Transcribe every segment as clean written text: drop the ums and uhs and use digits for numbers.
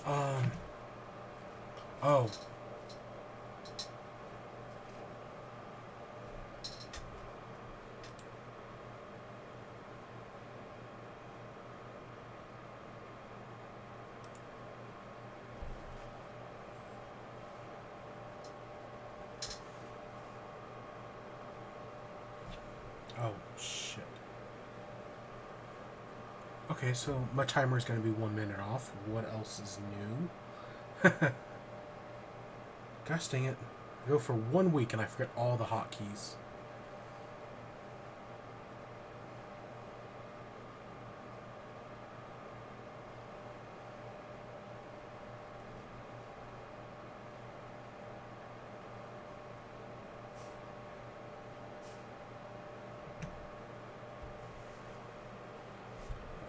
Um. Oh. Oh, shit. Okay, so my timer is going to be 1 minute off. What else is new? Gosh dang it. I go for 1 week and I forget all the hotkeys.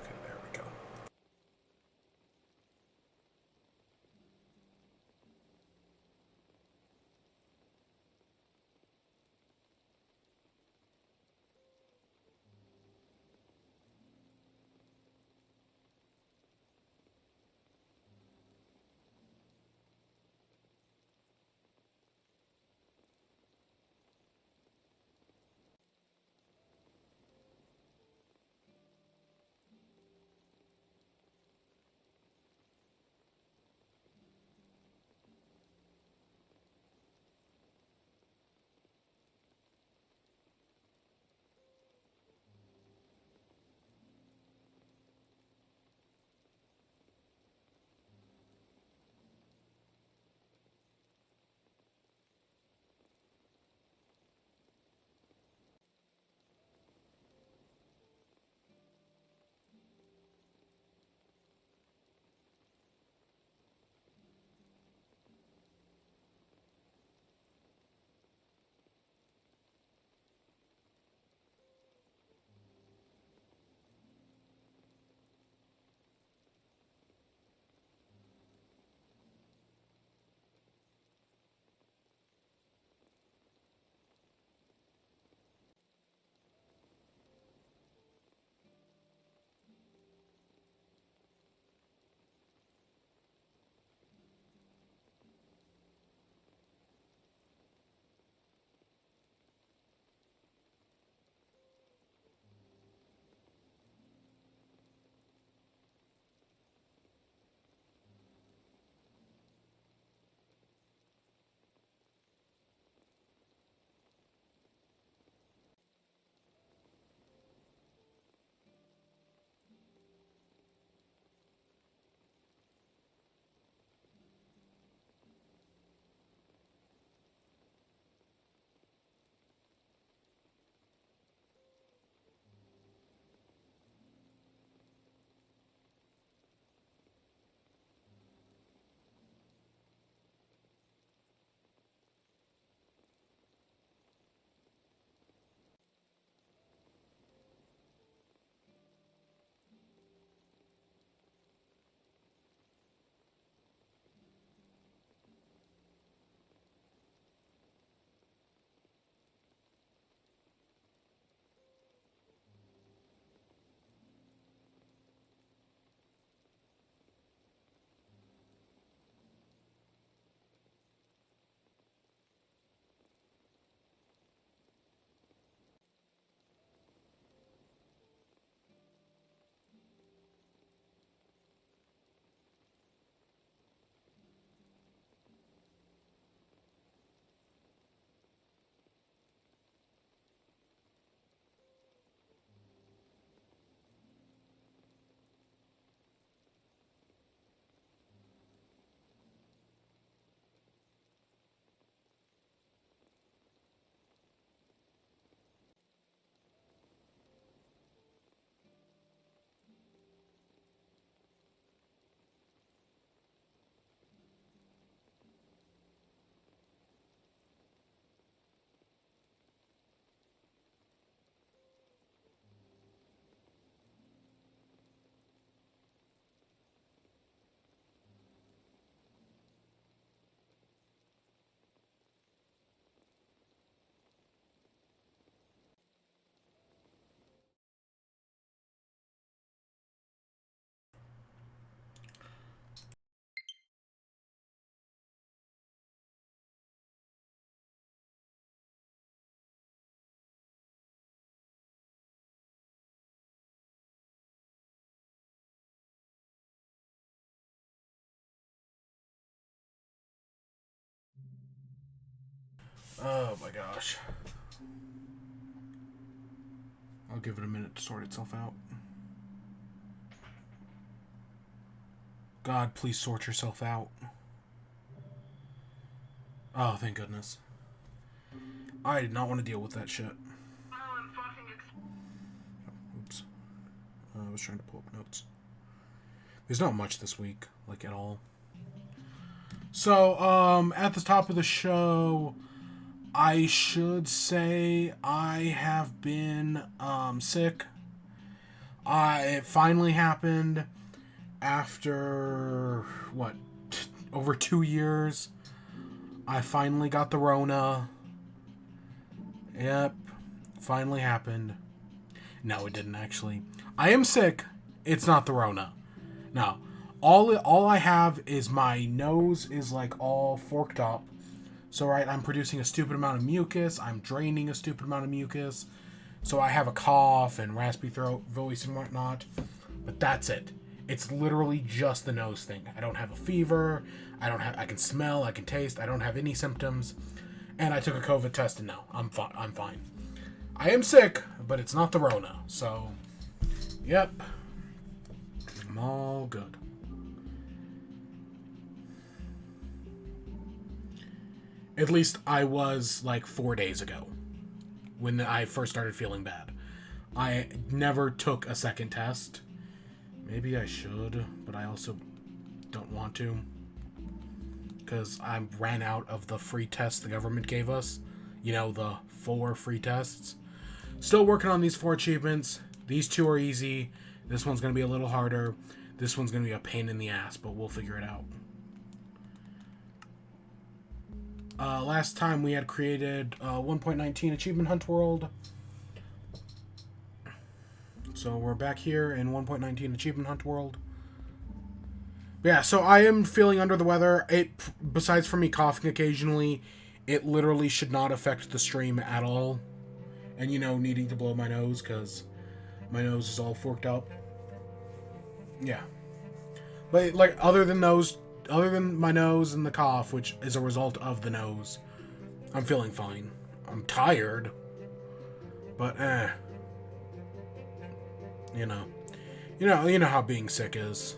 Okay, there we go. Oh my gosh. I'll give it a minute to sort itself out. God, please sort yourself out. Oh, thank goodness. I did not want to deal with that shit. Oops. I was trying to pull up notes. There's not much this week, like at all. So, at the top of the show, I should say I have been sick. It finally happened after what, over 2 years. I finally got the Rona. Yep, finally happened. No, it didn't actually. I am sick. It's not the Rona. No, all I have is my nose is like all forked up. So right, I'm producing a stupid amount of mucus. I'm draining a stupid amount of mucus. So I have a cough and raspy throat, voice and whatnot. But that's it. It's literally just the nose thing. I don't have a fever. I can smell. I can taste. I don't have any symptoms. And I took a COVID test and no, I'm fine. I am sick, but it's not the Rona. So, yep. I'm all good. At least I was like 4 days ago when I first started feeling bad. I never took a second test. Maybe I should, but I also don't want to. Because I ran out of the free tests the government gave us. You know, the 4 free tests. Still working on these 4 achievements. These 2 are easy. This one's going to be a little harder. This one's going to be a pain in the ass, but we'll figure it out. Last time we had created 1.19 Achievement Hunt World. So we're back here in 1.19 Achievement Hunt World. But yeah, so I am feeling under the weather. Besides from me coughing occasionally, it literally should not affect the stream at all. And, you know, needing to blow my nose because my nose is all forked up. Yeah. But, like, other than my nose and the cough, which is a result of the nose, I'm feeling fine. I'm tired. But, You know how being sick is.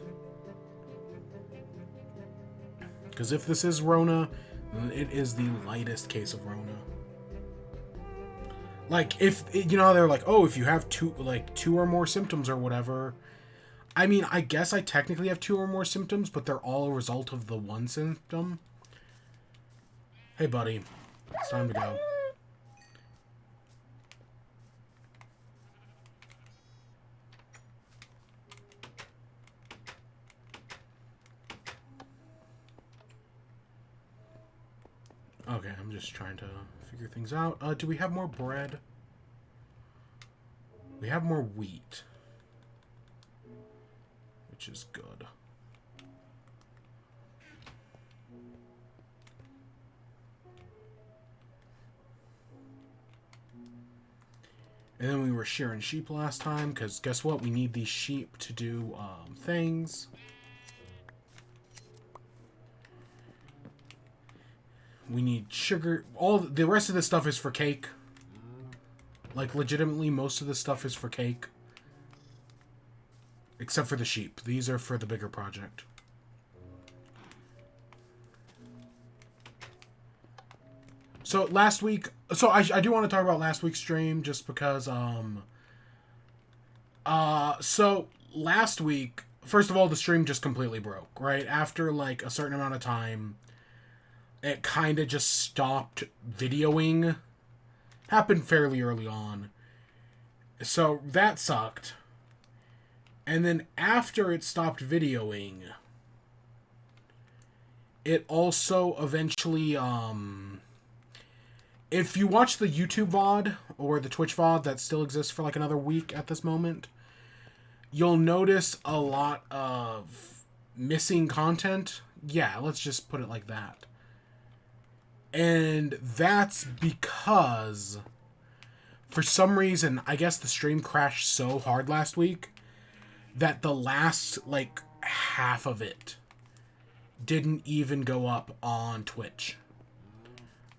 Because if this is Rona, then it is the lightest case of Rona. Like, if, you know, they're like, oh, if you have 2 or more symptoms or whatever. I mean, I guess I technically have 2 or more symptoms, but they're all a result of the 1 symptom. Hey, buddy. It's time to go. Okay, I'm just trying to figure things out. Do we have more bread? We have more wheat. Which is good. And then we were shearing sheep last time, because guess what? We need these sheep to do things. We need sugar. All the rest of this stuff is for cake. Like, legitimately, most of this stuff is for cake. Except for the sheep. These are for the bigger project. So, last week... So, I do want to talk about last week's stream, just because, So, last week... First of all, the stream just completely broke, right? After, like, a certain amount of time... It kind of just stopped videoing. Happened fairly early on. So that sucked. And then after it stopped videoing, it also eventually, if you watch the YouTube VOD or the Twitch VOD that still exists for like another week at this moment, you'll notice a lot of missing content. Yeah, let's just put it like that. And that's because, for some reason, I guess the stream crashed so hard last week that the last, like, half of it didn't even go up on Twitch.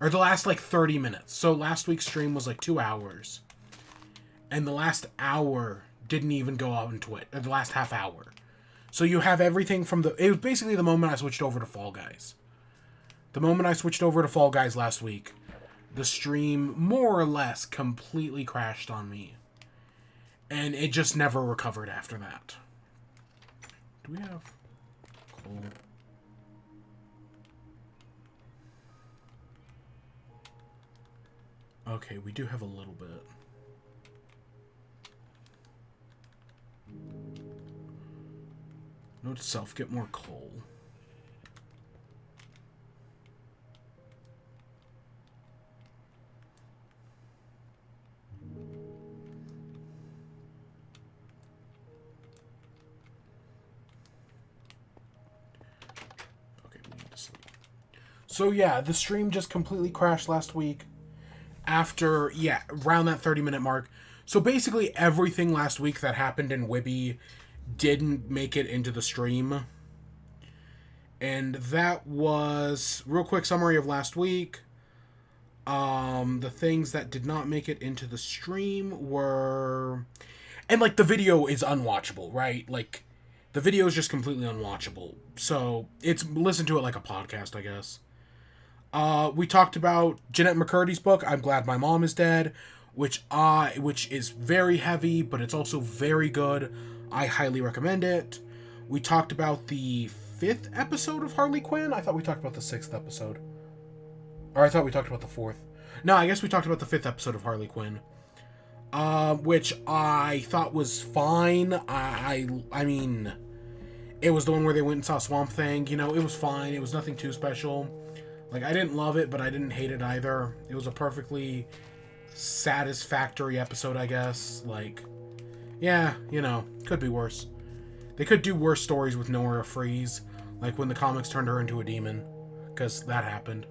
Or the last, like, 30 minutes. So last week's stream was, like, 2 hours. And the last hour didn't even go out on Twitch. Or the last half hour. So you have everything from the... It was basically the moment I switched over to Fall Guys. The moment I switched over to Fall Guys last week, the stream more or less completely crashed on me. And it just never recovered after that. Do we have coal? Okay, we do have a little bit. Note to self, get more coal. Okay, we need to sleep. So yeah, the stream just completely crashed last week. After, yeah, around that 30-minute mark. So basically everything last week that happened in WIBE didn't make it into the stream. And that was, real quick summary of last week. The things that did not make it into the stream were... And, like, the video is unwatchable, right? Like, the video is just completely unwatchable. So, it's, listen to it like a podcast, I guess. We talked about Jeanette McCurdy's book, I'm Glad My Mom Is Dead, which is very heavy, but it's also very good. I highly recommend it. We talked about the 5th episode of Harley Quinn. I thought we talked about the 6th episode. Or I thought we talked about the 4th. No, I guess we talked about the 5th episode of Harley Quinn. Which I thought was fine. I mean, it was the one where they went and saw Swamp Thing. You know, it was fine. It was nothing too special. Like, I didn't love it, but I didn't hate it either. It was a perfectly satisfactory episode, I guess. Like, yeah, you know, could be worse. They could do worse stories with Nora Freeze, like when the comics turned her into a demon, because that happened.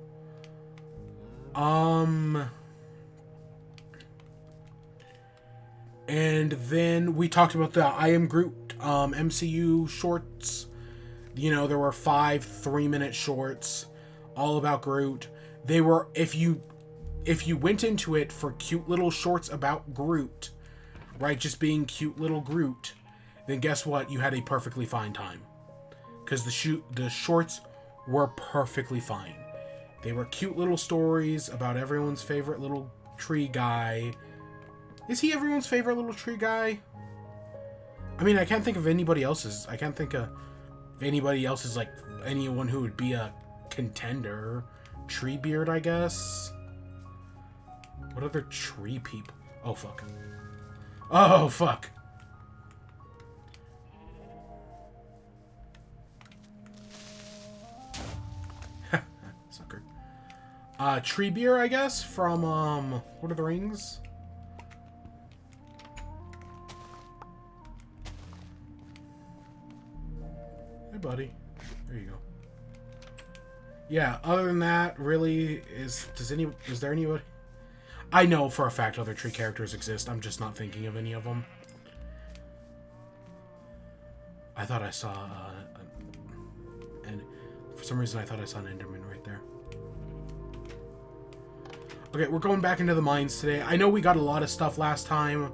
And then we talked about the I Am Groot MCU shorts. You know, there were 5 3-minute shorts all about Groot. They were, if you went into it for cute little shorts about Groot, right, just being cute little Groot, then guess what? You had a perfectly fine time. Because the shorts were perfectly fine. They were cute little stories about everyone's favorite little tree guy. Is he everyone's favorite little tree guy? I mean, I can't think of anybody else's. I can't think of anybody else's, like, anyone who would be a contender. Treebeard, I guess? What other tree people? Oh, fuck. Oh, fuck. Sucker. Treebeard, I guess, from, Lord of the Rings? Hey, buddy. There you go. Yeah, other than that, really, is there anybody? I know for a fact other tree characters exist. I'm just not thinking of any of them. I thought I saw, and for some reason I thought I saw an Enderman right there. Okay, we're going back into the mines today. I know we got a lot of stuff last time,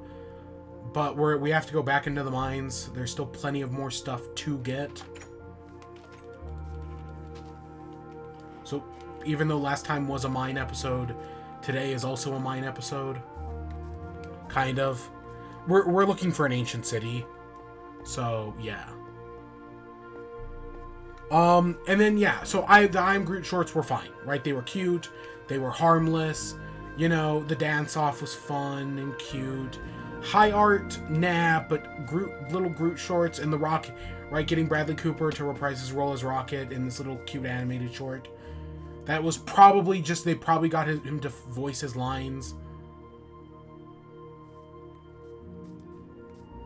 but we have to go back into the mines. There's still plenty of more stuff to get. So, even though last time was a mine episode, today is also a mine episode. Kind of. We're looking for an ancient city. So, yeah. And then, yeah. So, the I Am Groot shorts were fine, right? They were cute. They were harmless. You know, the dance-off was fun and cute. High art, nah, but little Groot shorts and the Rocket, right? Getting Bradley Cooper to reprise his role as Rocket in this little cute animated short. That was probably just, they probably got him to voice his lines.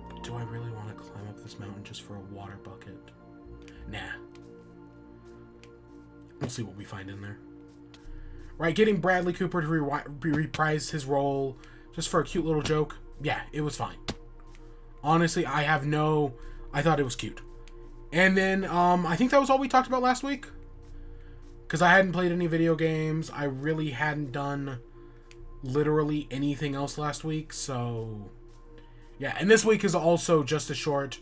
But do I really want to climb up this mountain just for a water bucket? Nah. We'll see what we find in there. Right, getting Bradley Cooper to reprise his role just for a cute little joke. Yeah, it was fine. Honestly, I thought it was cute. And then, I think that was all we talked about last week. Because I hadn't played any video games. I really hadn't done literally anything else last week. So, yeah. And this week is also just a short.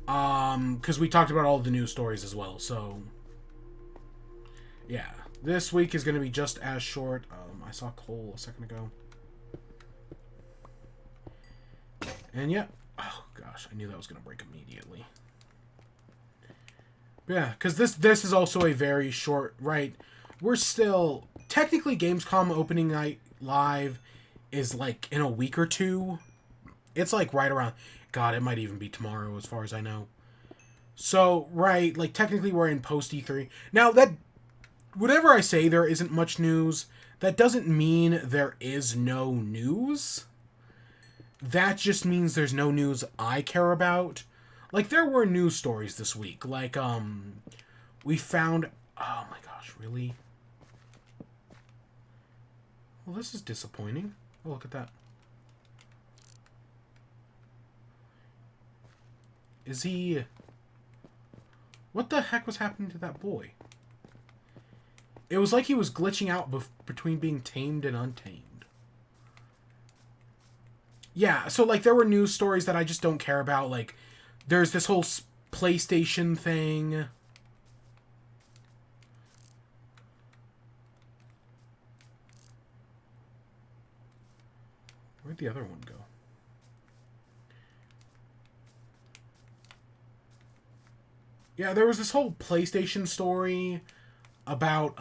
Because we talked about all the news stories as well. So, yeah. This week is going to be just as short. I saw Cole a second ago. And yeah. Oh, gosh. I knew that was going to break immediately. Yeah, because this is also a very short, right? We're still... Technically, Gamescom opening night live is like in a week or two. It's like right around... God, it might even be tomorrow as far as I know. So, right, like technically we're in post E3. Now, that... Whatever I say there isn't much news, that doesn't mean there is no news. That just means there's no news I care about. Like, there were news stories this week. Like, we found... Oh my gosh, really? Well, this is disappointing. Oh, look at that. Is he... What the heck was happening to that boy? It was like he was glitching out between being tamed and untamed. Yeah, so, like, there were news stories that I just don't care about. Like, there's this whole PlayStation thing. Where'd the other one go? Yeah, there was this whole PlayStation story about,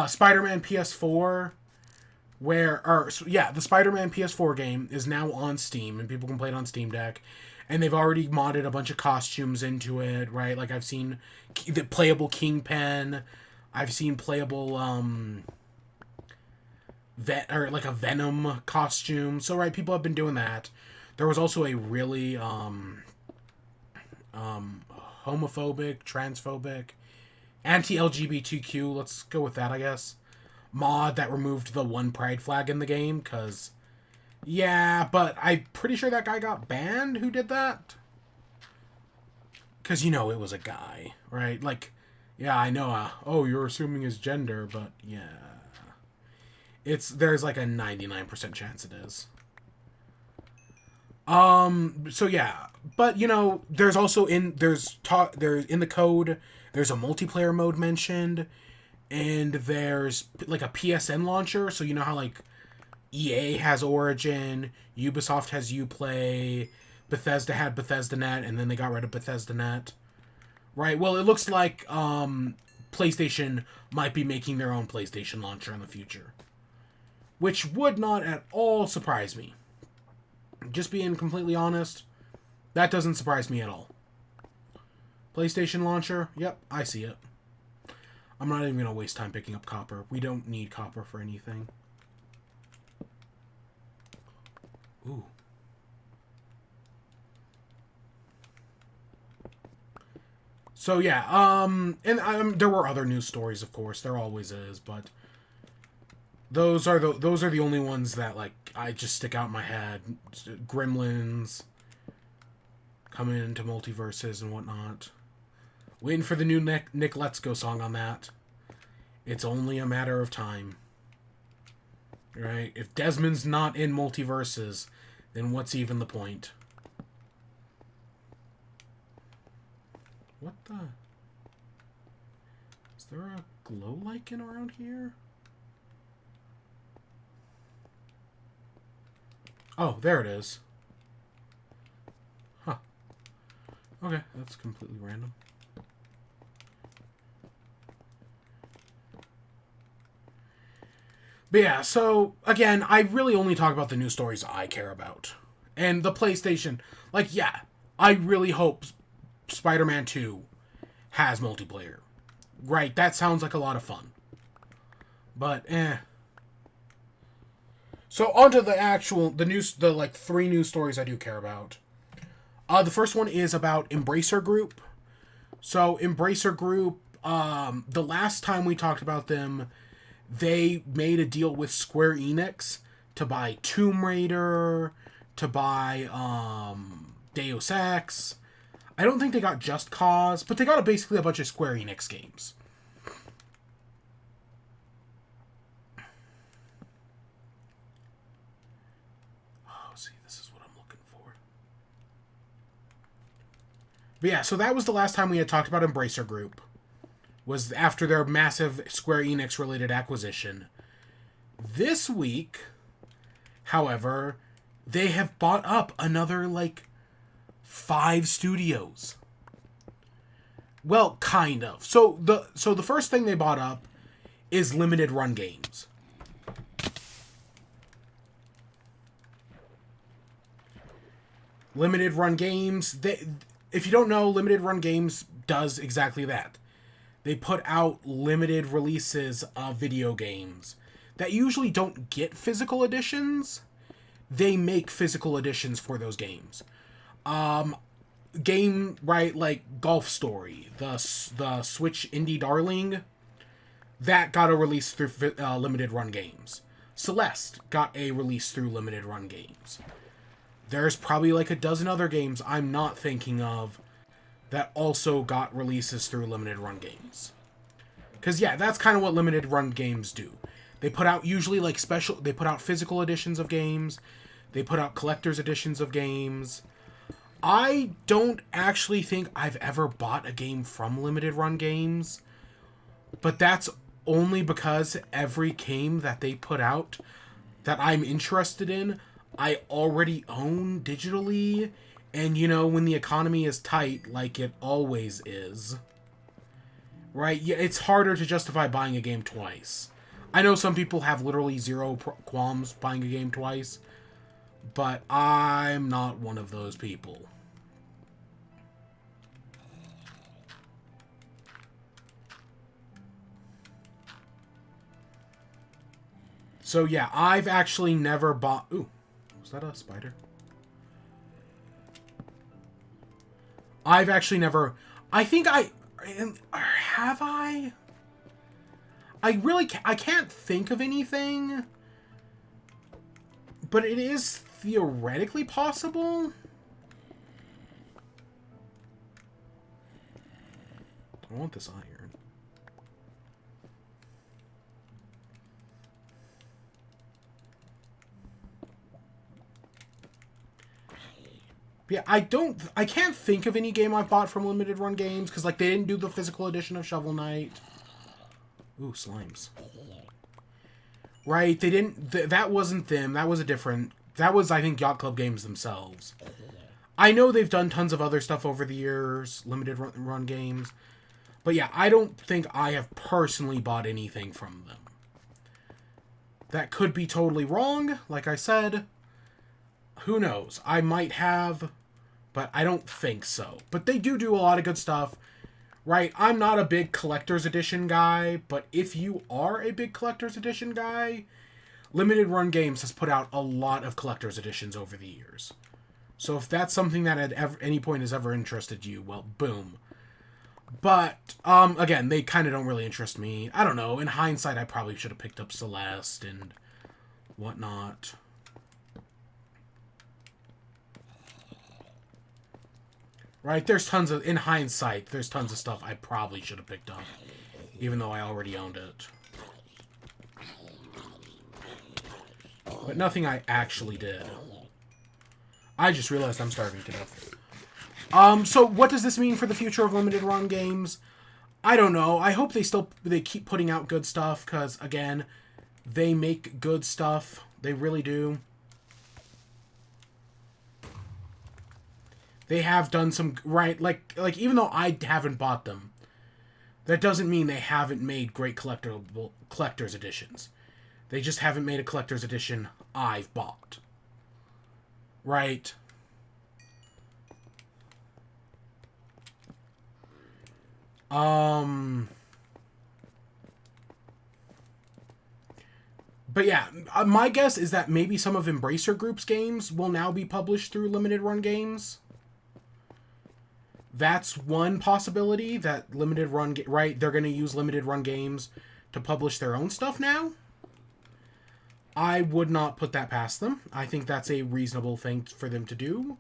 Spider-Man PS4, the Spider-Man PS4 game is now on Steam, and people can play it on Steam Deck, and they've already modded a bunch of costumes into it, right? Like, I've seen the playable Kingpin, I've seen playable, like a Venom costume, so, right, people have been doing that. There was also a really, homophobic, transphobic, anti-LGBTQ, let's go with that, I guess, mod that removed the one pride flag in the game, because, yeah, but I'm pretty sure that guy got banned who did that. Because, you know, it was a guy, right? Like, yeah, I know, oh, you're assuming his gender, but, yeah. There's like a 99% chance it is. So yeah, but you know, there's also there's in the code, there's a multiplayer mode mentioned, and there's like a PSN launcher, so you know how like EA has Origin, Ubisoft has Uplay, Bethesda had BethesdaNet, and then they got rid of BethesdaNet. Right, well it looks like PlayStation might be making their own PlayStation launcher in the future. Which would not at all surprise me. Just being completely honest, that doesn't surprise me at all. PlayStation launcher, yep, I see it. I'm not even going to waste time picking up copper. We don't need copper for anything. Ooh. So yeah, and there were other news stories, of course. There always is, but those are the only ones that like I just stick out in my head. Gremlins coming into multiverses and whatnot. Waiting for the new Nick Let's Go song on that. It's only a matter of time. Right? If Desmond's not in multiverses, then what's even the point? What the? Is there a glow lichen around here? Oh, there it is. Huh. Okay, that's completely random. But yeah, so, again, I really only talk about the news stories I care about. And the PlayStation, like, yeah, I really hope Spider-Man 2 has multiplayer. Right, that sounds like a lot of fun. But, So, onto the three news stories I do care about. The first one is about Embracer Group. So, Embracer Group, the last time we talked about them, they made a deal with Square Enix to buy Tomb Raider, to buy, Deus Ex. I don't think they got Just Cause, but they got basically a bunch of Square Enix games. Oh, see, this is what I'm looking for. But yeah, so that was the last time we had talked about Embracer Group. Was after their massive Square Enix related acquisition. This week, however, they have bought up another, 5 studios. Well, kind of. So the first thing they bought up is Limited Run Games. Limited Run Games, if you don't know, Limited Run Games does exactly that. They put out limited releases of video games that usually don't get physical editions. They make physical editions for those games. Game, right, like Golf Story, the Switch indie darling, that got a release through Limited Run Games. Celeste got a release through Limited Run Games. There's probably a dozen other games I'm not thinking of that also got releases through Limited Run Games. Because, yeah, that's kind of what Limited Run Games do. They put out usually, they put out physical editions of games. They put out collector's editions of games. I don't actually think I've ever bought a game from Limited Run Games. But that's only because every game that they put out that I'm interested in, I already own digitally. And, when the economy is tight, like it always is, right? Yeah, it's harder to justify buying a game twice. I know some people have literally zero qualms buying a game twice, but I'm not one of those people. So, yeah, I've actually never bought... Ooh, was that a spider? I've actually never... I think I... Have I? I can't think of anything. But it is theoretically possible. I want this iron. Yeah, I can't think of any game I've bought from Limited Run Games, because, they didn't do the physical edition of Shovel Knight. Ooh, slimes. Right, they didn't, that wasn't them, that was a different, that was, I think, Yacht Club Games themselves. I know they've done tons of other stuff over the years, Limited Run Games, but yeah, I don't think I have personally bought anything from them. That could be totally wrong, like I said. Who knows? I might have... But I don't think so. But they do a lot of good stuff, right? I'm not a big collector's edition guy, but if you are a big collector's edition guy, Limited Run Games has put out a lot of collector's editions over the years. So if that's something that at any point has ever interested you, well, boom. But, again, they kind of don't really interest me. I don't know. In hindsight, I probably should have picked up Celeste and whatnot. Right, there's tons of... In hindsight, there's tons of stuff I probably should have picked up. Even though I already owned it. But nothing I actually did. I just realized I'm starving to death. So what does this mean for the future of Limited Run Games? I don't know. I hope they keep putting out good stuff, because, again, they make good stuff. They really do. They have done some, right, like even though I haven't bought them, that doesn't mean they haven't made great collector's editions. They just haven't made a collector's edition I've bought. Right? But yeah, my guess is that maybe some of Embracer Group's games will now be published through Limited Run Games. That's one possibility, that Limited Run... Right, they're going to use Limited Run Games to publish their own stuff now. I would not put that past them. I think that's a reasonable thing for them to do.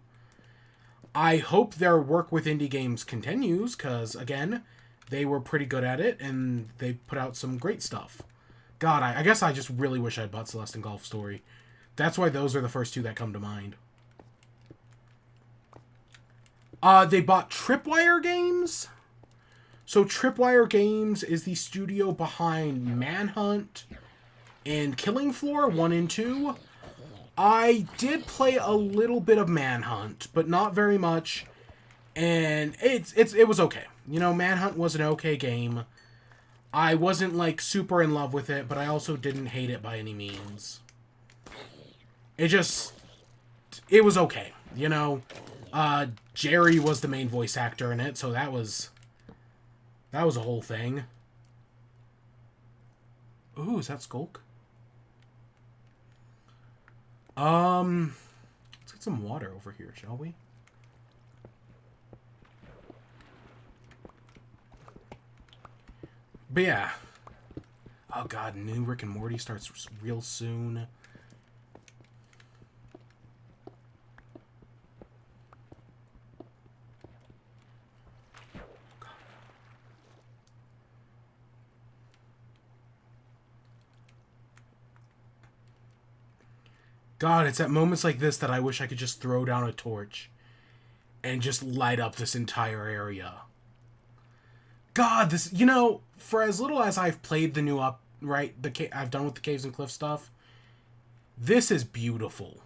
I hope their work with indie games continues, because, again, they were pretty good at it, and they put out some great stuff. God, I guess I just really wish I'd bought Celeste and Golf Story. That's why those are the first two that come to mind. They bought Tripwire Games. So Tripwire Games is the studio behind Manhunt and Killing Floor 1 and 2. I did play a little bit of Manhunt, but not very much. And it was okay. You know, Manhunt was an okay game. I wasn't, like, super in love with it, but I also didn't hate it by any means. It was okay, you know? Jerry was the main voice actor in it, so that was a whole thing. Ooh, is that Skulk? Let's get some water over here, shall we? But yeah. Oh god, new Rick and Morty starts real soon. God, it's at moments like this that I wish I could just throw down a torch and just light up this entire area. God, this, you know, for as little as I've played the new I've done with the Caves and Cliffs stuff, this is beautiful.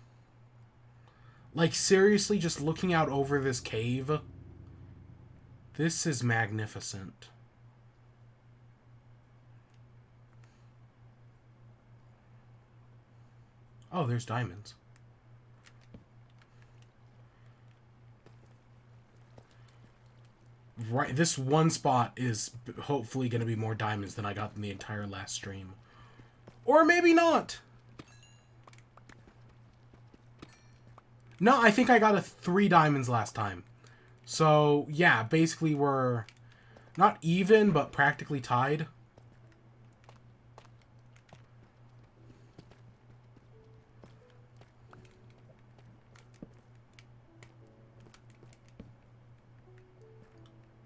Like, seriously, just looking out over this cave, this is magnificent. Oh, there's diamonds. Right, this one spot is hopefully going to be more diamonds than I got in the entire last stream. Or maybe not. No, I think I got 3 diamonds last time. So, yeah, basically we're not even, but practically tied.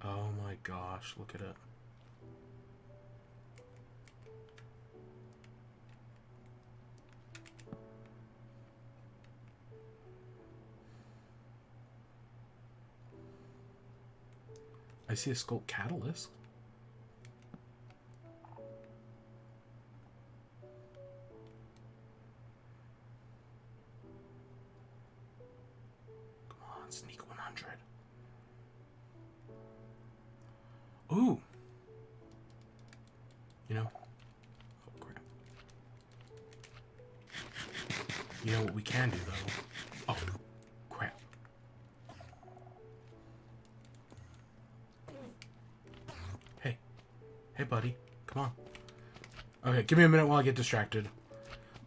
Oh my gosh, look at it. I see a Skulk Catalyst. Come on, sneak 100. Ooh. You know? Oh, crap. You know what we can do, though? Oh, crap. Hey. Hey, buddy. Come on. Okay, give me a minute while I get distracted.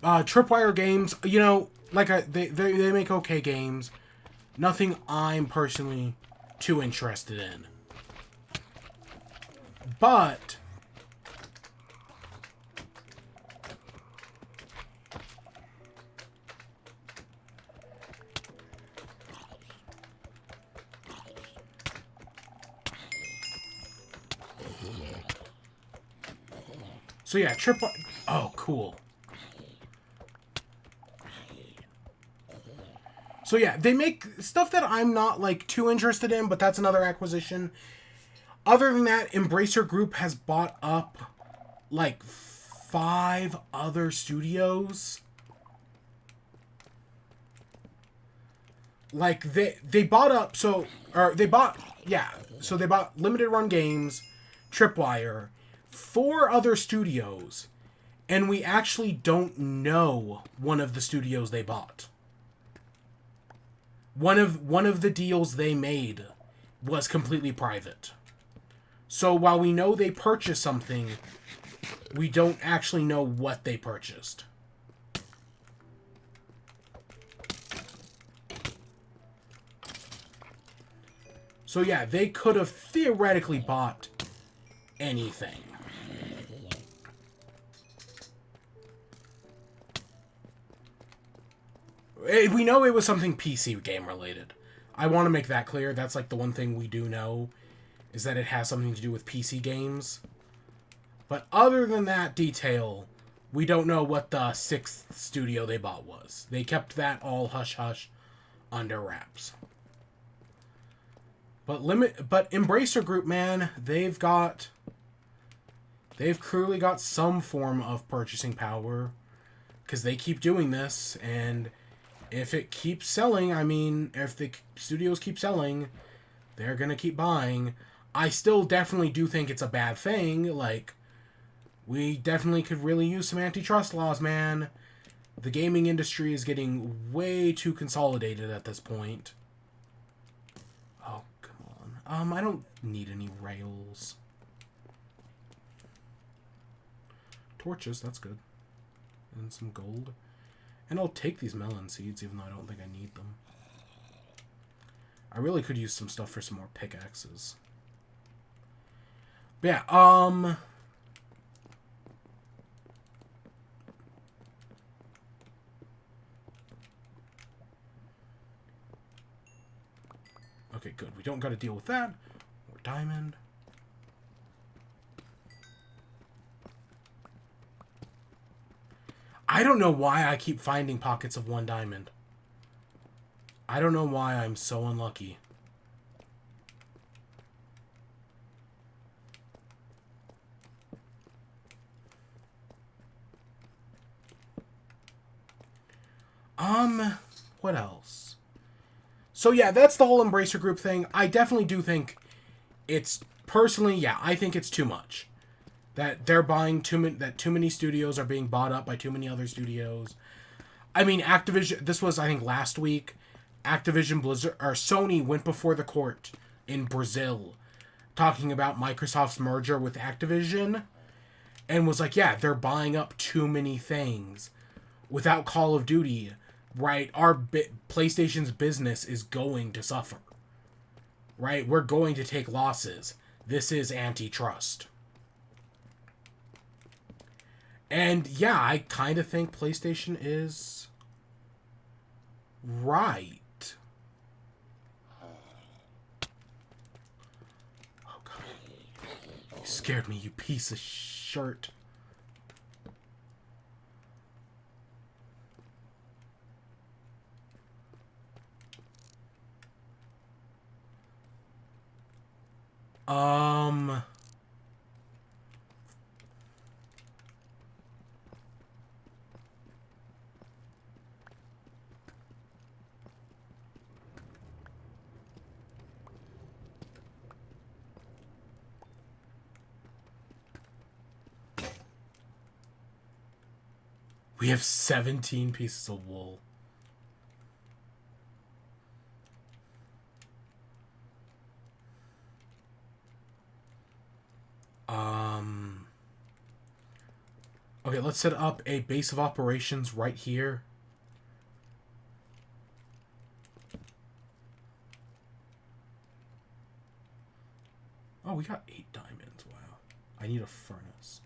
Tripwire Games, you know, like, they make okay games. Nothing I'm personally too interested in. But so yeah, oh, cool. So yeah, they make stuff that I'm not, like, too interested in, but that's another acquisition. Other than that, Embracer Group has bought up, like, 5 other studios. Like, they bought up, so they bought Limited Run Games, Tripwire, 4 other studios, and we actually don't know one of the studios they bought. One of the deals they made was completely private. So while we know they purchased something, we don't actually know what they purchased. So yeah, they could have theoretically bought anything. We know it was something PC game related. I want to make that clear. That's like the one thing we do know, is that it has something to do with PC games. But other than that detail, we don't know what the 6th studio they bought was. They kept that all hush-hush under wraps. But Embracer Group, man, they've clearly got some form of purchasing power, because they keep doing this, and if it keeps selling, I mean, if the studios keep selling, they're gonna keep buying. I still definitely do think it's a bad thing. Like, we definitely could really use some antitrust laws, man. The gaming industry is getting way too consolidated at this point. Oh, come on. I don't need any rails. Torches, that's good. And some gold. And I'll take these melon seeds, even though I don't think I need them. I really could use some stuff for some more pickaxes. But yeah, okay, good. We don't got to deal with that. More diamond. I don't know why I keep finding pockets of 1 diamond. I don't know why I'm so unlucky. What else? So yeah, that's the whole Embracer Group thing. I definitely do think it's, personally, yeah, I think it's too much. That they're buying too many studios are being bought up by too many other studios. I mean, Activision, this was, I think, last week. Activision Blizzard, or Sony, went before the court in Brazil talking about Microsoft's merger with Activision, and was like, yeah, they're buying up too many things. Without Call of Duty, right, our PlayStation's business is going to suffer. Right? We're going to take losses. This is antitrust. And yeah, I kind of think PlayStation is right. Oh, God. You scared me, you piece of shirt. We have 17 pieces of wool. Okay, let's set up a base of operations right here. Oh, we got 8 diamonds. Wow. I need a furnace.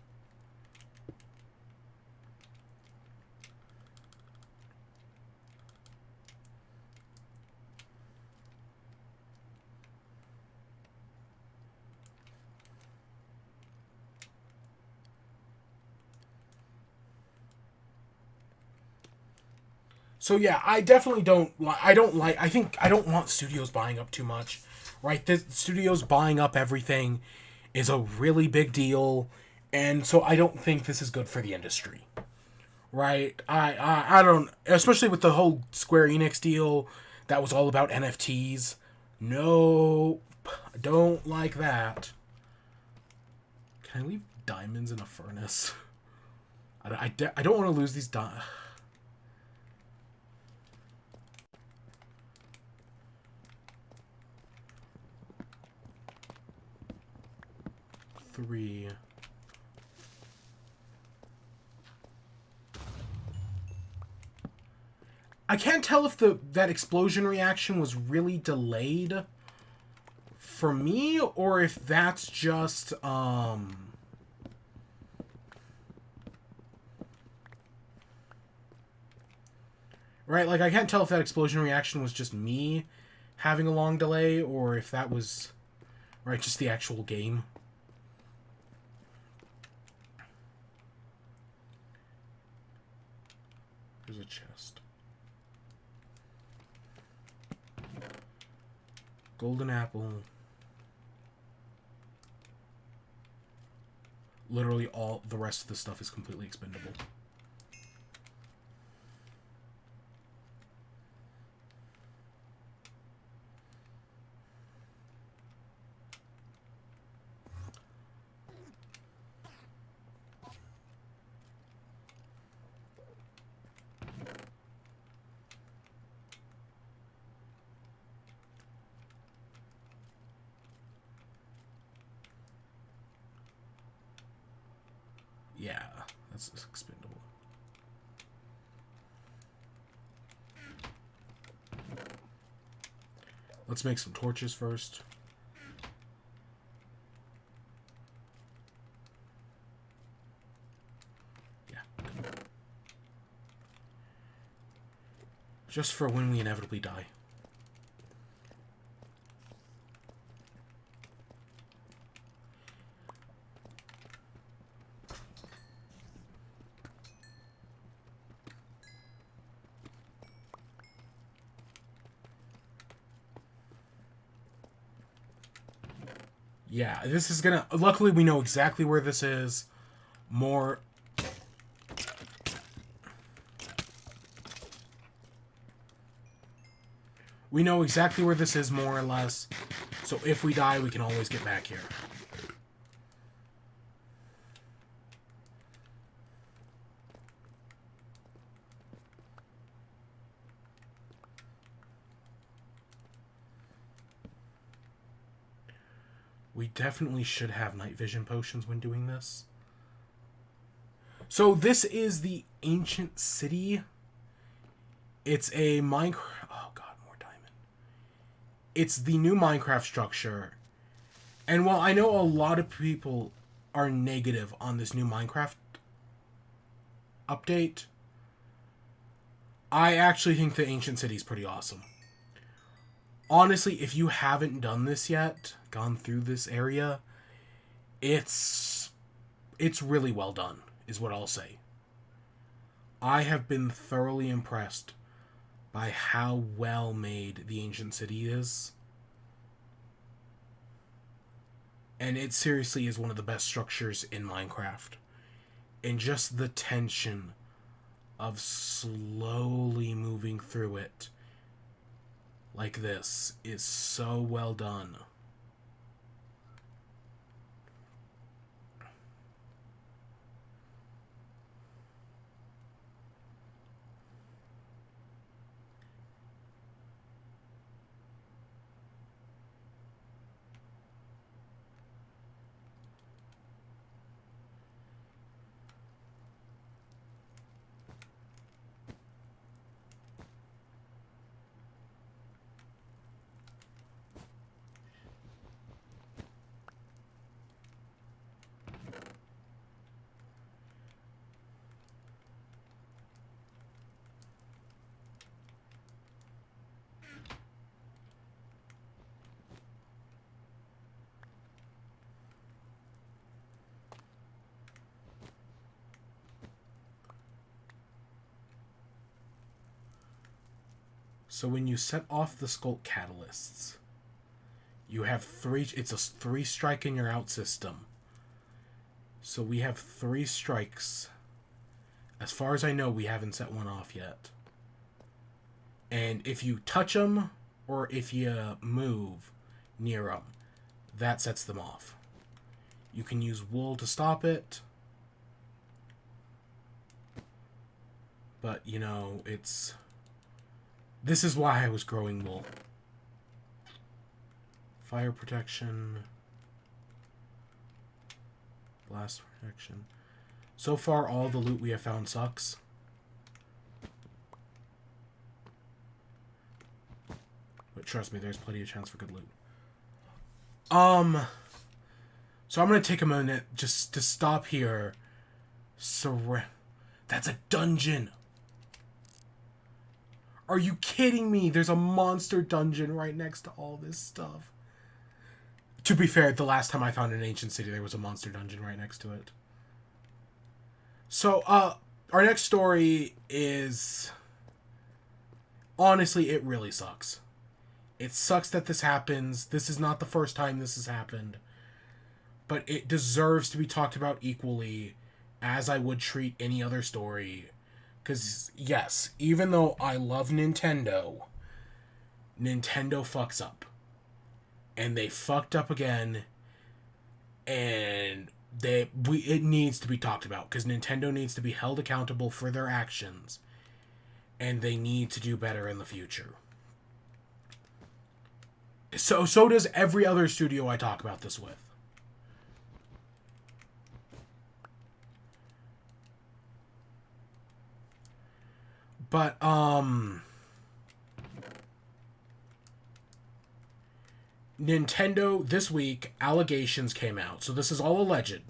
So yeah, I definitely don't. I don't want studios buying up too much, right? The studios buying up everything is a really big deal, and so I don't think this is good for the industry, right? I don't, especially with the whole Square Enix deal that was all about NFTs. No, I don't like that. Can I leave diamonds in a furnace? I don't want to lose these diamonds. 3. I can't tell if that explosion reaction was really delayed for me, or if that's just right, like I can't tell if that explosion reaction was just me having a long delay or if that was, right, just the actual game. There's a chest. Golden apple. Literally all the rest of the stuff is completely expendable. Yeah, that's expendable. Let's make some torches first. Yeah. Just for when we inevitably die. Yeah, this is gonna... Luckily, we know exactly where this is. More... We know exactly where this is, more or less. So if we die, we can always get back here. We definitely should have night vision potions when doing this. So this is the ancient city. It's a Minecraft... Oh god, more diamond. It's the new Minecraft structure. And while I know a lot of people are negative on this new Minecraft update, I actually think the ancient city is pretty awesome. Honestly, if you haven't done this yet, gone through this area, it's really well done, is what I'll say. I have been thoroughly impressed by how well made the ancient city is. And it seriously is one of the best structures in Minecraft. And just the tension of slowly moving through it like this is so well done. So when you set off the Sculpt catalysts, you have three... It's a 3-strike in your out system. So we have 3 strikes. As far as I know, we haven't set one off yet. And if you touch them, or if you move near them, that sets them off. You can use wool to stop it. But, you know, it's... This is why I was growing wool. Fire protection. Blast protection. So far, all the loot we have found sucks. But trust me, there's plenty of chance for good loot. So I'm going to take a minute just to stop here. That's a dungeon. Are you kidding me? There's a monster dungeon right next to all this stuff. To be fair, the last time I found an ancient city, there was a monster dungeon right next to it. So, our next story is... Honestly, it really sucks. It sucks that this happens. This is not the first time this has happened. But it deserves to be talked about equally as I would treat any other story. Because, yes, even though I love Nintendo, Nintendo fucks up. And they fucked up again. And it needs to be talked about. Because Nintendo needs to be held accountable for their actions. And they need to do better in the future. So does every other studio I talk about this with. But, Nintendo, this week, allegations came out. So this is all alleged.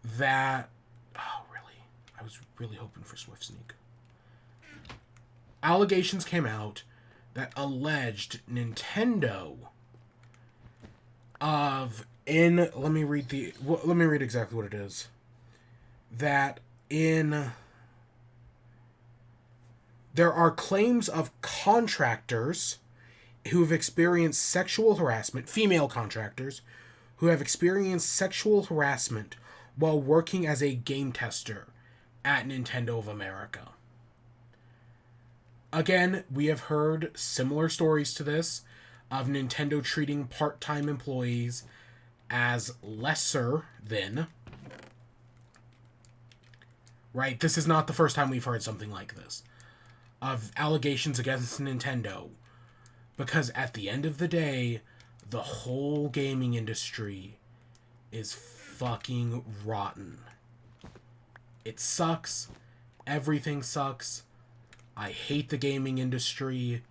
That... Oh, really? I was really hoping for Swift Sneak. Allegations came out that alleged Nintendo let me read exactly what it is. That there are claims of contractors who have experienced sexual harassment, female contractors, who have experienced sexual harassment while working as a game tester at Nintendo of America. Again, we have heard similar stories to this of Nintendo treating part-time employees as lesser than. Right? This is not the first time we've heard something like this. Of allegations against Nintendo. Because at the end of the day, the whole gaming industry is fucking rotten. It sucks. Everything sucks. I hate the gaming industry.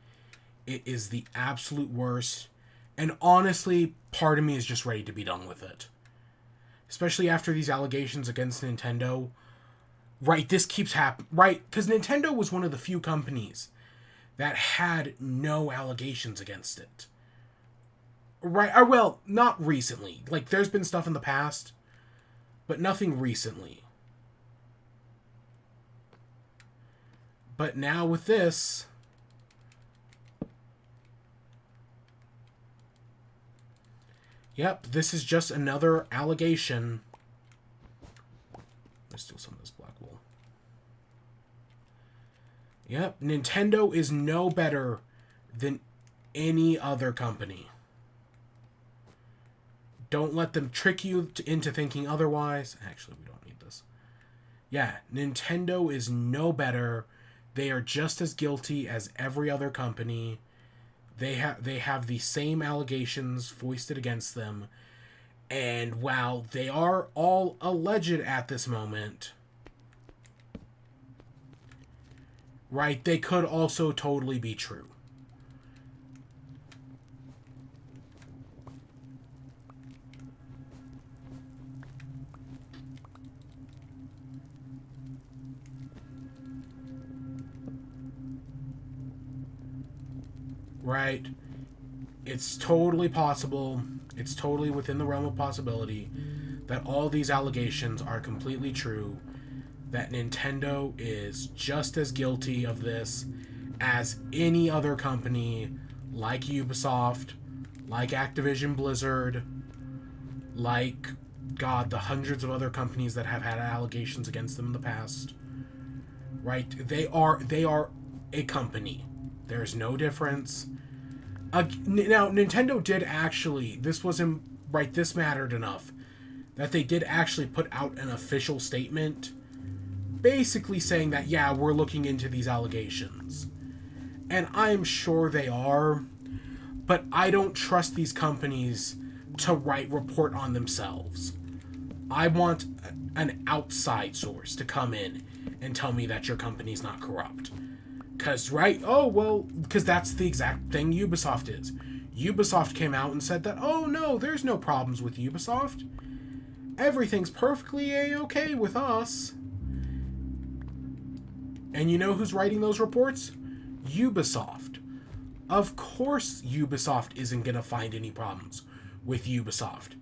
It is the absolute worst. And honestly, part of me is just ready to be done with it. Especially after these allegations against Nintendo. Right, this keeps happening. Right, because Nintendo was one of the few companies that had no allegations against it. Right, or well, not recently. Like, there's been stuff in the past, but nothing recently. But now with this... Yep, this is just another allegation. Let's steal some of this black wool. Yep, Nintendo is no better than any other company. Don't let them trick you into thinking otherwise. Actually, we don't need this. Yeah, Nintendo is no better. They are just as guilty as every other company. They have the same allegations foisted against them. And while they are all alleged at this moment, right, they could also totally be true. Right? It's totally possible, it's totally within the realm of possibility that all these allegations are completely true, that Nintendo is just as guilty of this as any other company like Ubisoft, like Activision Blizzard, like, God, the hundreds of other companies that have had allegations against them in the past. Right? They are a company. There's no difference. Now, Nintendo did actually, this mattered enough that they did actually put out an official statement basically saying that, yeah, we're looking into these allegations. And I'm sure they are, but I don't trust these companies to report on themselves. I want an outside source to come in and tell me that your company's not corrupt. Because, right? Oh, well, because that's the exact thing Ubisoft is. Ubisoft came out and said that, oh, no, there's no problems with Ubisoft. Everything's perfectly A-okay with us. And you know who's writing those reports? Ubisoft. Of course Ubisoft isn't going to find any problems with Ubisoft.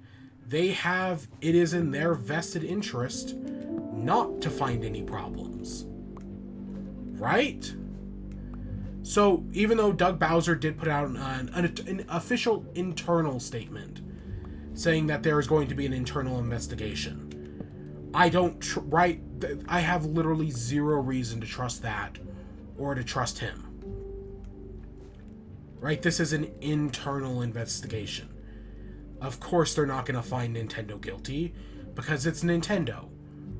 It is in their vested interest not to find any problems. Right? So, even though Doug Bowser did put out an official internal statement saying that there is going to be an internal investigation, I have literally zero reason to trust that or to trust him. Right? This is an internal investigation. Of course they're not going to find Nintendo guilty because it's Nintendo.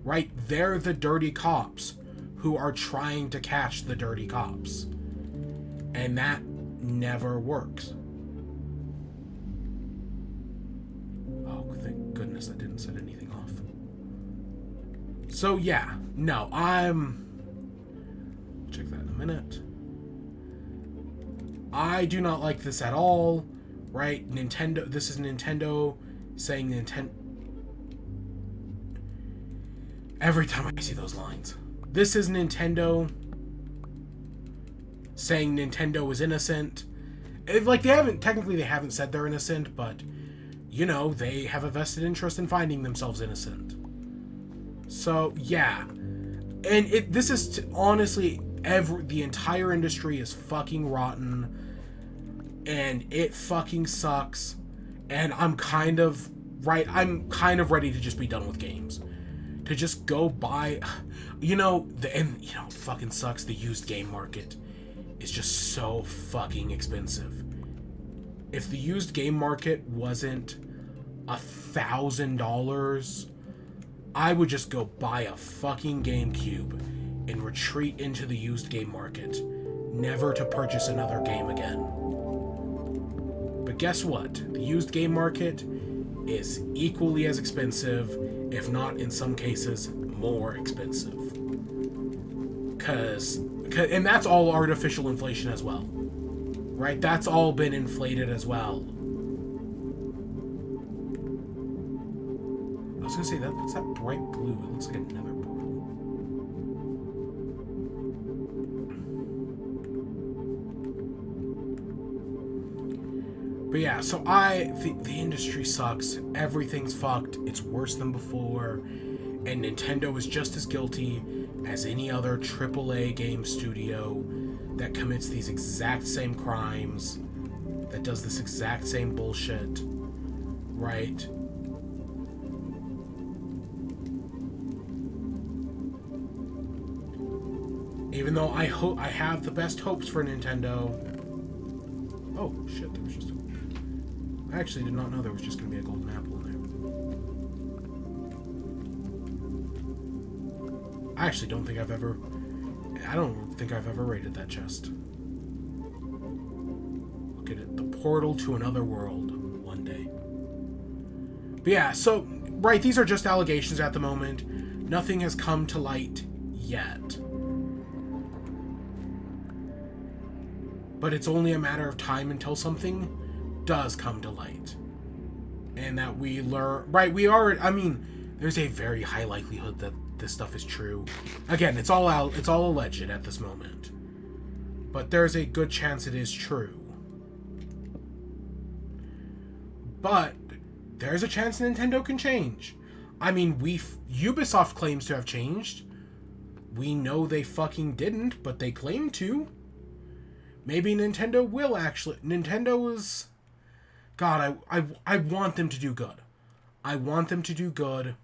Right? They're the dirty cops who are trying to catch the dirty cops. And that never works. Oh, thank goodness that didn't set anything off. So yeah, no, check that in a minute. I do not like this at all, right? This is Nintendo saying every time I see those lines. This is Nintendo saying Nintendo is innocent. They haven't said they're innocent, but, they have a vested interest in finding themselves innocent. So, yeah. And this is honestly, the entire industry is fucking rotten. And it fucking sucks. And I'm kind of ready to just be done with games. To just go buy, it fucking sucks. The used game market is just so fucking expensive. If the used game market wasn't $1,000, I would just go buy a fucking GameCube and retreat into the used game market, never to purchase another game again. But guess what? The used game market is equally as expensive, if not in some cases more expensive. And that's all artificial inflation as well. Right? That's all been inflated as well. I was gonna say, what's that bright blue? It looks like another portal. But yeah, so the industry sucks. Everything's fucked. It's worse than before. And Nintendo is just as guilty as any other AAA game studio that commits these exact same crimes, that does this exact same bullshit, right? Even though I have the best hopes for Nintendo. Oh shit, there was just I actually did not know there was just going to be a golden apple in there. I actually don't think I've ever raided that chest. Look at it. The portal to another world one day. But yeah, so, right, these are just allegations at the moment. Nothing has come to light yet. But it's only a matter of time until something does come to light. And that we learn... Right, there's a very high likelihood that this stuff is true. Again, it's all alleged at this moment. But there's a good chance it is true. But there's a chance Nintendo can change. Ubisoft claims to have changed. We know they fucking didn't, but they claim to. Maybe Nintendo will actually... Nintendo is... God, I want them to do good. I want them to do good.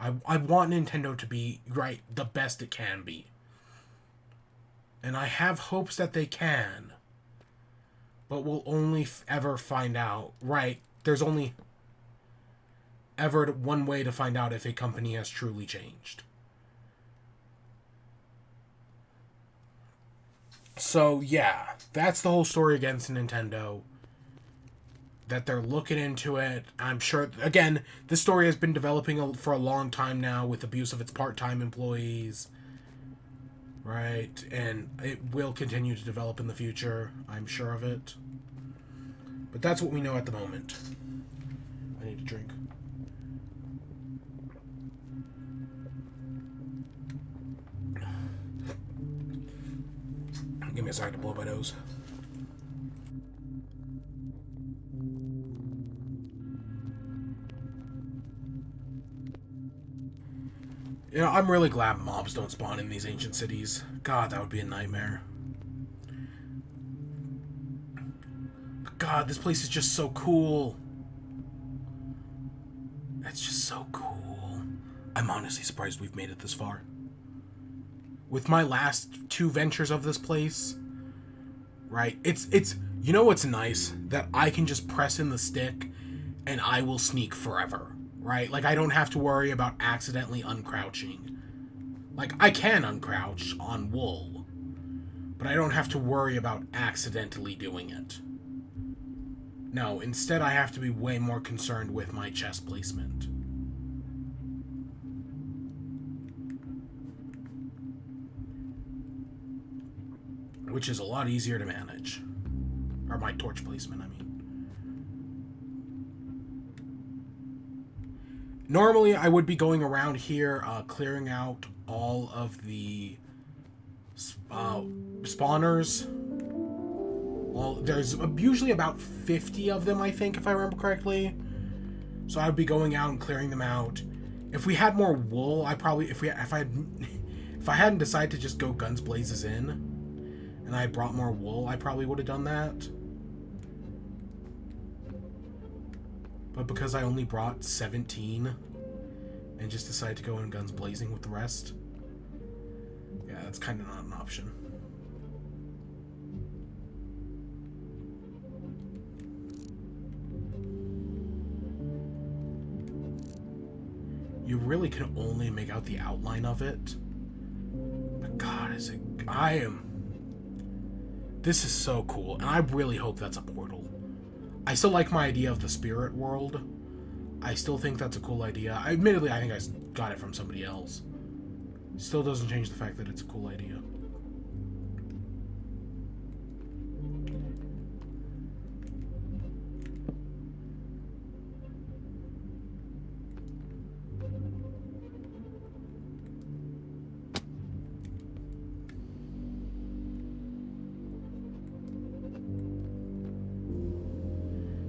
I want Nintendo to be, right, the best it can be. And I have hopes that they can. But we'll only ever find out, right? There's only ever one way to find out if a company has truly changed. So, yeah, that's the whole story against Nintendo. That they're looking into it. I'm sure, again, this story has been developing for a long time now with abuse of its part-time employees. Right, and it will continue to develop in the future. I'm sure of it. But that's what we know at the moment. I need a drink. Give me a second to blow my nose. You know, I'm really glad mobs don't spawn in these ancient cities. God, that would be a nightmare. But God, this place is just so cool. It's just so cool. I'm honestly surprised we've made it this far. With my last 2 ventures of this place, right? It's you know what's nice? That I can just press in the stick and I will sneak forever, right? Like I don't have to worry about accidentally uncrouching. Like I can uncrouch on wool, but I don't have to worry about accidentally doing it. No, instead I have to be way more concerned with my chest placement. Which is a lot easier to manage. Or my torch placement, I mean. Normally, I would be going around here, clearing out all of the spawners. Well, there's usually about 50 of them, I think, if I remember correctly. So I would be going out and clearing them out. If we had more wool, I probably, if I hadn't decided to just go guns blazes in, and I brought more wool, I probably would have done that. But because I only brought 17 and just decided to go in guns blazing with the rest, yeah, that's kind of not an option. You really can only make out the outline of it. But God, this is so cool, and I really hope that's a portal. I still like my idea of the spirit world. I still think that's a cool idea. Admittedly, I think I got it from somebody else. Still doesn't change the fact that it's a cool idea.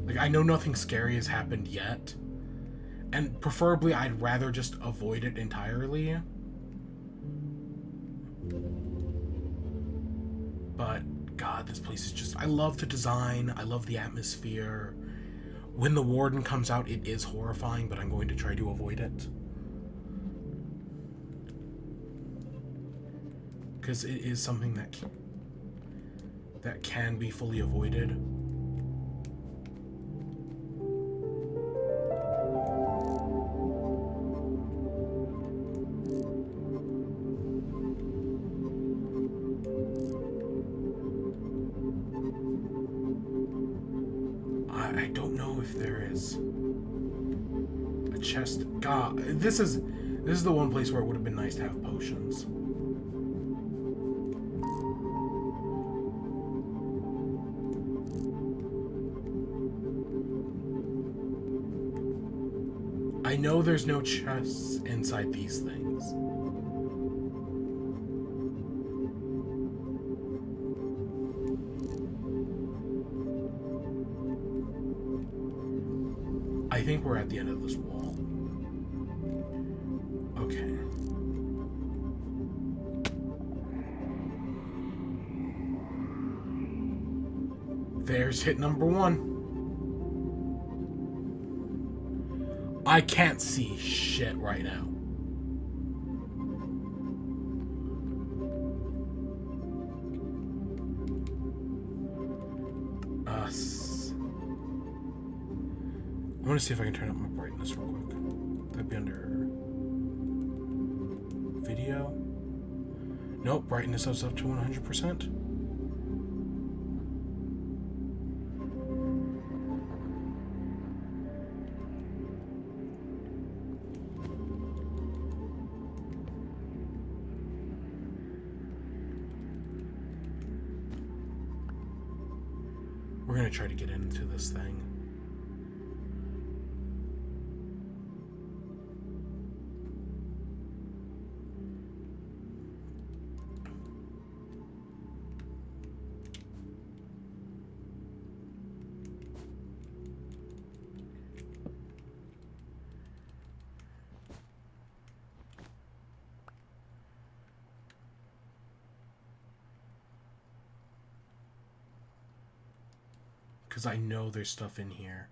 Like, I know nothing scary has happened yet, and preferably I'd rather just avoid it entirely. But, God, this place is just... I love the design, I love the atmosphere. When the warden comes out, it is horrifying, but I'm going to try to avoid it. Because it is something that can be fully avoided. I don't know if there is a chest. God, this is the one place where it would have been nice to have potions. I know there's no chests inside these things. I think we're at the end of this wall. Okay. There's hit number 1. I can't see shit right now. I want to see if I can turn up my brightness real quick. That'd be under video. Nope, brightness is up to 100%. We're gonna try to get into this thing. Because I know there's stuff in here.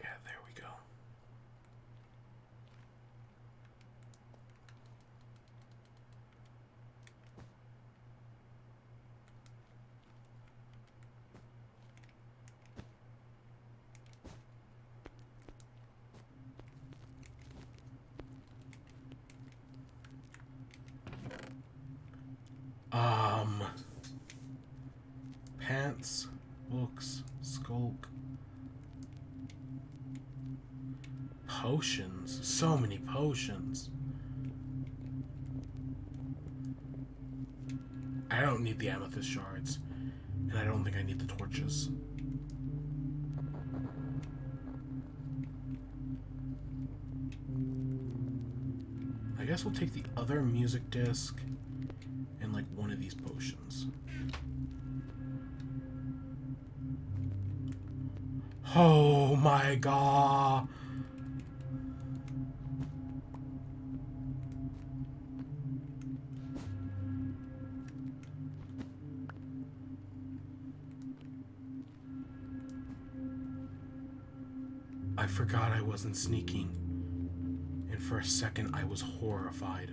Yeah, there we go. Pants, books, skulk, potions. So many potions. I don't need the amethyst shards, and I don't think I need the torches. I guess we'll take the other music disc and like one of these potions. Oh my god. I forgot I wasn't sneaking. And for a second I was horrified.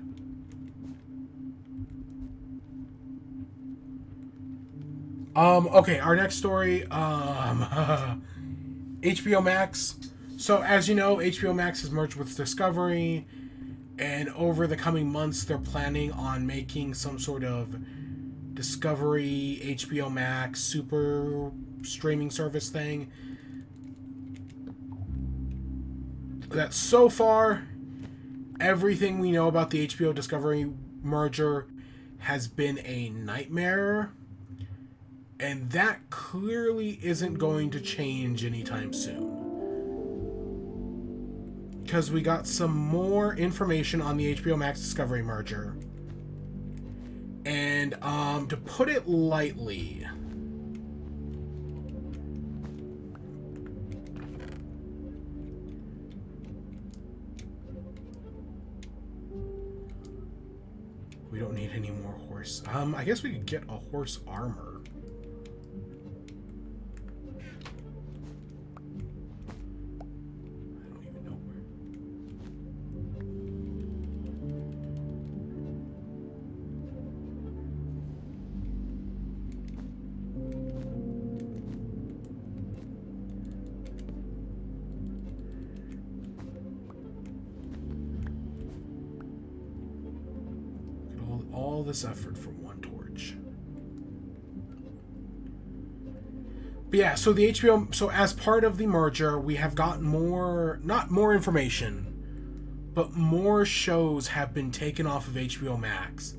Okay, our next story, HBO Max. So, as you know, HBO Max has merged with Discovery, and over the coming months, they're planning on making some sort of Discovery, HBO Max, super streaming service thing. That so far, everything we know about the HBO Discovery merger has been a nightmare. And that clearly isn't going to change anytime soon. Because we got some more information on the HBO Max Discovery merger. And to put it lightly, we don't need any more horse. I guess we could get a horse armor. All this effort for one torch. But yeah, so the HBO, so as part of the merger, we have gotten more, not more information, but more shows have been taken off of HBO Max.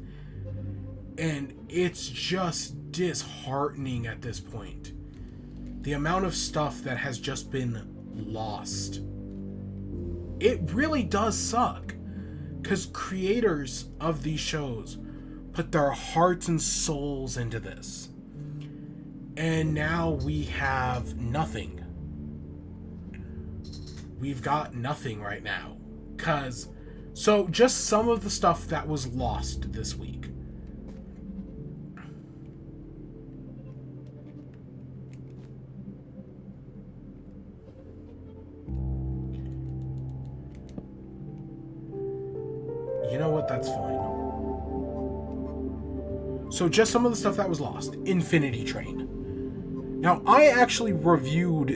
And it's just disheartening at this point. The amount of stuff that has just been lost. It really does suck. Because creators of these shows put their hearts and souls into this. And now we have nothing. We've got nothing right now. So just some of the stuff that was lost this week. You know what? That's fine. So just some of the stuff that was lost. Infinity Train. Now, I actually reviewed...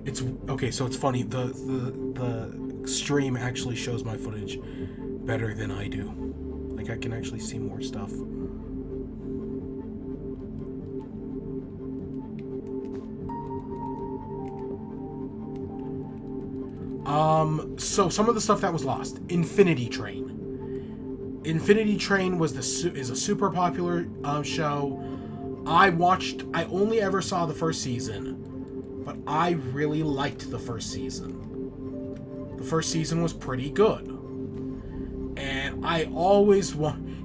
It's... Okay, so it's funny. The stream actually shows my footage better than I do. Like, I can actually see more stuff. So some of the stuff that was lost. Infinity Train. Infinity Train was is a super popular show. I only ever saw the first season, but I really liked the first season. The first season was pretty good. And I always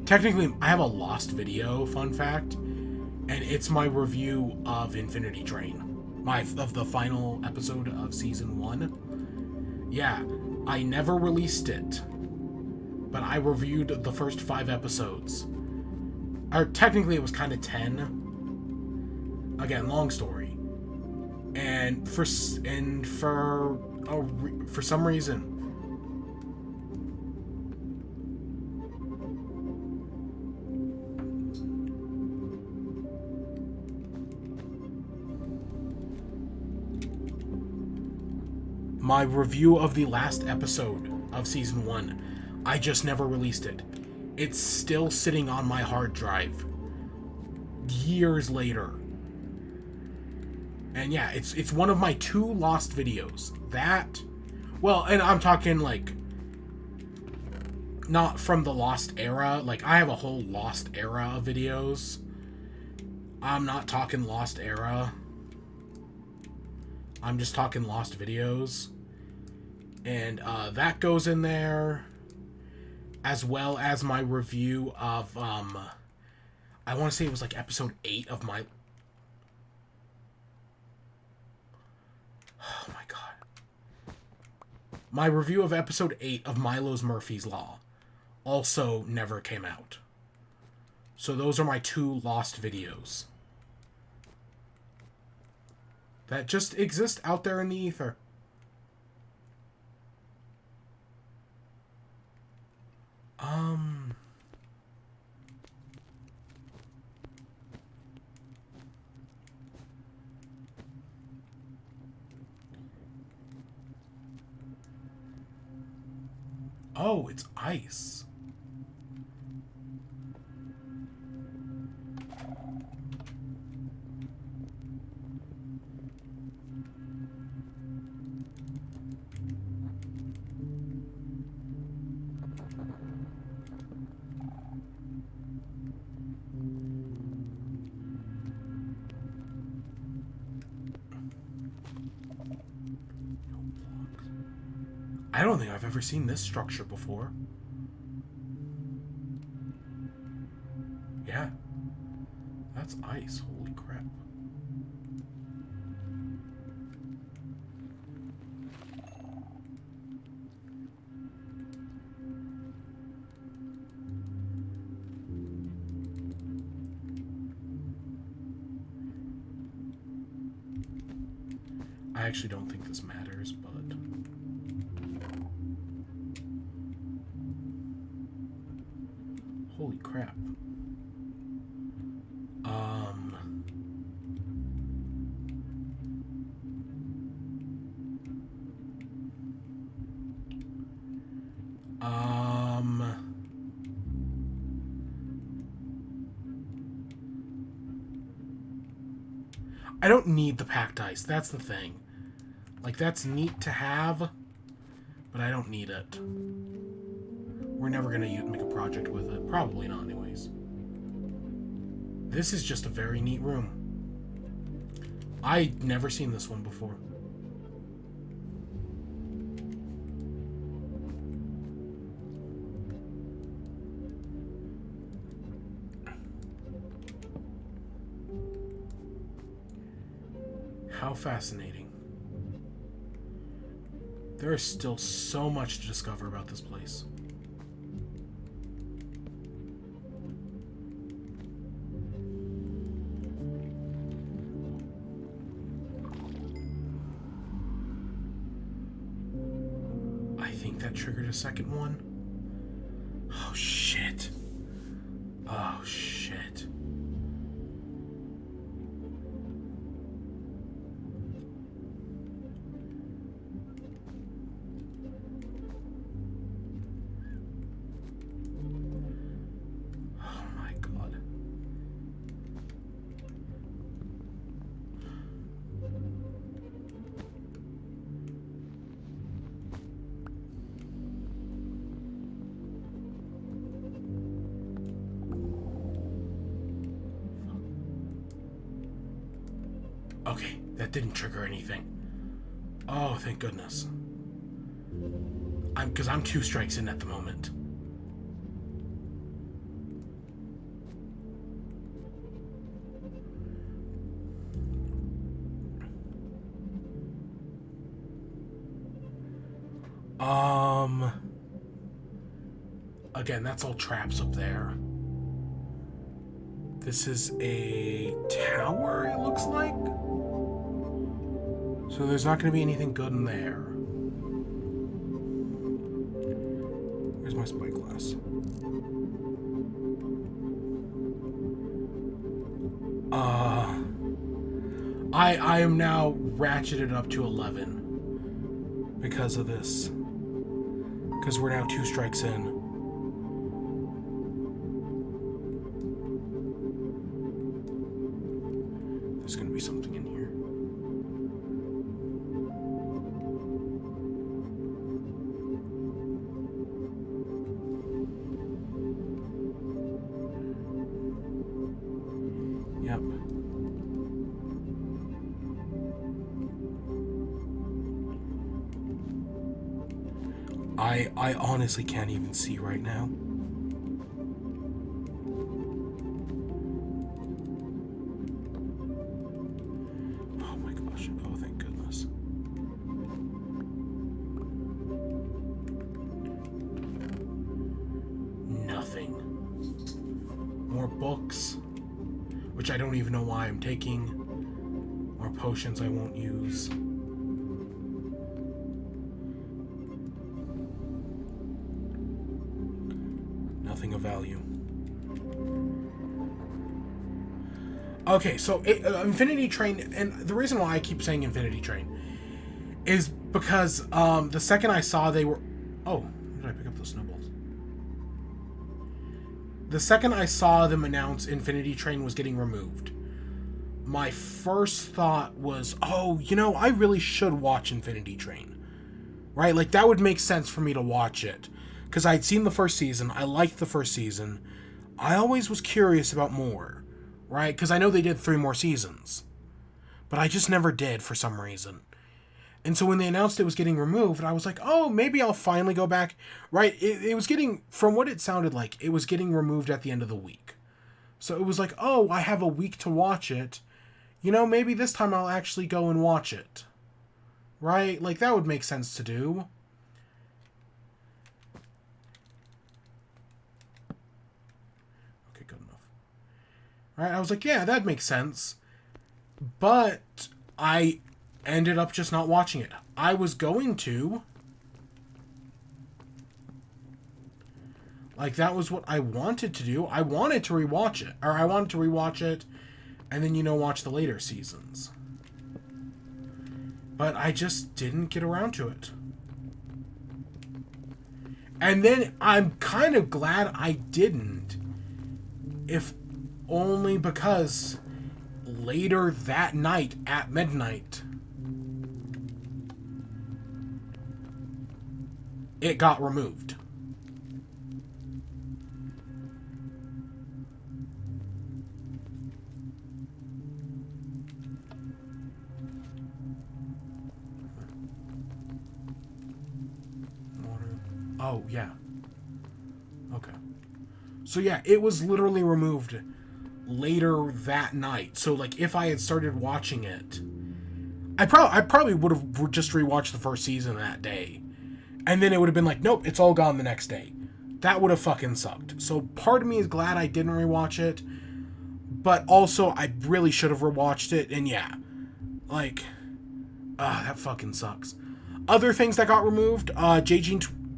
technically, I have a lost video, fun fact, and it's my review of Infinity Train. Of the final episode of season 1. Yeah, I never released it, but I reviewed the first 5 episodes. Or technically, it was kind of 10. Again, long story. And for some reason, my review of the last episode of season 1, I just never released it. It's still sitting on my hard drive years later. And yeah, it's one of my 2 lost videos. And I'm talking like not from the lost era. Like, I have a whole lost era of videos. I'm not talking lost era. I'm just talking lost videos. And that goes in there, as well as my review of, I want to say it was like episode 8 of my... Oh my god. My review of episode 8 of Milo's Murphy's Law also never came out. So those are my 2 lost videos that just exist out there in the ether. Oh, it's ice. I don't think I've ever seen this structure before. Yeah. That's ice. Holy crap. I actually don't think this matters, but... Holy crap. I don't need the packed ice. That's the thing. Like, that's neat to have, but I don't need it. We're never going to make a project with it. Probably not, anyways. This is just a very neat room. I'd never seen this one before. How fascinating. There is still so much to discover about this place. I think that triggered a second one. Oh, shit. Oh, shit. Okay, that didn't trigger anything. Oh, thank goodness. Because I'm 2 strikes in at the moment. Again, that's all traps up there. This is a tower, it looks like. So there's not going to be anything good in there. Where's my spyglass? I am now ratcheted up to 11 because of this. Because we're now 2 strikes in. There's going to be something in here. Yep. I honestly can't even see right now. Oh my gosh. Oh, thank goodness. Nothing. More books, which I don't even know why I'm taking. More potions I won't use. Nothing of value. Okay, so Infinity Train, and the reason why I keep saying Infinity Train is because the second I saw they were... Oh, where did I pick up those snowballs? The second I saw them announce Infinity Train was getting removed, my first thought was, oh, you know, I really should watch Infinity Train. Right? Like, that would make sense for me to watch it. Because I'd seen the first season. I liked the first season. I always was curious about more. Right? Because I know they did 3 more seasons. But I just never did for some reason. And so when they announced it was getting removed, I was like, oh, maybe I'll finally go back. Right? It was getting, from what it sounded like, it was getting removed at the end of the week. So it was like, oh, I have a week to watch it. You know, maybe this time I'll actually go and watch it. Right? Like, that would make sense to do. Okay, good enough. Right? I was like, yeah, that makes sense. But I ended up just not watching it. I was going to. Like, that was what I wanted to do. I wanted to rewatch it. Or I wanted to rewatch it and then, you know, watch the later seasons. But I just didn't get around to it. And then I'm kind of glad I didn't. If only because later that night at midnight, it got removed. Oh, yeah. Okay. So, yeah, it was literally removed later that night. So, like, if I had started watching it, I probably would have just rewatched the first season that day. And then it would have been like, nope, it's all gone the next day. That would have fucking sucked. So, part of me is glad I didn't rewatch it. But also, I really should have rewatched it. And, yeah. Like, that fucking sucks. Other things that got removed,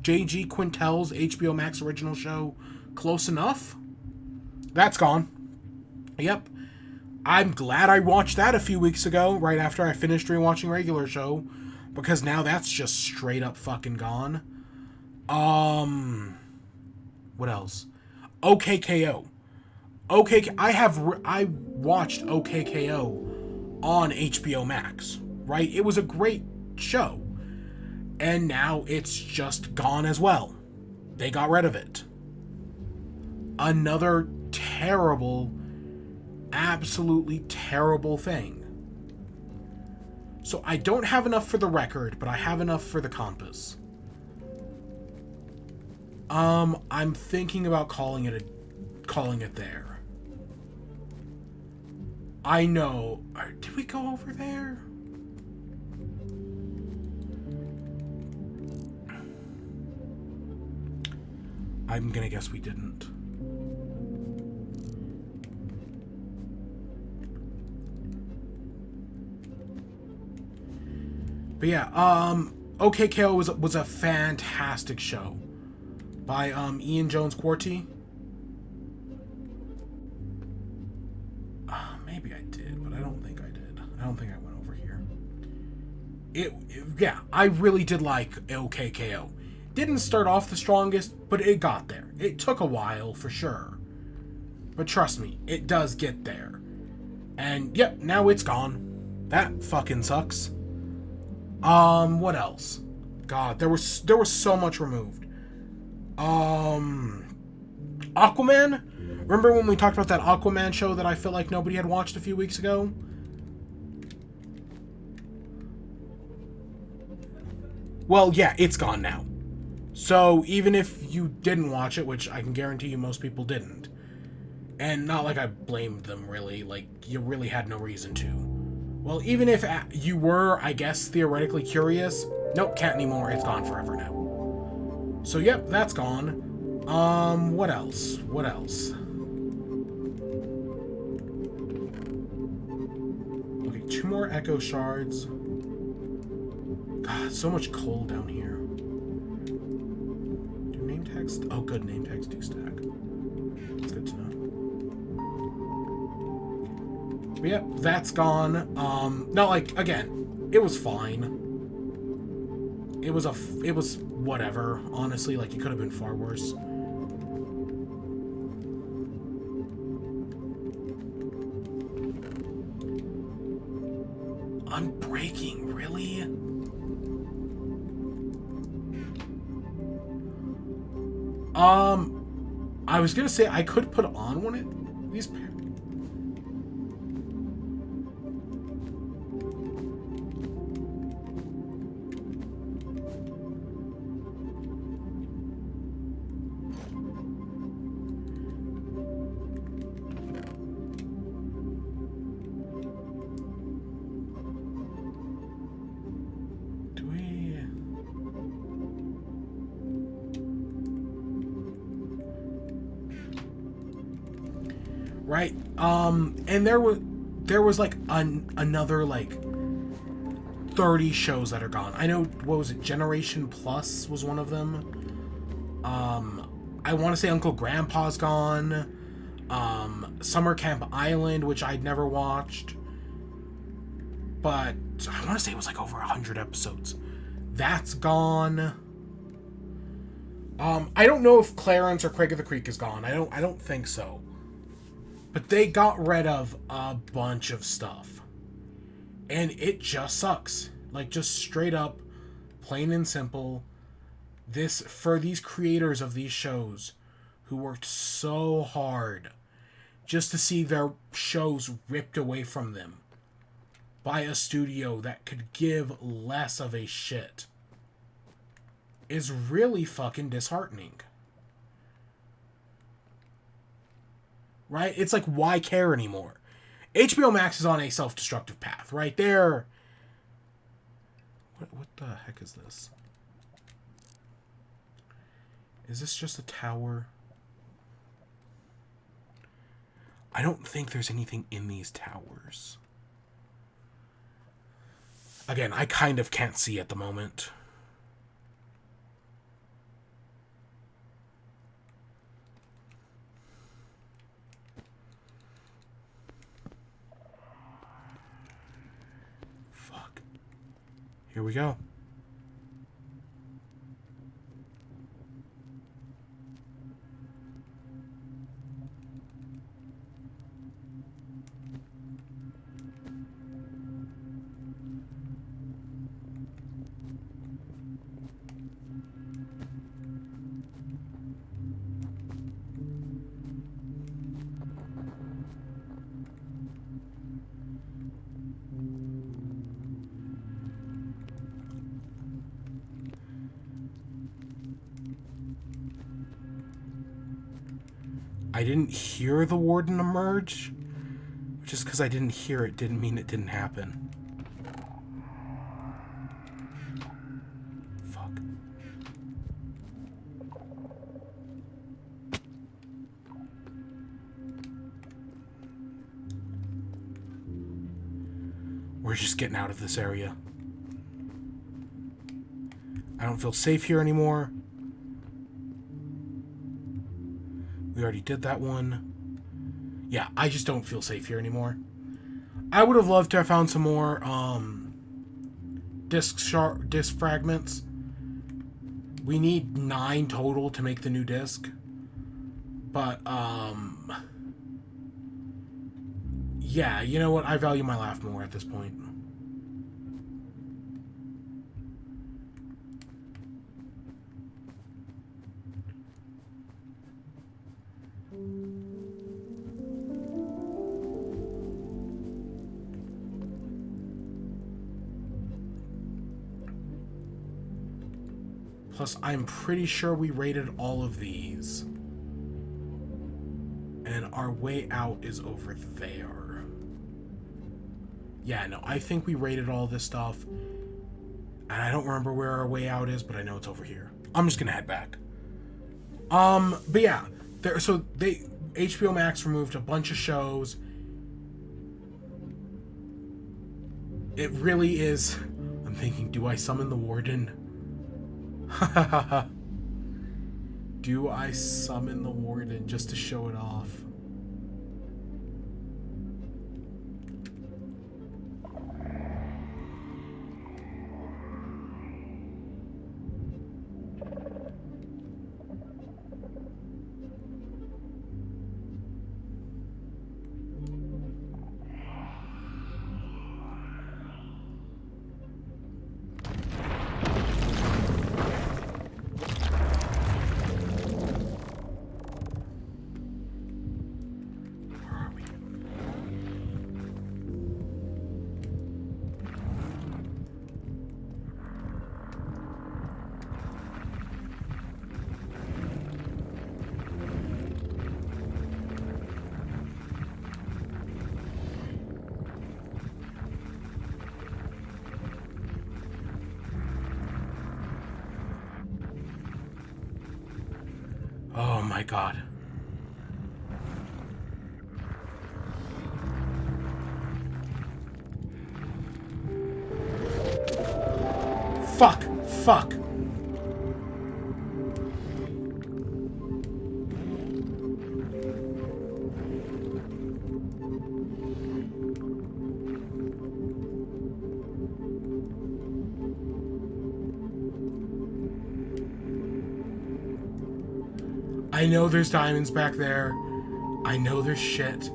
J.G. Quintel's HBO Max original show, Close Enough. That's gone. Yep. I'm glad I watched that a few weeks ago, right after I finished rewatching regular show, because now that's just straight up fucking gone. What else? OKKO. I watched OKKO on HBO Max, right? It was a great show. And now it's just gone as well. They got rid of it. Another terrible, absolutely terrible thing. So I don't have enough for the record, but I have enough for the compass. I'm thinking about calling it there. I know. Did we go over there? I'm gonna guess we didn't. But yeah, OKKO was a fantastic show by Ian Jones Quarty. Maybe I did, but I don't think I did. I don't think I went over here. Yeah, I really did like OKKO. Didn't start off the strongest, but it got there. It took a while for sure, but trust me, it does get there. And yep, now it's gone. That fucking sucks. What else? God, there was so much removed. Aquaman? Remember when we talked about that Aquaman show that I feel like nobody had watched a few weeks ago? Well, yeah, it's gone now. So, even if you didn't watch it, which I can guarantee you most people didn't, and not like I blamed them, really, like, you really had no reason to. Well, even if you were, I guess, theoretically curious, nope, can't anymore, it's gone forever now. So, yep, that's gone. What else? What else? Okay, 2 more echo shards. God, so much coal down here. Do name tags? Oh, good, name tags do stack. That's good to know. But yeah, that's gone. Not like, again, it was fine. It was whatever, honestly, like, it could have been far worse. Unbreaking, really? I was gonna say I could put on one of these pairs. Right, and there was like another like 30 shows that are gone. I know, what was it, Generation Plus was one of them. I want to say Uncle Grandpa's gone. Summer Camp Island, which I'd never watched, but I want to say it was like over 100 episodes. That's gone. I don't know if Clarence or Craig of the Creek is gone. I don't think so. But they got rid of a bunch of stuff. And it just sucks. Like, just straight up, plain and simple, for these creators of these shows who worked so hard just to see their shows ripped away from them by a studio that could give less of a shit is really fucking disheartening. Right? It's like, why care anymore? HBO Max is on a self-destructive path, right? What the heck is this? Is this just a tower? I don't think there's anything in these towers. Again, I kind of can't see at the moment. Here we go. I didn't hear the warden emerge. Just because I didn't hear it didn't mean it didn't happen. Fuck. We're just getting out of this area. I don't feel safe here anymore. We already did that one. Yeah, I just don't feel safe here anymore. I would have loved to have found some more disc fragments. We need 9 total to make the new disc. But yeah, you know what? I value my laugh more at this point. Plus, I'm pretty sure we rated all of these. And our way out is over there. Yeah, no, I think we rated all this stuff. And I don't remember where our way out is, but I know it's over here. I'm just gonna head back. But yeah, HBO Max removed a bunch of shows. It really is. I'm thinking, do I summon the warden? Do I summon the warden just to show it off? Oh my god. Fuck! Fuck! I know there's diamonds back there. I know there's shit.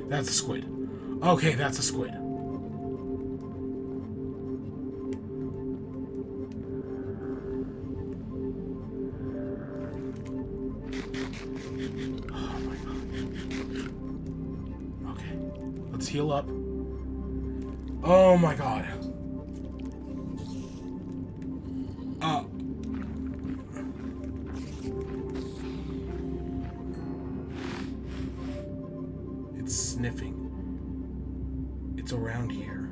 That's a squid. Okay, that's a squid. Oh my god. Okay, let's heal up. Oh my god. It's sniffing. It's around here.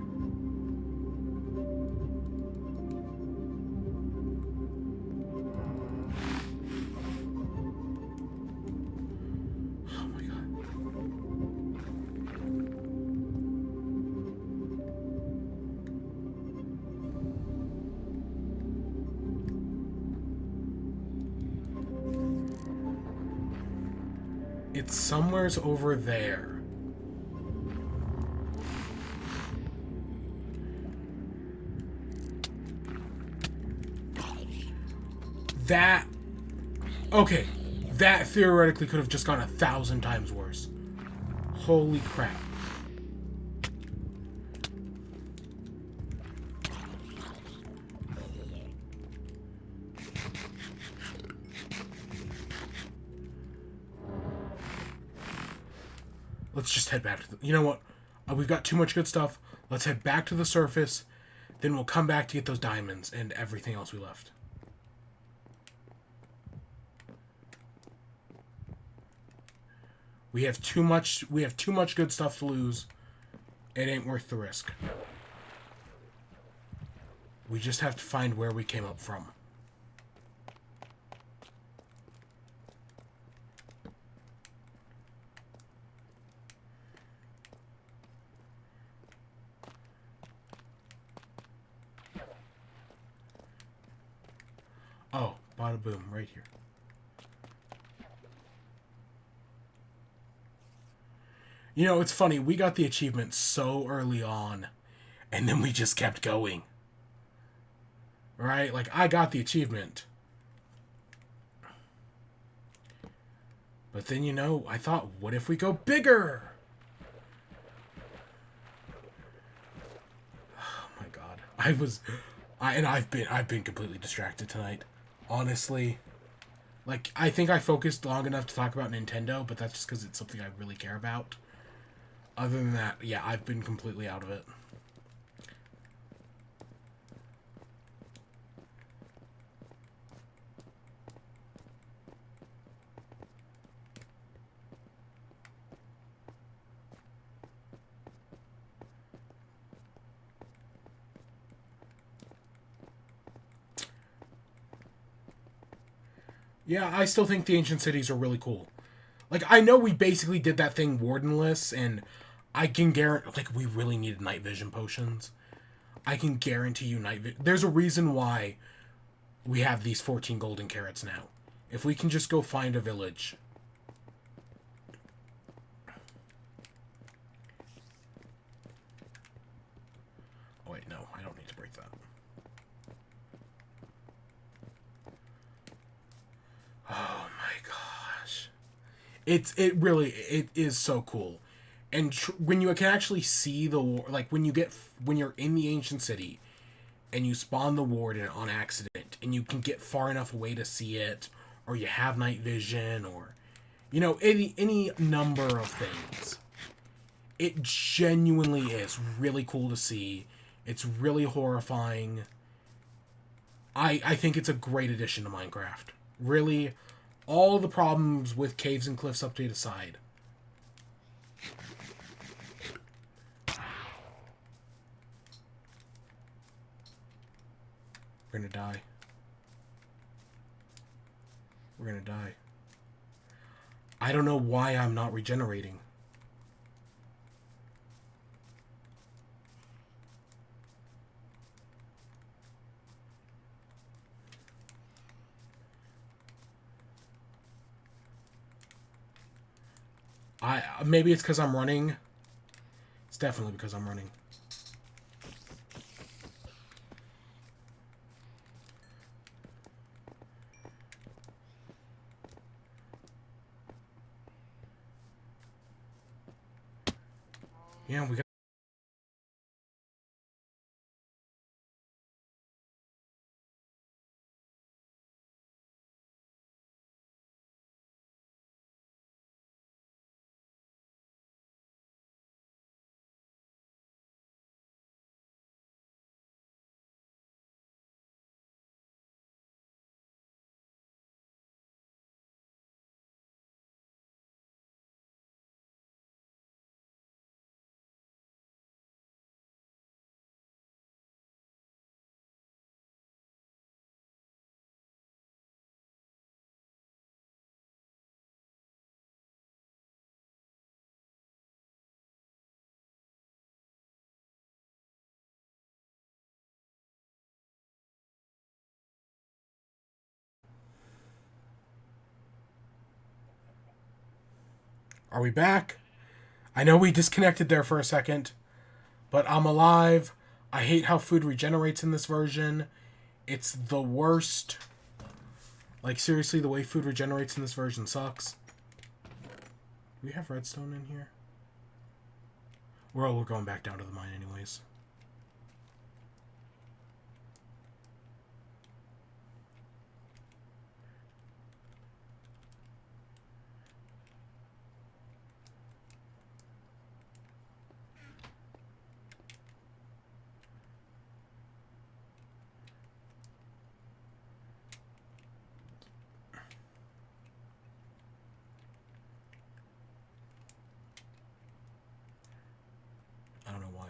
Oh my god. It's somewhere's over there. That... Okay. That theoretically could have just gone 1,000 times worse. Holy crap. Let's just head back to the... You know what? We've got too much good stuff. Let's head back to the surface. Then we'll come back to get those diamonds and everything else we left. We have too much good stuff to lose. It ain't worth the risk. We just have to find where we came up from. Oh, bada boom, right here. You know, it's funny, we got the achievement so early on, and then we just kept going. Right? Like, I got the achievement. But then, you know, I thought, what if we go bigger? Oh my god. I've been completely distracted tonight. Honestly. Like, I think I focused long enough to talk about Nintendo, but that's just because it's something I really care about. Other than that, yeah, I've been completely out of it. Yeah, I still think the ancient cities are really cool. Like, I know we basically did that thing wardenless, and I can guarantee, like, we really needed night vision potions. I can guarantee you night vision. There's a reason why we have these 14 golden carrots now. If we can just go find a village. Oh, wait, no, I don't need to break that. Oh my gosh. It really is so cool. And when you can actually see the war, like when you're in the ancient city and you spawn the warden on accident and you can get far enough away to see it, or you have night vision, or you know, any number of things. It genuinely is really cool to see. It's really horrifying. I think it's a great addition to Minecraft. Really, all the problems with caves and cliffs update aside. We're gonna die. We're gonna die. I don't know why I'm not regenerating. Maybe it's because I'm running. It's definitely because I'm running. Yeah, we got. Are we back? I know we disconnected there for a second, but I'm alive. I hate how food regenerates in this version. It's the worst. Like, seriously, the way food regenerates in this version sucks. Do we have redstone in here? We're going back down to the mine anyways.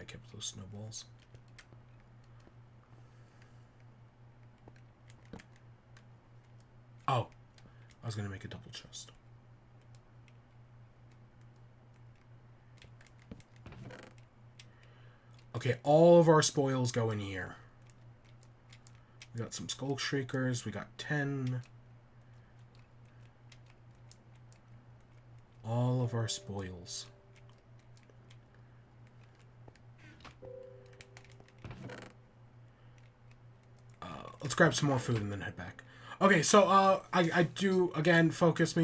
I kept those snowballs. Oh, I was going to make a double chest. Okay, all of our spoils go in here. We got some Skull Shakers. We got 10. All of our spoils. Let's grab some more food and then head back. Okay, so I do, again, focus.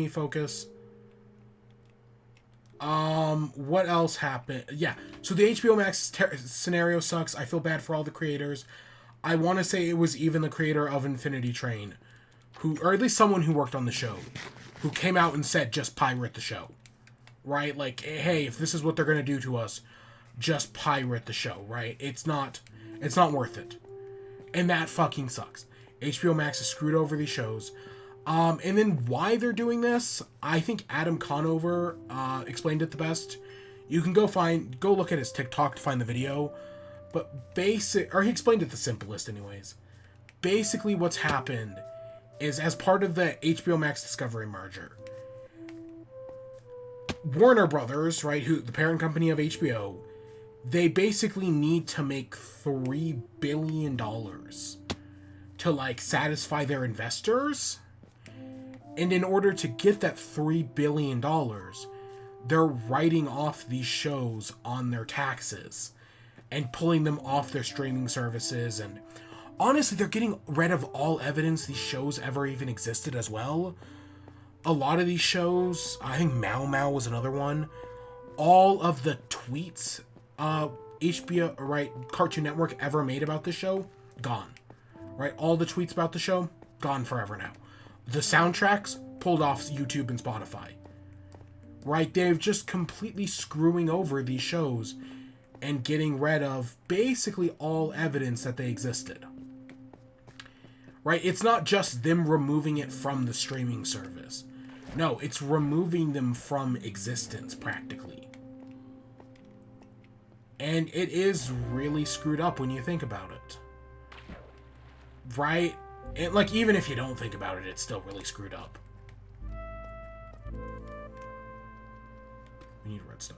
What else happened? Yeah, so the HBO Max scenario sucks. I feel bad for all the creators. I want to say it was even the creator of Infinity Train, who, or at least someone who worked on the show, who came out and said, just pirate the show. Right? Like, hey, if this is what they're going to do to us, just pirate the show, right? It's not worth it. And that fucking sucks. HBO Max has screwed over these shows. And then why they're doing this, I think Adam Conover explained it the best. You can go look at his TikTok to find the video. But he explained it the simplest anyways. Basically what's happened is, as part of the HBO Max Discovery merger, Warner Brothers, right, who the parent company of HBO, they basically need to make $3 billion to, like, satisfy their investors. And in order to get that $3 billion, they're writing off these shows on their taxes and pulling them off their streaming services. And honestly, they're getting rid of all evidence these shows ever even existed as well. A lot of these shows, I think Mau Mau was another one, all of the tweets HBO, right, Cartoon Network ever made about the show, gone. Right, all the tweets about the show, gone forever now. The soundtracks, pulled off YouTube and Spotify. Right, they're just completely screwing over these shows and getting rid of basically all evidence that they existed. Right, it's not just them removing it from the streaming service. No, it's removing them from existence, practically. And it is really screwed up when you think about it. Right? And, like, even if you don't think about it, it's still really screwed up. We need redstone.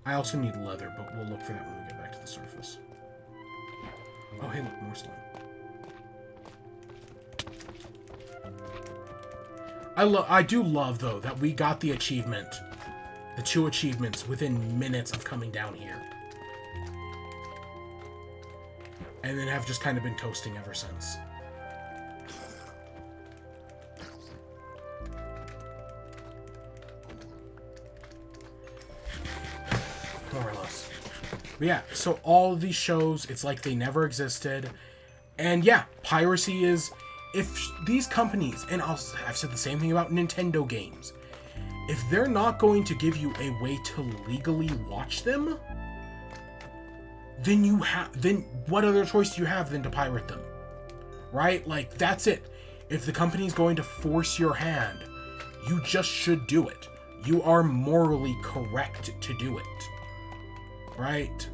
I also need leather, but we'll look for that when we get back to the surface. Oh, hey, look, more slime. I do love, though, that we got the achievement, the 2 achievements, within minutes of coming down here. And then have just kind of been coasting ever since. More or less. But yeah, so all of these shows, it's like they never existed. And yeah, piracy is... If these companies, and I've said the same thing about Nintendo games, if they're not going to give you a way to legally watch them, then what other choice do you have than to pirate them? Right? Like, that's it. If the company's going to force your hand, you just should do it. You are morally correct to do it. Right?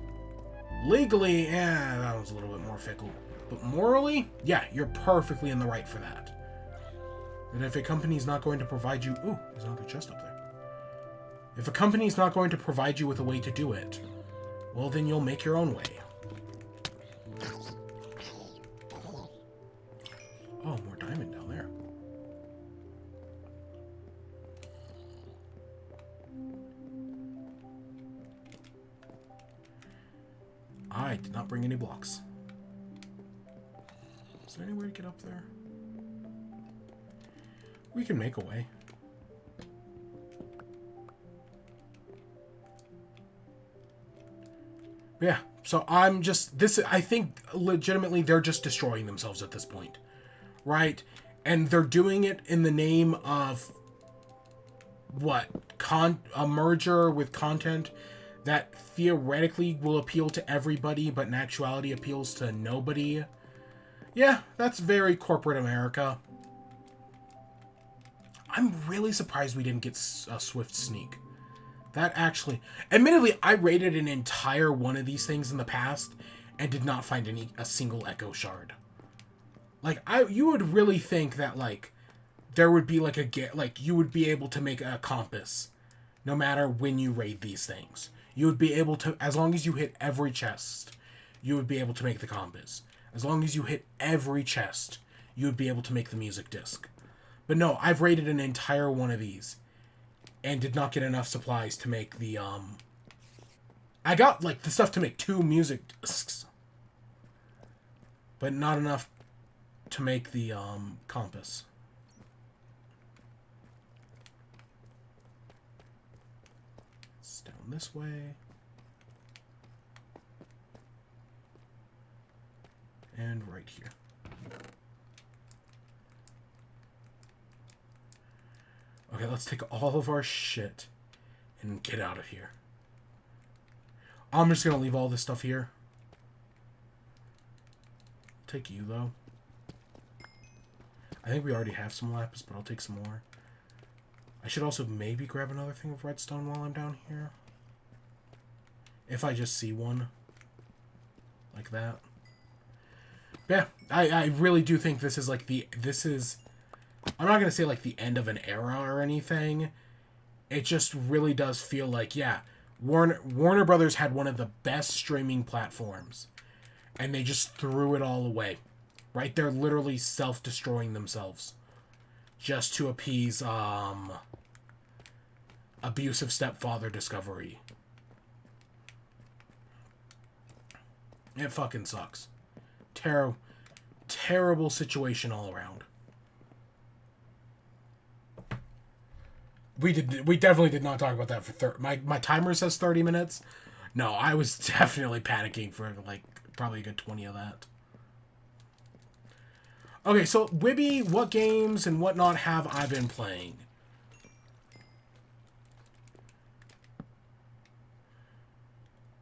Legally, that was a little bit more fickle. But morally, yeah, you're perfectly in the right for that. And if a company's not going to provide you... Ooh, there's another chest up there. If a company's not going to provide you with a way to do it, well, then you'll make your own way. Oh, more diamond down there. I did not bring any blocks. Is there any way to get up there? We can make a way. Yeah, so I'm just... I think legitimately they're just destroying themselves at this point. Right? And they're doing it in the name of... What? A merger with content that theoretically will appeal to everybody, but in actuality appeals to nobody. Yeah, that's very corporate America. I'm really surprised we didn't get a Swift Sneak. That actually... Admittedly, I rated an entire one of these things in the past and did not find a single Echo Shard. Like, you would really think that, like, there would be, like, you would be able to make a compass no matter when you raid these things. You would be able to, as long as you hit every chest, you would be able to make the compass. As long as you hit every chest, you would be able to make the music disc. But no, I've raided an entire one of these and did not get enough supplies to make the, I got, like, the stuff to make 2 music discs. But not enough to make the, compass. It's down this way. And right here. Okay, let's take all of our shit and get out of here. I'm just gonna leave all this stuff here. Take you, though. I think we already have some lapis, but I'll take some more. I should also maybe grab another thing of redstone while I'm down here. If I just see one. Like that. Yeah, I really do think this is like I'm not going to say like the end of an era or anything. It just really does feel like, yeah, Warner Brothers had one of the best streaming platforms. And they just threw it all away. Right? They're literally self-destroying themselves. Just to appease, abusive stepfather discovery. It fucking sucks. Terrible situation all around. We definitely did not talk about that for my timer says 30 minutes. No, I was definitely panicking for like probably a good 20 of that. Okay, so WIBE, what games and whatnot have I been playing?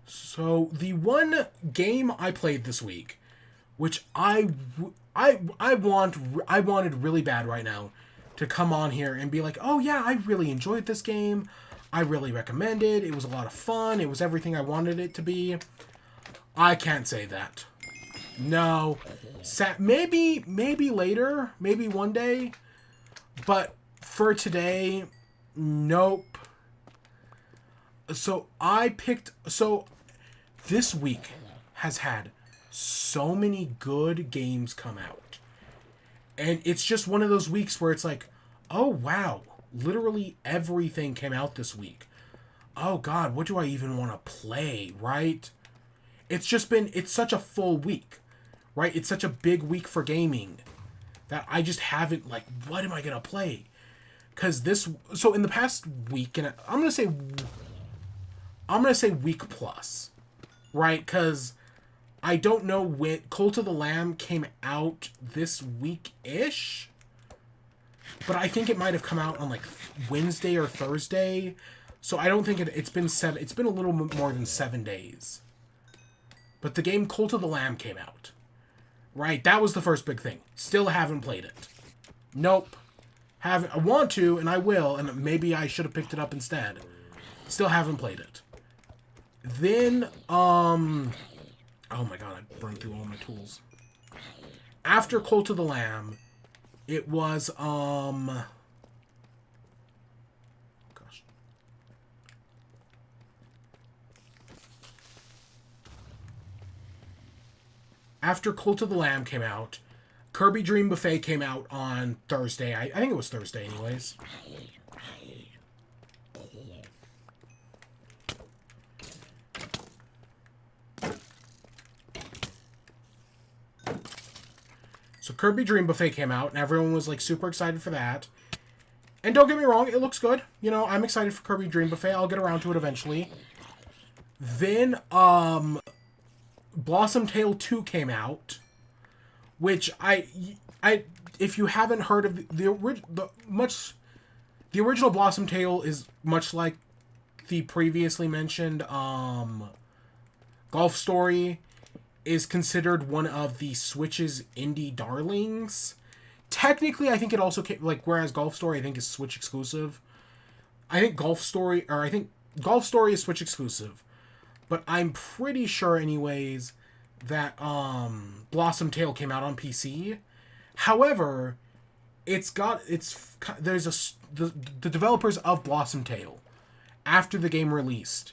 So the one game I played this week, which I wanted really bad right now to come on here and be like, oh yeah, I really enjoyed this game. I really recommend it. It was a lot of fun. It was everything I wanted it to be. I can't say that. No. Maybe later. Maybe one day. But for today, nope. So this week has had so many good games come out. And it's just one of those weeks where it's like, oh wow, literally everything came out this week. Oh god, what do I even want to play, right? It's such a full week, right? It's such a big week for gaming that I just haven't, like, what am I going to play? Because so in the past week, and I'm going to say week plus, right? Because I don't know when Cult of the Lamb came out this week-ish, but I think it might have come out on like Wednesday or Thursday. So I don't think it's been a little more than 7 days. But the game Cult of the Lamb came out. Right? That was the first big thing. Still haven't played it. Nope. I want to, and I will, and maybe I should have picked it up instead. Still haven't played it. Then, oh my god, I burned through all my tools. After Cult of the Lamb, it was, gosh. After Cult of the Lamb came out, Kirby Dream Buffet came out on Thursday. I think it was Thursday anyways. So Kirby Dream Buffet came out, and everyone was, like, super excited for that. And don't get me wrong, it looks good. You know, I'm excited for Kirby Dream Buffet. I'll get around to it eventually. Then, Blossom Tale 2 came out, which if you haven't heard of the original Blossom Tale is much like the previously mentioned Golf Story, is considered one of the Switch's indie darlings, technically, I think it also came, like, whereas Golf Story I think is Switch exclusive. I think Golf Story is Switch exclusive, but I'm pretty sure anyways that Blossom Tale came out on PC. However, the developers of Blossom Tale, after the game released,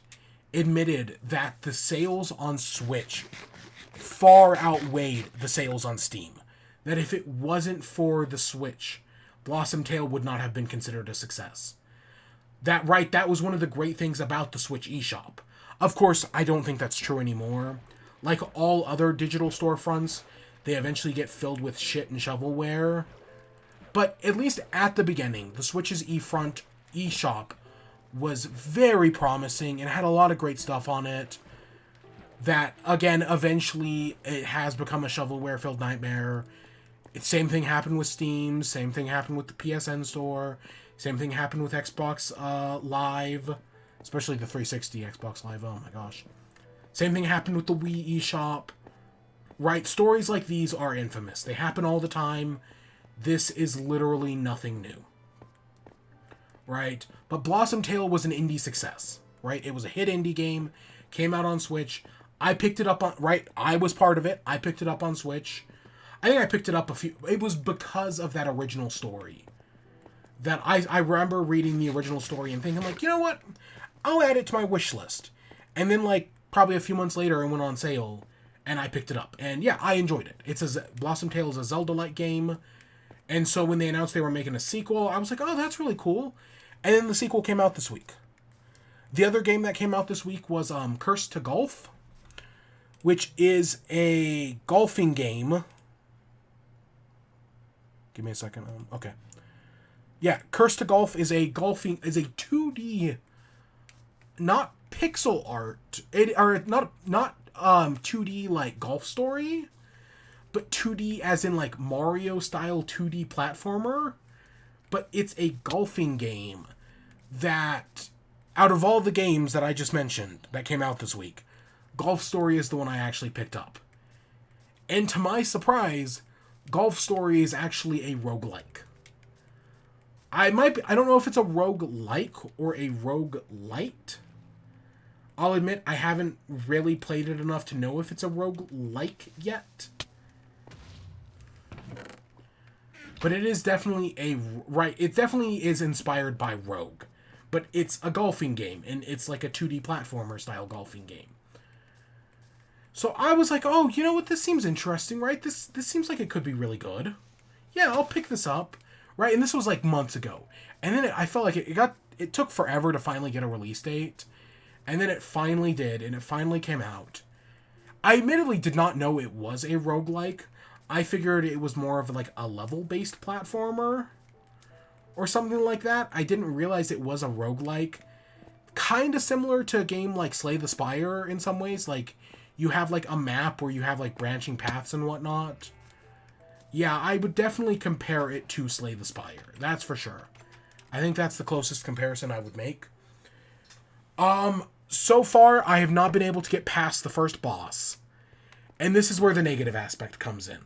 admitted that the sales on Switch far outweighed the sales on Steam. That if it wasn't for the Switch, Blossom Tale would not have been considered a success. That was one of the great things about the Switch eShop. Of course, I don't think that's true anymore. Like all other digital storefronts, they eventually get filled with shit and shovelware. But at least at the beginning, the Switch's eShop was very promising and had a lot of great stuff on it. That, again, eventually it has become a shovelware-filled nightmare. Same thing happened with Steam. Same thing happened with the PSN store. Same thing happened with Xbox Live. Especially the 360 Xbox Live. Oh my gosh. Same thing happened with the Wii eShop. Right? Stories like these are infamous. They happen all the time. This is literally nothing new. Right? But Blossom Tale was an indie success. Right? It was a hit indie game. Came out on Switch. I picked it up on... Right? I was part of it. I picked it up on Switch. I think I picked it up It was because of that original story. That I remember reading the original story and thinking, like, you know what? I'll add it to my wish list. And then, like, probably a few months later, it went on sale. And I picked it up. And, yeah, I enjoyed it. Blossom Tale is a Zelda-like game. And so when they announced they were making a sequel, I was like, oh, that's really cool. And then the sequel came out this week. The other game that came out this week was Curse to Golf, which is a golfing game. Give me a second. Okay. Yeah, Curse to Golf is a 2D, not pixel art, not 2D like Golf Story, but 2D as in like Mario style 2D platformer. But it's a golfing game that, out of all the games that I just mentioned that came out this week, Golf Story is the one I actually picked up. And to my surprise, Golf Story is actually a roguelike. I don't know if it's a roguelike or a roguelite. I'll admit I haven't really played it enough to know if it's a roguelike yet. But it is definitely it definitely is inspired by Rogue. But it's a golfing game, and it's like a 2D platformer style golfing game. So I was like, oh, you know what, this seems interesting, right? This seems like it could be really good. Yeah, I'll pick this up. Right, and this was like months ago. And then I felt like it took forever to finally get a release date. And then it finally did, and it finally came out. I admittedly did not know it was a roguelike. I figured it was more of like a level-based platformer or something like that. I didn't realize it was a roguelike. Kind of similar to a game like Slay the Spire in some ways. Like, you have like a map where you have like branching paths and whatnot. Yeah, I would definitely compare it to Slay the Spire. That's for sure. I think that's the closest comparison I would make. So far, I have not been able to get past the first boss. And this is where the negative aspect comes in.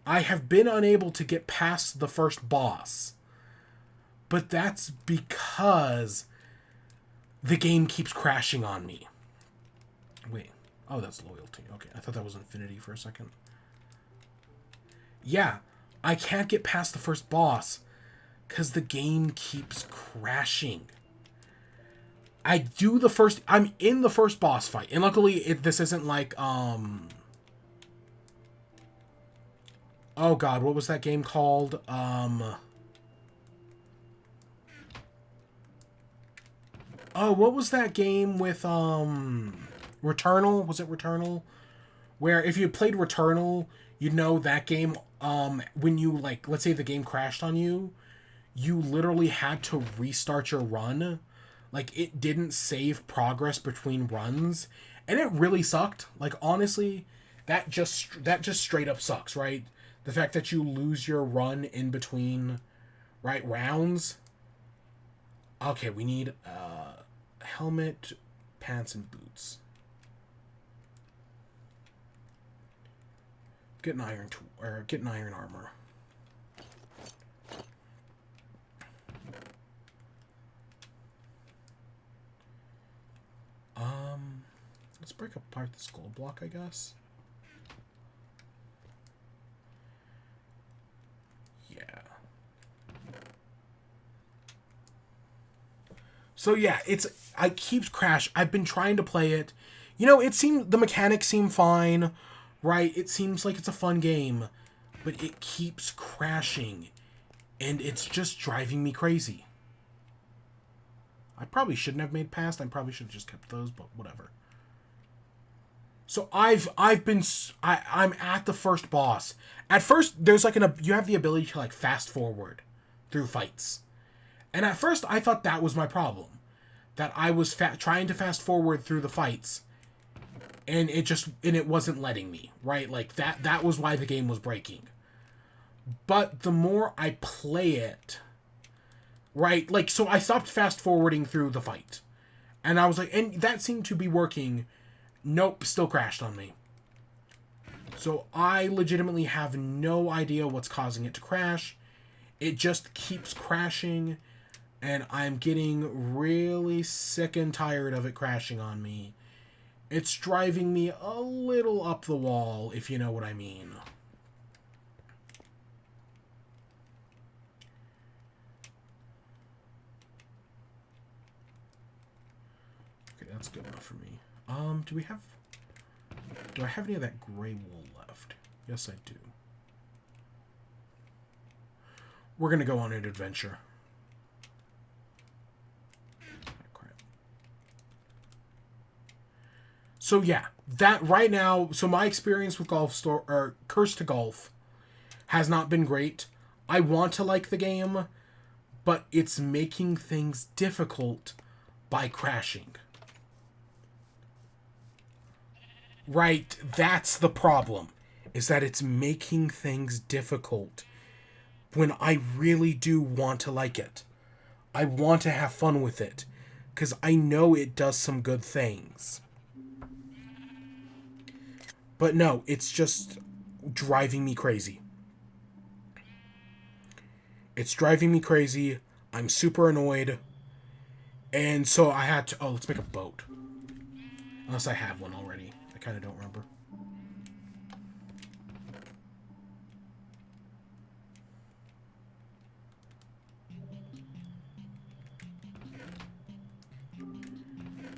I have been unable to get past the first boss. But that's because the game keeps crashing on me. Wait. Oh, that's loyalty. Okay, I thought that was infinity for a second. Yeah, I can't get past the first boss because the game keeps crashing. I'm in the first boss fight, and luckily this isn't like, oh god, what was that game called? What was that game with, Returnal? Was it Returnal? Where if you played Returnal, you know that game, when you, like, let's say the game crashed on you, you literally had to restart your run. Like, it didn't save progress between runs, and it really sucked. Like, honestly, that just straight up sucks, right? The fact that you lose your run in between, right, rounds. Okay, we need helmet, pants, and boots. Get an iron armor. Let's break apart this gold block, I guess. Yeah. So yeah, I keeps crash. I've been trying to play it. You know, the mechanics seem fine, right? It seems like it's a fun game, but it keeps crashing, and it's just driving me crazy. I probably shouldn't have made past. I probably should have just kept those, but whatever. So I'm at the first boss. At first, there's like you have the ability to like fast forward through fights, and at first I thought that was my problem, that I was trying to fast forward through the fights, and it wasn't letting me, right? Like that was why the game was breaking. But the more I play it, right, like, so I stopped fast forwarding through the fight, and I was like, and that seemed to be working. Nope, still crashed on me. So I legitimately have no idea what's causing it to crash. It just keeps crashing, and I'm getting really sick and tired of it crashing on me. It's driving me a little up the wall, if you know what I mean. Okay, that's good enough for me. Do I have any of that gray wool left? Yes, I do. We're gonna go on an adventure. Crap. So yeah, that right now, so my experience with Curse to Golf has not been great. I want to like the game, but it's making things difficult by crashing. Right, that's the problem, is that it's making things difficult when I really do want to like it. I want to have fun with it, because I know it does some good things. But no, it's just driving me crazy. It's driving me crazy. I'm super annoyed. And so I had to... Oh, let's make a boat. Unless I have one already. I kind of don't remember.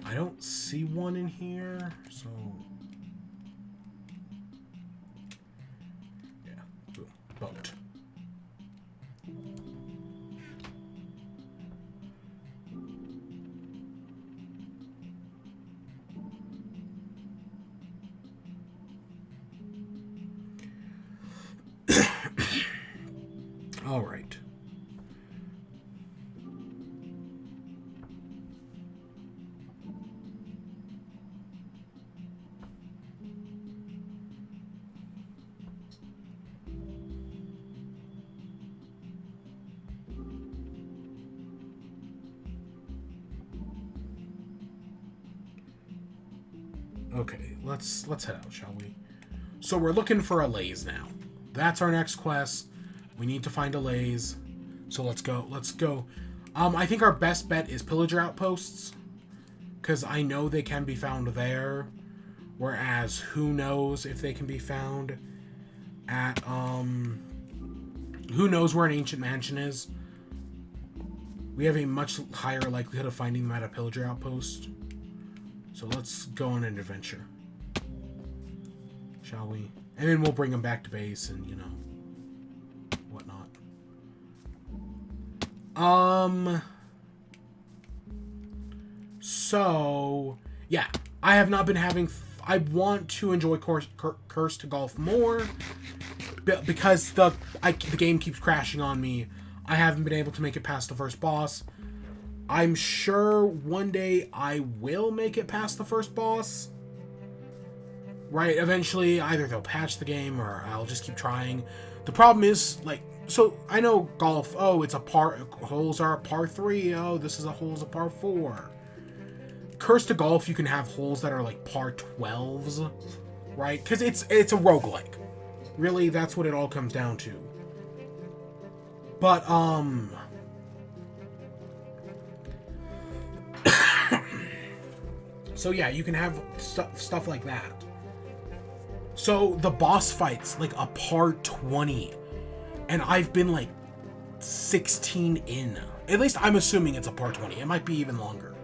I don't see one in here, so... Yeah, boom. Boat. All right. Okay, let's head out, shall we? So we're looking for a Lays now. That's our next quest. We need to find a Lays. So let's go. Let's go. I think our best bet is Pillager Outposts, because I know they can be found there. Whereas, who knows if they can be found at, who knows where an Ancient Mansion is. We have a much higher likelihood of finding them at a Pillager Outpost. So let's go on an adventure. Shall we? And then we'll bring them back to base and, you know, whatnot. So, yeah. I have not been having... I want to enjoy Curse to Golf more, because the game keeps crashing on me. I haven't been able to make it past the first boss. I'm sure one day I will make it past the first boss. Right, eventually either they'll patch the game or I'll just keep trying. The problem is, like, so I know golf, oh, it's holes are a par 3, oh, this is a holes a par 4. Curse to Golf, you can have holes that are like par 12s, right? Because it's a roguelike. Really, that's what it all comes down to. But, So yeah, you can have stuff like that. So the boss fight's like a part 20. And I've been like 16 in. At least I'm assuming it's a part 20. It might be even longer.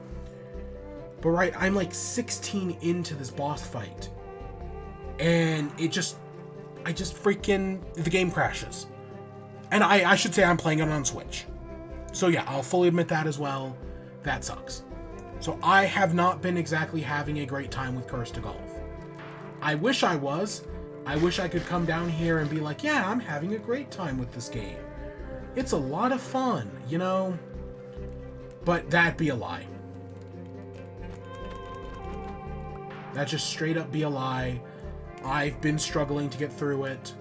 But right, I'm like 16 into this boss fight. And I just freaking, the game crashes. And I should say I'm playing it on Switch. So yeah, I'll fully admit that as well. That sucks. So I have not been exactly having a great time with Curse to Golf. I wish I was. I wish I could come down here and be like, yeah, I'm having a great time with this game. It's a lot of fun, you know? But that'd be a lie. That just straight up be a lie. I've been struggling to get through it.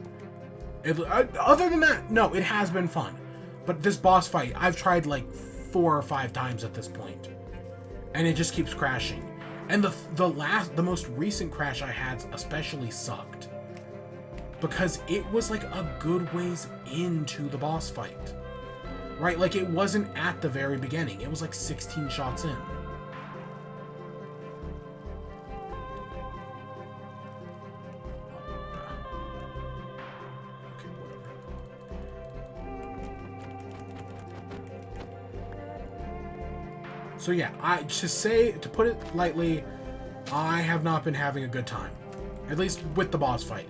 Other than that, no, it has been fun. But this boss fight, I've tried like 4 or 5 times at this point. And it just keeps crashing. And the most recent crash I had especially sucked. Because it was like a good ways into the boss fight. Right? Like it wasn't at the very beginning. It was like 16 shots in. So yeah, to put it lightly, I have not been having a good time. At least with the boss fight.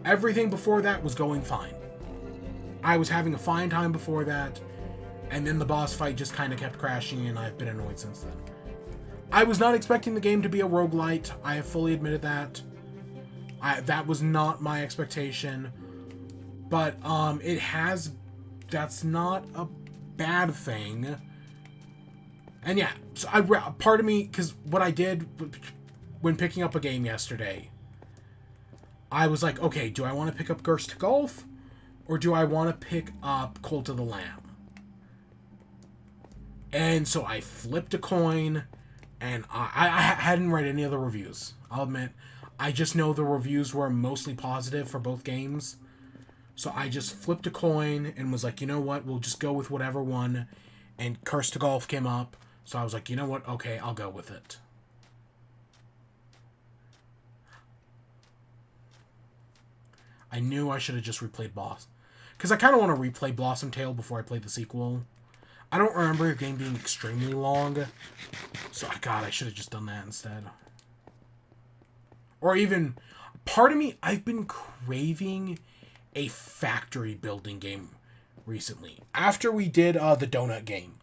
Everything before that was going fine. I was having a fine time before that, and then the boss fight just kind of kept crashing, and I've been annoyed since then. I was not expecting the game to be a roguelite. I have fully admitted that. That was not my expectation. But that's not a bad thing. And yeah, so part of me, because what I did when picking up a game yesterday, I was like, okay, do I want to pick up Curse to Golf, or do I want to pick up Cult of the Lamb? And so I flipped a coin, and I hadn't read any of the reviews. I'll admit, I just know the reviews were mostly positive for both games. So I just flipped a coin and was like, you know what, we'll just go with whatever one. And Curse to Golf came up. So I was like, you know what? Okay, I'll go with it. I knew I should have just replayed Boss. Because I kind of want to replay Blossom Tale before I play the sequel. I don't remember the game being extremely long. So, God, I should have just done that instead. Or even, part of me, I've been craving a factory building game recently. After we did the donut game.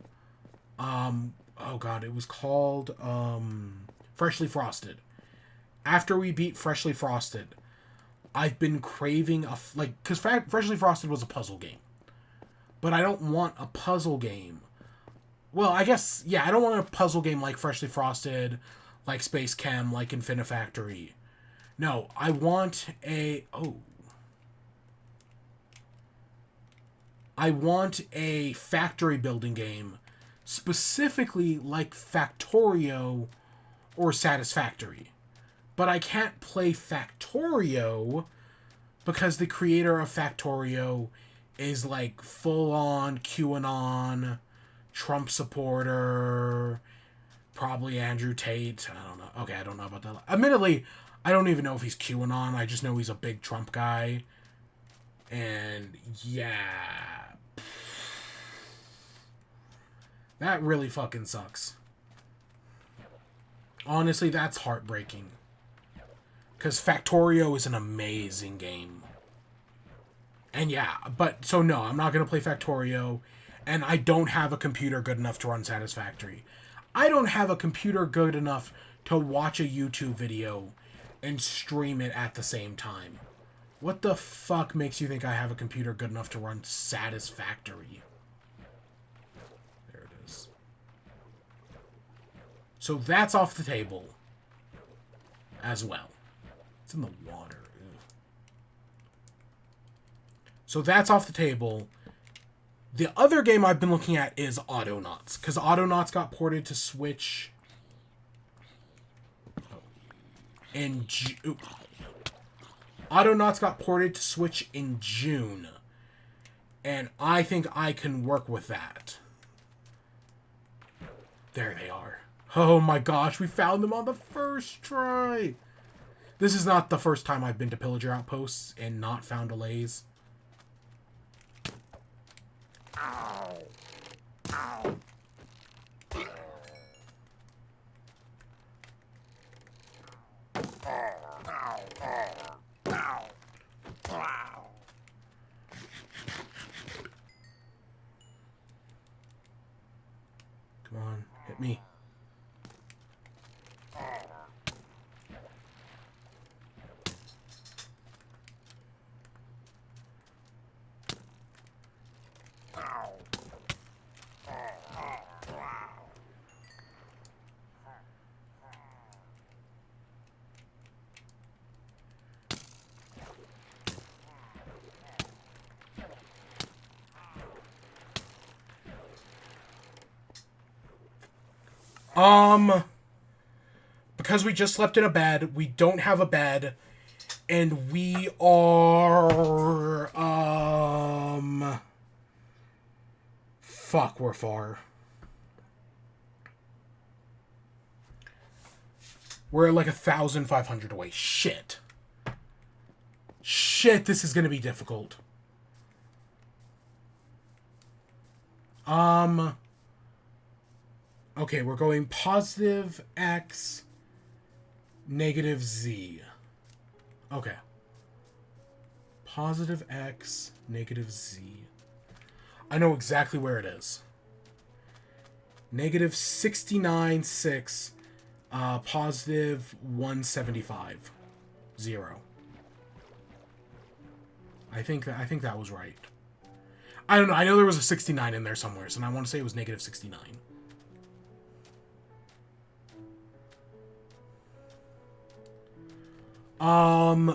Oh god, it was called Freshly Frosted. After we beat Freshly Frosted, I've been craving because Freshly Frosted was a puzzle game. But I don't want a puzzle game. Well, I guess, yeah, I don't want a puzzle game like Freshly Frosted, like Space Chem, like Infinifactory. No, I want a factory building game. Specifically like Factorio or Satisfactory. But I can't play Factorio because the creator of Factorio is like full-on QAnon, Trump supporter, probably Andrew Tate. I don't know. Okay, I don't know about that. Admittedly, I don't even know if he's QAnon. I just know he's a big Trump guy. And yeah... That really fucking sucks. Honestly, that's heartbreaking. Because Factorio is an amazing game. And yeah, but, so no, I'm not going to play Factorio. And I don't have a computer good enough to run Satisfactory. I don't have a computer good enough to watch a YouTube video and stream it at the same time. What the fuck makes you think I have a computer good enough to run Satisfactory? So that's off the table as well. It's in the water. Ew. So that's off the table. The other game I've been looking at is Autonauts. Because Autonauts got ported to Switch in June. Autonauts got ported to Switch in June. And I think I can work with that. There they are. Oh my gosh, we found them on the first try! This is not the first time I've been to Pillager Outposts and not found delays. Ow! Ow! Come on, hit me. Because we just slept in a bed, we don't have a bed, and we are, fuck, we're far. We're like 1,500 away. Shit. Shit, this is gonna be difficult. Okay, we're going positive X, negative Z. Okay. Positive X, negative Z. I know exactly where it is. Negative 69.6, positive 175. 0. I think that was right. I don't know. I know there was a 69 in there somewhere, so I want to say it was negative 69.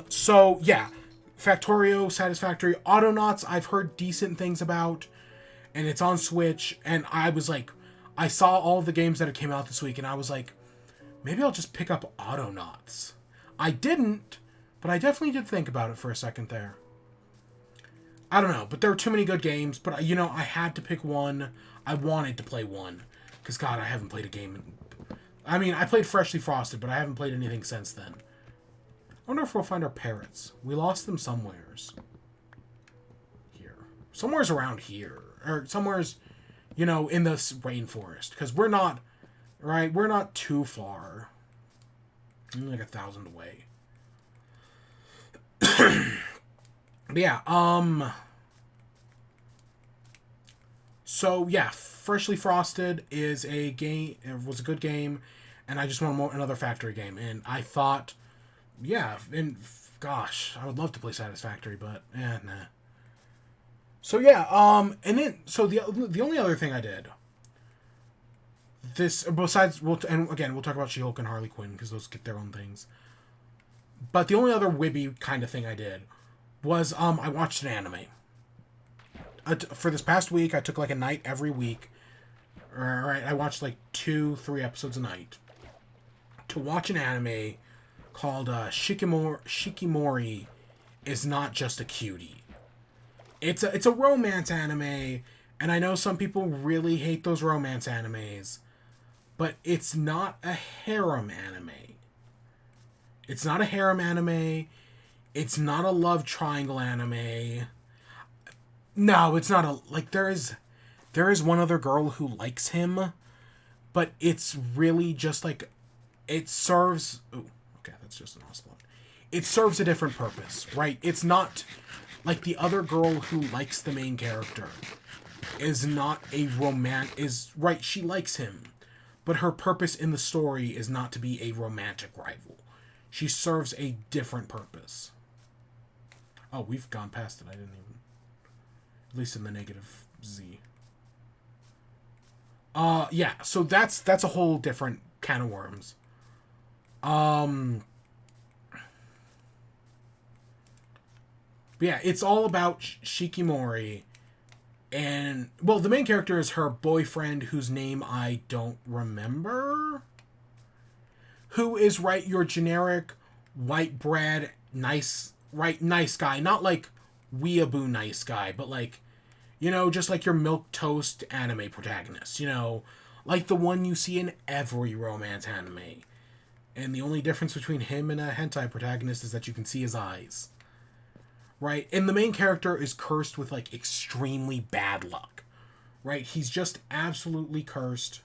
So, yeah. Factorio, Satisfactory. Autonauts, I've heard decent things about, and it's on Switch, and I was like, I saw all the games that came out this week, and I was like, maybe I'll just pick up Autonauts. I didn't, but I definitely did think about it for a second there. I don't know, but there were too many good games, but, you know, I had to pick one. I wanted to play one, because, God, I haven't played a game. I mean, I played Freshly Frosted, but I haven't played anything since then. I wonder if we'll find our parrots. We lost them somewheres. Here. Somewhere's around here. Or somewhere's, you know, in this rainforest. Because we're not, right, we're not too far. Only like 1,000 away. But yeah, so yeah, Freshly Frosted is a game, it was a good game, and I just want another Factory game, and I thought, yeah, and gosh, I would love to play Satisfactory, but nah. So yeah, and then so the only other thing I did, this besides and again we'll talk about She-Hulk and Harley Quinn because those get their own things, but the only other WIBE kind of thing I did was I watched an anime. For this past week, I took like a night every week. Alright, I watched like 2-3 episodes a night to watch an anime called Shikimori is Not Just a Cutie. It's a romance anime, and I know some people really hate those romance animes, but it's not a harem anime. It's not a harem anime. It's not a love triangle anime. No, it's not a like there is one other girl who likes him, but it's really just like it serves. Oh, okay, that's just an ocelot. It serves a different purpose, right? It's not like the other girl who likes the main character is not a is right. She likes him, but her purpose in the story is not to be a romantic rival. She serves a different purpose. Oh, we've gone past it. I didn't even. At least in the negative Z. Yeah. So that's a whole different can of worms. But yeah, it's all about Shikimori, and well, the main character is her boyfriend, whose name I don't remember. Who is your generic white bread nice guy, not like weeaboo nice guy, but like, you know, just like your milquetoast anime protagonist, you know, Like the one you see in every romance anime. And the only difference between him and a hentai protagonist is that you can see his eyes. Right? And the main character is cursed with, like, extremely bad luck. Right? He's just absolutely cursed.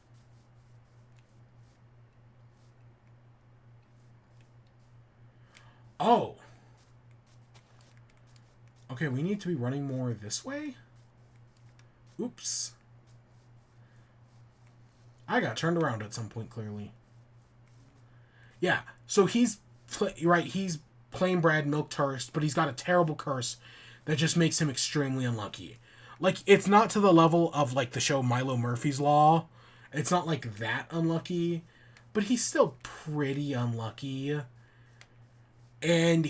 Oh. Okay, we need to be running more this way? Oops. I got turned around at some point, clearly. Yeah, so he's plain bread, milk toast, but he's got a terrible curse that just makes him extremely unlucky. Like, it's not to the level of, like, the show Milo Murphy's Law. It's not, like, that unlucky, but he's still pretty unlucky. And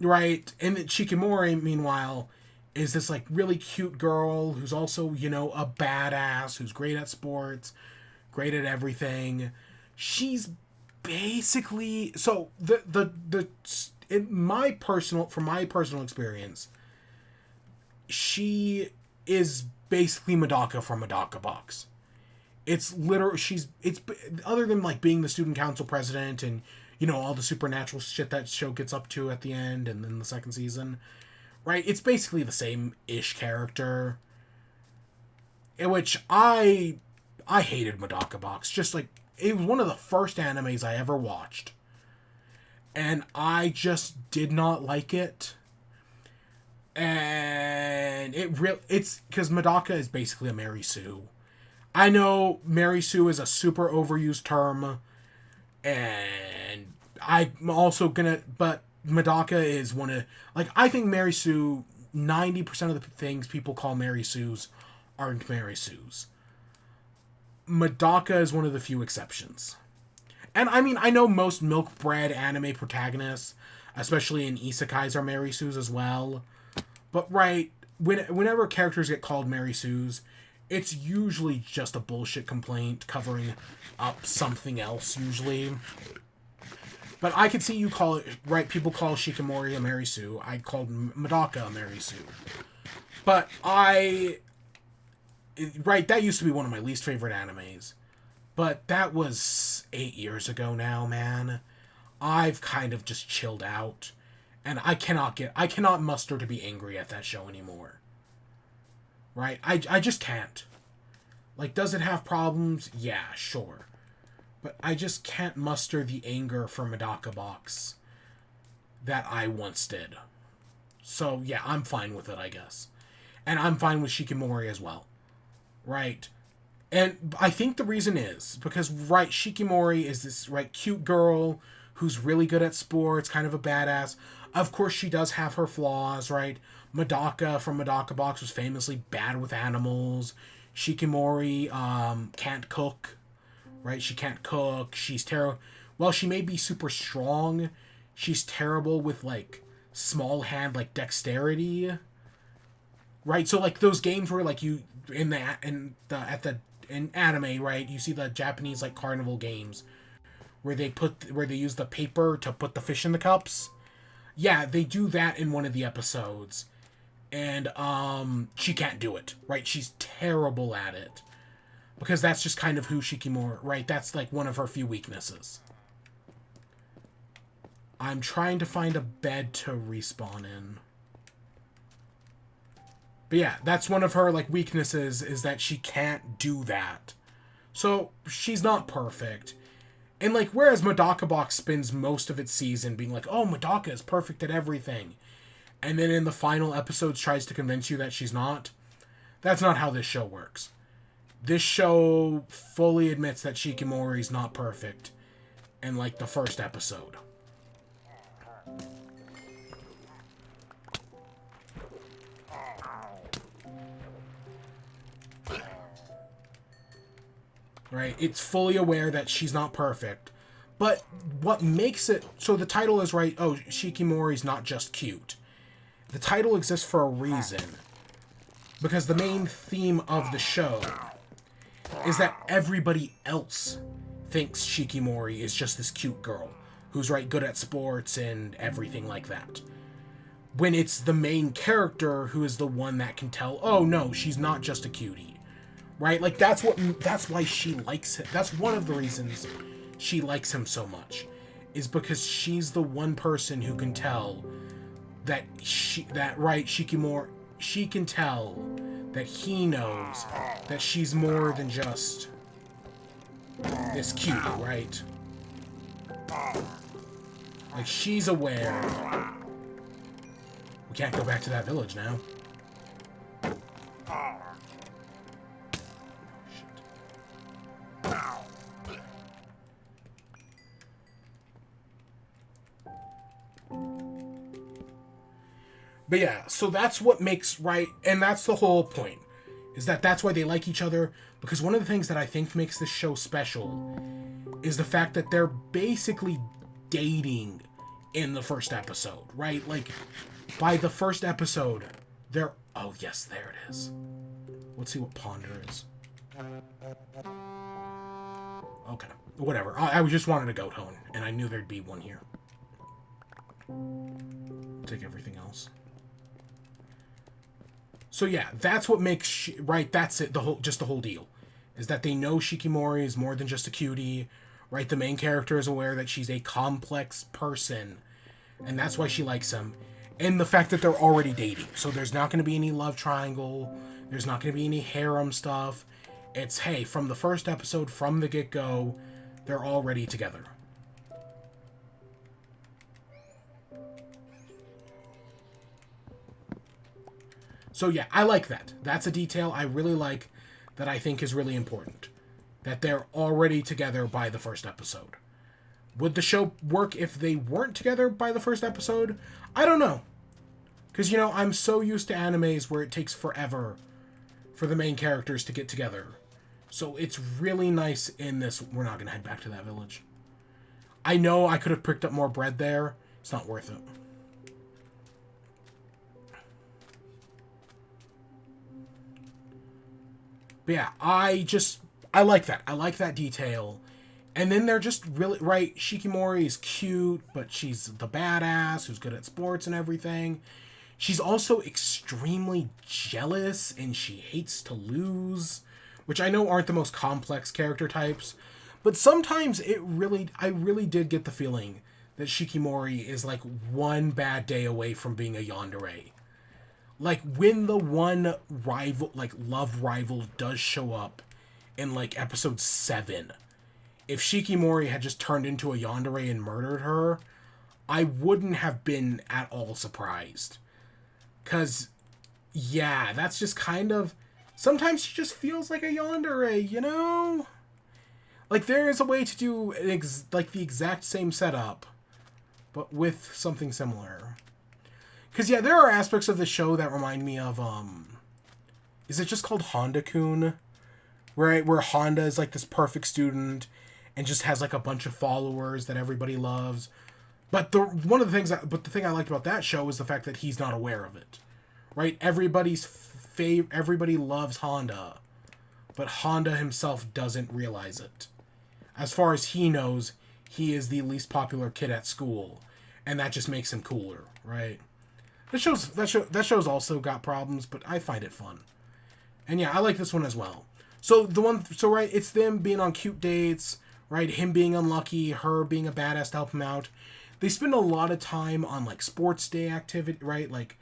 right, and Shikimori, meanwhile, is this, like, really cute girl who's also, you know, a badass, who's great at sports, great at everything. She's basically... So, from my personal experience, she is basically Medaka from Medaka Box. It's literally... It's other than, like, being the student council president and, you know, all the supernatural shit that show gets up to at the end and then the second season, right? It's basically the same-ish character. In which I hated Medaka Box. Just, like, it was one of the first animes I ever watched. And I just did not like it. And it's because Medaka is basically a Mary Sue. I know Mary Sue is a super overused term. And I'm also but Medaka is one of, like, I think Mary Sue, 90% of the things people call Mary Sues aren't Mary Sues. Medaka is one of the few exceptions. And I mean, I know most milk bread anime protagonists, especially in isekais, are Mary Sues as well. But right, whenever characters get called Mary Sues, it's usually just a bullshit complaint covering up something else, usually. But I could see you call it, right, people call Shikimori a Mary Sue. I called Medaka a Mary Sue. But right, that used to be one of my least favorite animes. But that was 8 years ago now, man. I've kind of just chilled out. And I cannot muster to be angry at that show anymore. Right? I just can't. Like, does it have problems? Yeah, sure. But I just can't muster the anger for Medaka Box that I once did. So, yeah, I'm fine with it, I guess. And I'm fine with Shikimori as well. Right? And I think the reason is because, right, Shikimori is this, right, cute girl who's really good at sports, kind of a badass. Of course, she does have her flaws, right? Medaka from Medaka Box was famously bad with animals. Shikimori can't cook, right? She can't cook. She's terrible. While she may be super strong, she's terrible with, like, small hand, like, dexterity. Right? So, like, those games where, like, you... In anime, right, you see the Japanese, like, carnival games where they use the paper to put the fish in the cups. Yeah, they do that in one of the episodes. And she can't do it, right? She's terrible at it. Because that's just kind of who Shikimori, right? That's, like, one of her few weaknesses. I'm trying to find a bed to respawn in. But yeah, that's one of her, like, weaknesses, is that she can't do that. So, she's not perfect. And, like, whereas Medaka Box spends most of its season being like, oh, Medaka is perfect at everything. And then in the final episodes tries to convince you that she's not. That's not how this show works. This show fully admits that Shikimori's not perfect in, like, the first episode. Right? It's fully aware that she's not perfect. But what makes it... So the title is, right, oh, Shikimori's not just cute. The title exists for a reason. Because the main theme of the show is that everybody else thinks Shikimori is just this cute girl who's, right, good at sports and everything like that. When it's the main character who is the one that can tell, oh, no, she's not just a cutie. right? Like, that's why she likes him. That's one of the reasons she likes him so much, is because she's the one person who can tell that Shikimori, she can tell that he knows that she's more than just this cutie, right? Like, she's aware. We can't go back to that village now. But yeah, so that's what makes, right, and that's the whole point, is that that's why they like each other, because one of the things that I think makes this show special is the fact that they're basically dating in the first episode, right? Like, by the first episode, they're, oh yes, there it is. Let's see what Ponder is. Okay, whatever. I just wanted a goat hone, and I knew there'd be one here. Take everything else. So yeah, that's what makes, right, that's it, the whole deal. Is that they know Shikimori is more than just a cutie, right? The main character is aware that she's a complex person, and that's why she likes him. And the fact that they're already dating. So there's not going to be any love triangle, there's not going to be any harem stuff. It's, hey, from the first episode, from the get-go, they're already together. So yeah, I like that. That's a detail I really like, that I think is really important. That they're already together by the first episode. Would the show work if they weren't together by the first episode? I don't know. Because, you know, I'm so used to animes where it takes forever for the main characters to get together. So it's really nice in this. We're not going to head back to that village. I know I could have picked up more bread there. It's not worth it. But yeah, I like that. I like that detail. And then they're just really, right, Shikimori is cute, but she's the badass who's good at sports and everything. She's also extremely jealous, and she hates to lose, which I know aren't the most complex character types, but sometimes I really did get the feeling that Shikimori is like one bad day away from being a yandere. Like, when the one rival, like, love rival does show up in, like, episode 7, if Shikimori had just turned into a yandere and murdered her, I wouldn't have been at all surprised. Because, yeah, that's just kind of... Sometimes she just feels like a yandere, you know? Like, there is a way to do, like, the exact same setup, but with something similar. Because, yeah, there are aspects of the show that remind me of, is it just called Honda-kun? Right, where Honda is, like, this perfect student and just has, like, a bunch of followers that everybody loves. But the thing I liked about that show is the fact that he's not aware of it. Right? Everybody loves Honda, but Honda himself doesn't realize it. As far as he knows, he is the least popular kid at school, and that just makes him cooler, right? That show's also got problems, but I find it fun. And yeah, I like this one as well. So right, it's them being on cute dates, right? Him being unlucky, her being a badass to help him out. They spend a lot of time on, like, sports day activity, right? Like,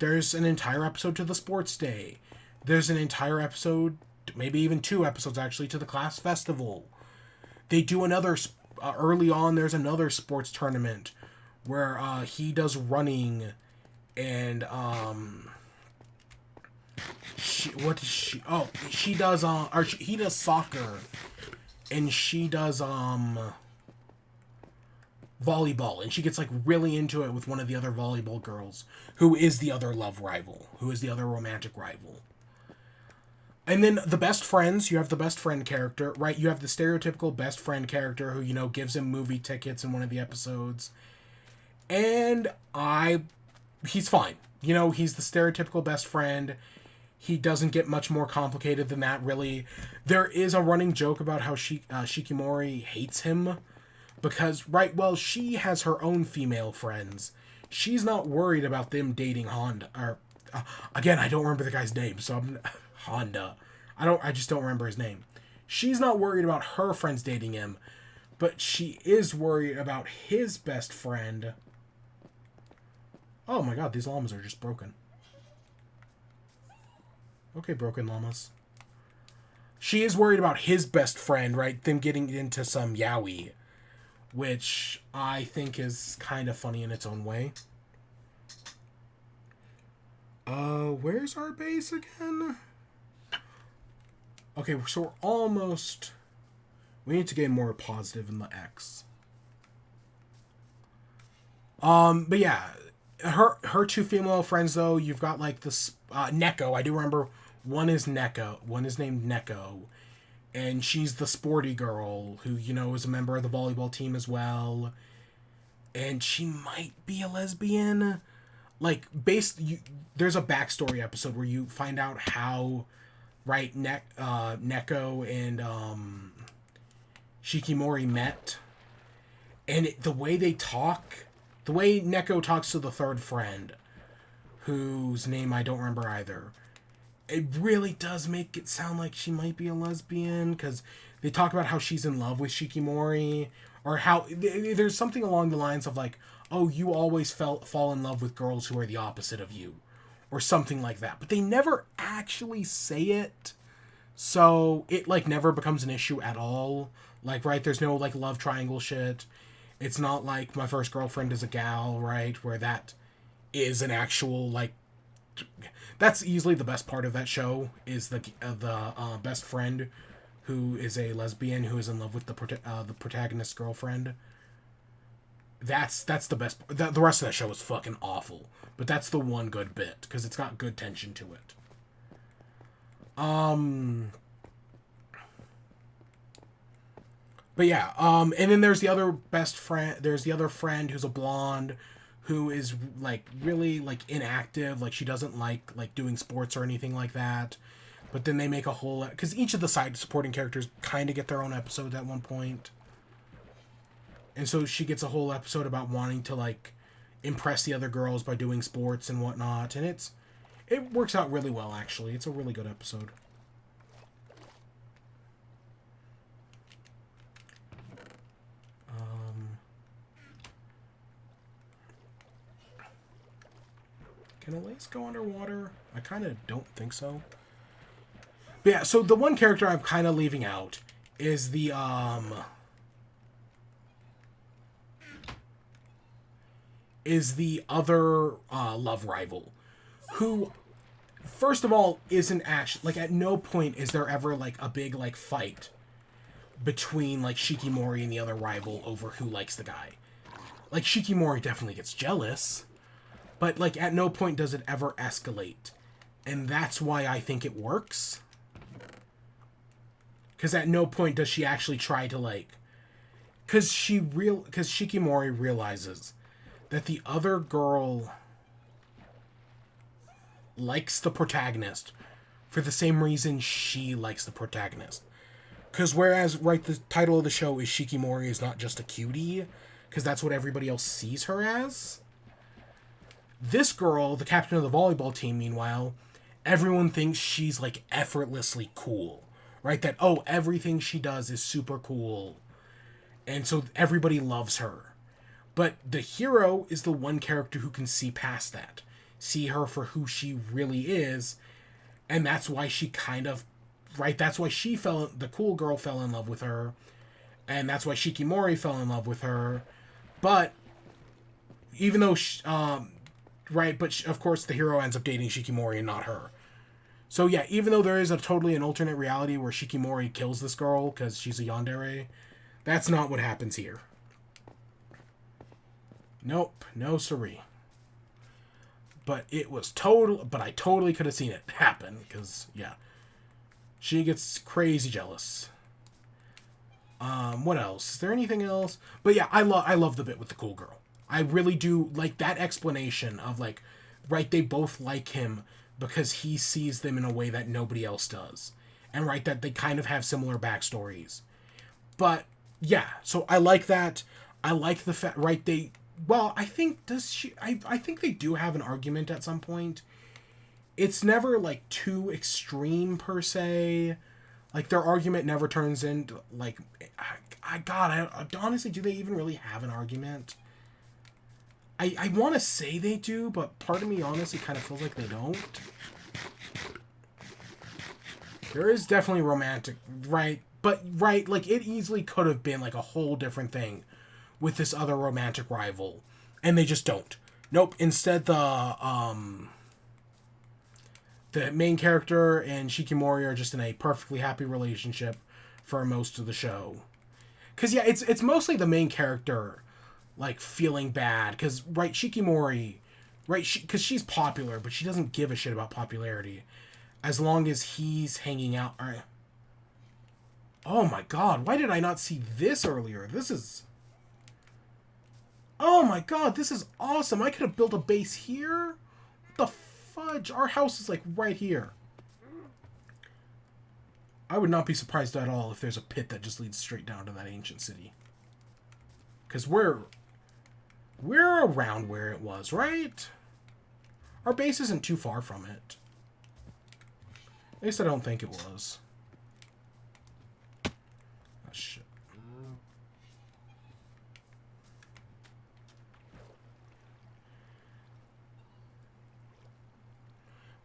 there's an entire episode to the sports day. There's an entire episode, maybe even 2 episodes actually, to the class festival. They do another, early on, there's another sports tournament where he does running. And, he does soccer, and she does, volleyball, and she gets, like, really into it with one of the other volleyball girls, who is the other love rival, who is the other romantic rival. And then the best friends, you have the best friend character, right? You have the stereotypical best friend character who, you know, gives him movie tickets in one of the episodes. And he's fine. You know, he's the stereotypical best friend. He doesn't get much more complicated than that, really. There is a running joke about how Shikimori hates him because, right, well, she has her own female friends. She's not worried about them dating Honda. Or, again, I don't remember the guy's name, so Honda. I just don't remember his name. She's not worried about her friends dating him, but she is worried about his best friend. Oh my god, these llamas are just broken. Okay, broken llamas. She is worried about his best friend, right? Them getting into some yaoi, which I think is kind of funny in its own way. Where's our base again? Okay, so we're almost... We need to get more positive in the X. But yeah, her two female friends, though, you've got, like, this, Neko. I do remember one is Neko. One is named Neko. And she's the sporty girl who, you know, is a member of the volleyball team as well. And she might be a lesbian. Like, there's a backstory episode where you find out how, right, Neko and, Shikimori met. And the way they talk, the way Neko talks to the third friend, whose name I don't remember either, it really does make it sound like she might be a lesbian, because they talk about how she's in love with Shikimori, or how there's something along the lines of like, oh, you always fall in love with girls who are the opposite of you, or something like that. But they never actually say it, so it like never becomes an issue at all. Like, right, there's no like love triangle shit. It's not like My First Girlfriend is a Gal, right, where that is an actual like... That's easily the best part of that show, is the best friend who is a lesbian who is in love with the protagonist's girlfriend. That's the best. The rest of that show is fucking awful, but that's the one good bit because it's got good tension to it. But yeah, and then there's the other best friend. There's the other friend who's a blonde, who is like really like inactive. Like she doesn't like doing sports or anything like that. But then they make a whole, because each of the side supporting characters kind of get their own episode at one point. And so she gets a whole episode about wanting to like impress the other girls by doing sports and whatnot, and it works out really well actually. It's a really good episode. Can a lace go underwater? I kind of don't think so. But yeah, so the one character I'm kind of leaving out is the other love rival, who, first of all, isn't actually, like, at no point is there ever like a big like fight between like Shikimori and the other rival over who likes the guy. Like, Shikimori definitely gets jealous, but like at no point does it ever escalate, and that's why I think it works. Because at no point does she actually try to like, because Shikimori realizes that the other girl likes the protagonist for the same reason she likes the protagonist. Because whereas, right, the title of the show is Shikimori is not just a cutie, because that's what everybody else sees her as. This girl, the captain of the volleyball team, meanwhile, everyone thinks she's like effortlessly cool. Right? That, oh, everything she does is super cool. And so everybody loves her. But the hero is the one character who can see past that. See her for who she really is. And that's why she kind of... Right? That's why the cool girl fell in love with her. And that's why Shikimori fell in love with her. But, even though... right, but of course the hero ends up dating Shikimori and not her. So yeah, even though there is an alternate reality where Shikimori kills this girl because she's a yandere, that's not what happens here. Nope, no siree. But I totally could have seen it happen, because, yeah. She gets crazy jealous. What else? Is there anything else? But yeah, I love the bit with the cool girl. I really do like that explanation of like, right, they both like him because he sees them in a way that nobody else does. And right, that they kind of have similar backstories. But, yeah, so I like that. I like the fact, right, I think they do have an argument at some point it's never like too extreme per se. Like their argument never turns into like, I honestly, do they even really have an argument? I want to say they do, but part of me honestly kind of feels like they don't. There is definitely romantic, right? But, right, like, it easily could have been, like, a whole different thing with this other romantic rival. And they just don't. Nope, instead the main character and Shikimori are just in a perfectly happy relationship for most of the show. Because, yeah, it's mostly the main character, like, feeling bad. Because, right, Shikimori, right, because she's popular, but she doesn't give a shit about popularity. As long as he's hanging out. Right. Oh my god, why did I not see this earlier? This is... Oh my god, this is awesome. I could have built a base here. What the fudge? Our house is like right here. I would not be surprised at all if there's a pit that just leads straight down to that ancient city. Because we're around where it was, right? Our base isn't too far from it. At least I don't think it was. Oh, shit.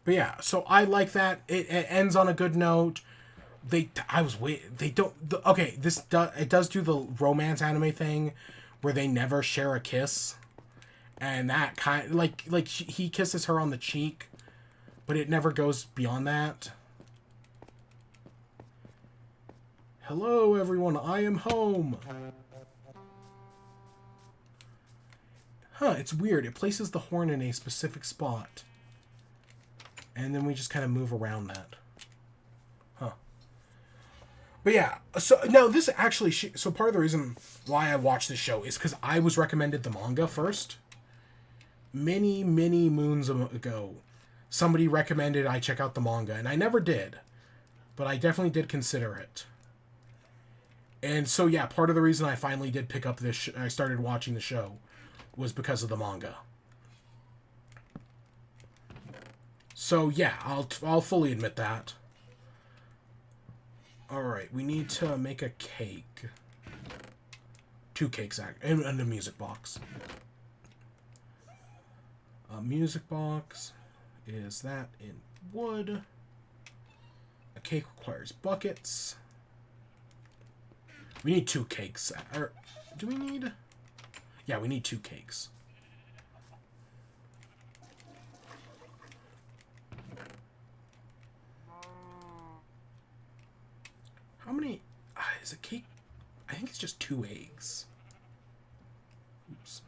But yeah, so I like that. It ends on a good note. They don't. Okay, it does do the romance anime thing, where they never share a kiss, and that kind like he kisses her on the cheek, but it never goes beyond that. Hello, everyone. I am home. Huh? It's weird. It places the horn in a specific spot, and then we just kind of move around that. But yeah, so now this actually, so part of the reason why I watched this show is because I was recommended the manga first. Many, many moons ago, somebody recommended I check out the manga, and I never did. But I definitely did consider it. And so yeah, part of the reason I finally did pick up this, I started watching the show, was because of the manga. So yeah, I'll fully admit that. Alright, we need to make a cake. 2 cakes, and a music box. A music box is that in wood. A cake requires buckets. We need 2 cakes. Or, do we need... Yeah, we need 2 cakes. How many... is a cake... I think it's just 2 eggs. Oops.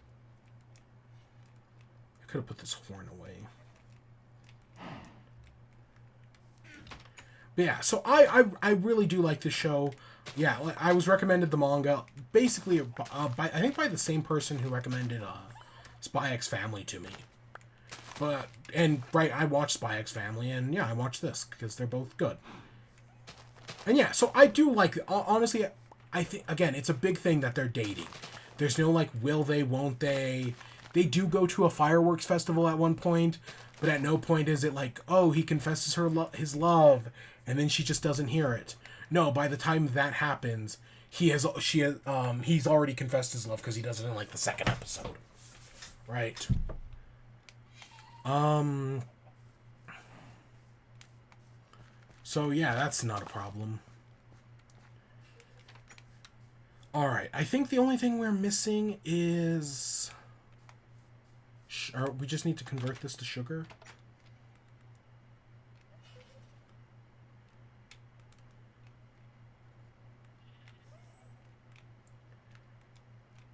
I could have put this horn away. But yeah, so I really do like this show. Yeah, I was recommended the manga. Basically, I think by the same person who recommended Spy X Family to me. But, and, right, I watched Spy X Family, and yeah, I watched this, because they're both good. And yeah, so I do like, honestly, I think, again, it's a big thing that they're dating. There's no, like, will they, won't they. They do go to a fireworks festival at one point, but at no point is it like, oh, he confesses his love, and then she just doesn't hear it. No, by the time that happens, he's already confessed his love because he does it in, like, the 2nd episode. Right. So, yeah, that's not a problem. Alright, I think the only thing we're missing is... we just need to convert this to sugar.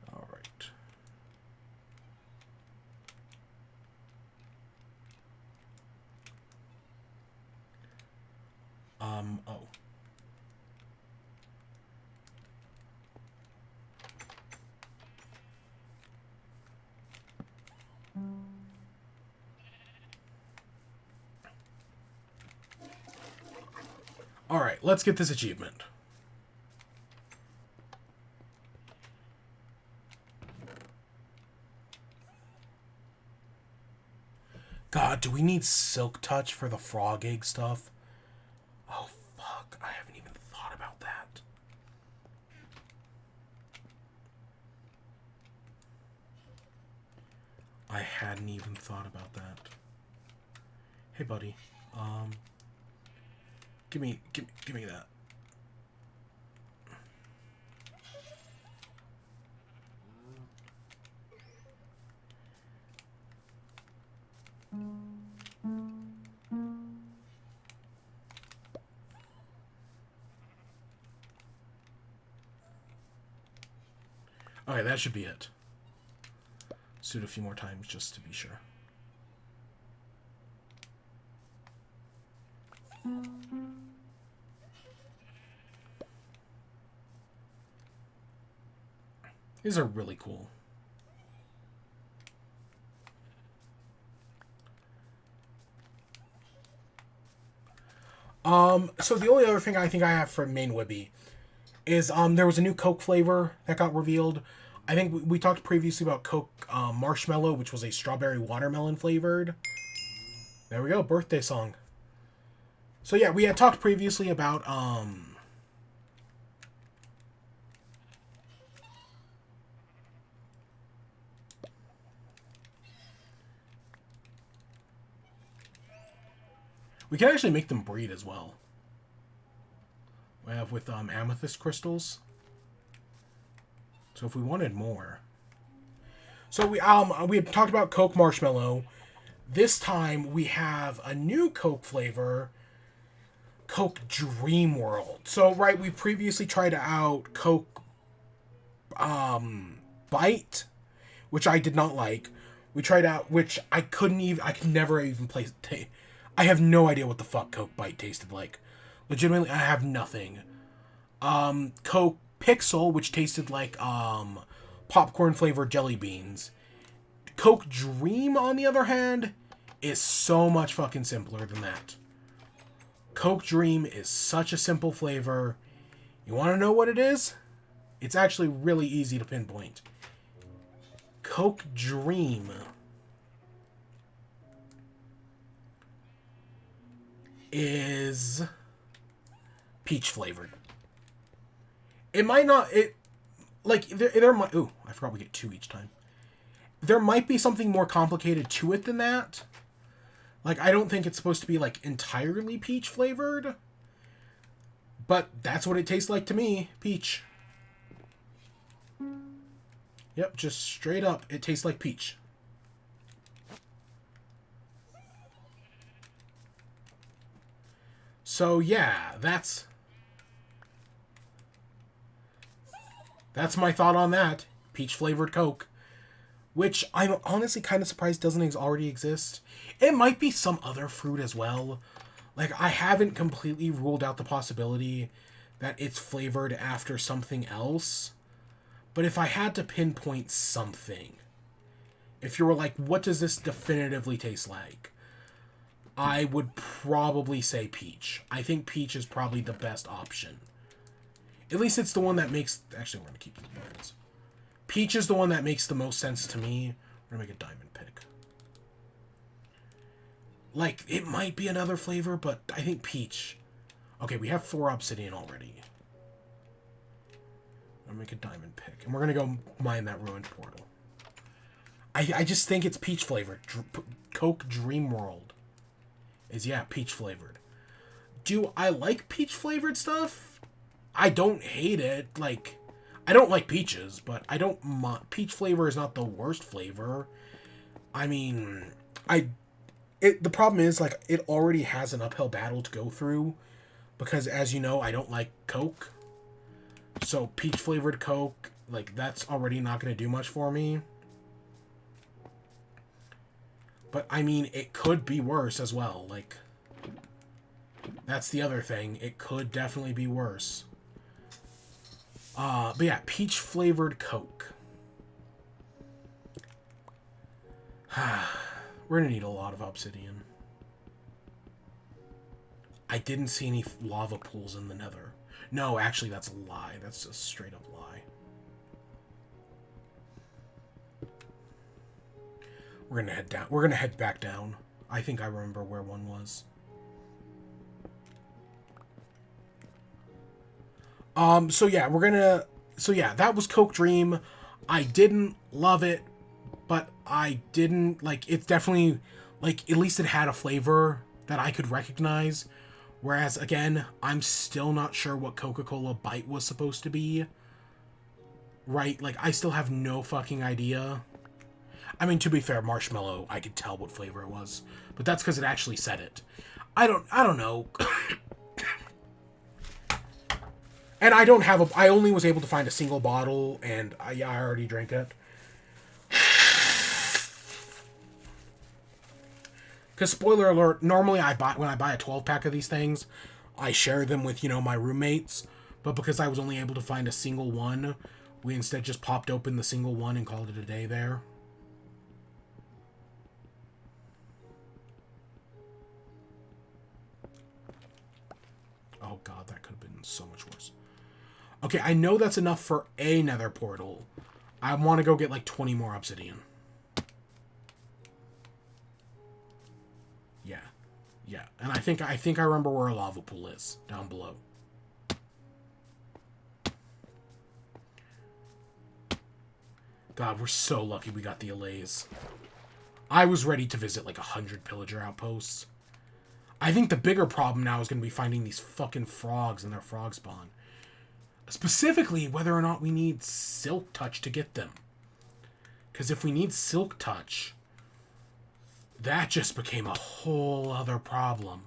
Alright. Oh. Alright, let's get this achievement. God, do we need Silk Touch for the frog egg stuff? Oh, fuck. I haven't even thought about that. I hadn't even thought about that. Hey, buddy. Give me that. Okay, that should be it. Let's do it a few more times just to be sure. These are really cool. So the only other thing I think I have for main WIBE is there was a new Coke flavor that got revealed. I think we talked previously about Coke Marshmallow, which was a strawberry watermelon flavored. There we go, birthday song. So yeah, we had talked previously about we can actually make them breed as well. We have with amethyst crystals. So if we wanted more. So we had talked about Coke Marshmallow. This time we have a new Coke flavor, Coke Dream World. So right, we previously tried out Coke Bite, which I did not like. We tried out, which I could never even place. I have no idea what the fuck Coke Bite tasted like. Legitimately, I have nothing. Coke Pixel, which tasted like popcorn flavored jelly beans. Coke Dream, on the other hand, is so much fucking simpler than that. Coke Dream is such a simple flavor. You want to know what it is? It's actually really easy to pinpoint. Coke Dream is peach flavored. It might not, there might, ooh, I forgot we get 2 each time. There might be something more complicated to it than that. Like, I don't think it's supposed to be, like, entirely peach flavored. But that's what it tastes like to me. Peach. Yep, just straight up, it tastes like peach. So, yeah, that's my thought on that. Peach-flavored Coke. Which I'm honestly kind of surprised doesn't already exist. It might be some other fruit as well. Like, I haven't completely ruled out the possibility that it's flavored after something else. But if I had to pinpoint something, if you were like, what does this definitively taste like? I would probably say peach. I think peach is probably the best option. At least it's the one that makes... Actually, we're going to keep these birds. Peach is the one that makes the most sense to me. We're going to make a diamond pick. Like, it might be another flavor, but I think peach. Okay, we have 4 obsidian already. I'm going to make a diamond pick. And we're going to go mine that ruined portal. I just think it's peach flavored. Coke Dream World is, yeah, peach flavored. Do I like peach flavored stuff? I don't hate it. Like, I don't like peaches, but I don't... Peach flavor is not the worst flavor. I mean, the problem is, like, it already has an uphill battle to go through. Because, as you know, I don't like Coke. So, peach-flavored Coke, like, that's already not going to do much for me. But, I mean, it could be worse as well. Like, that's the other thing. It could definitely be worse. But yeah, peach-flavored Coke. We're going to need a lot of obsidian. I didn't see any lava pools in the nether. No, actually, that's a lie. That's a straight-up lie. We're going to head down. We're going to head back down. I think I remember where one was. So yeah, that was Coke Dream. I didn't love it, but I didn't, like, it's definitely, like, at least it had a flavor that I could recognize. Whereas, again, I'm still not sure what Coca-Cola Bite was supposed to be. Right? Like, I still have no fucking idea. I mean, to be fair, marshmallow, I could tell what flavor it was. But that's because it actually said it. I don't know. And I only was able to find a single bottle, and I already drank it. Because, spoiler alert, normally when I buy a 12-pack of these things, I share them with, my roommates. But because I was only able to find a single one, we instead just popped open the single one and called it a day there. Oh god, that could have been so much worse. Okay, I know that's enough for a nether portal. I want to go get like 20 more obsidian. Yeah. And I think I remember where a lava pool is, down below. God, we're so lucky we got the allays. I was ready to visit like 100 pillager outposts. I think the bigger problem now is going to be finding these fucking frogs in their frog spawn. Specifically, whether or not we need Silk Touch to get them. Because if we need Silk Touch, that just became a whole other problem.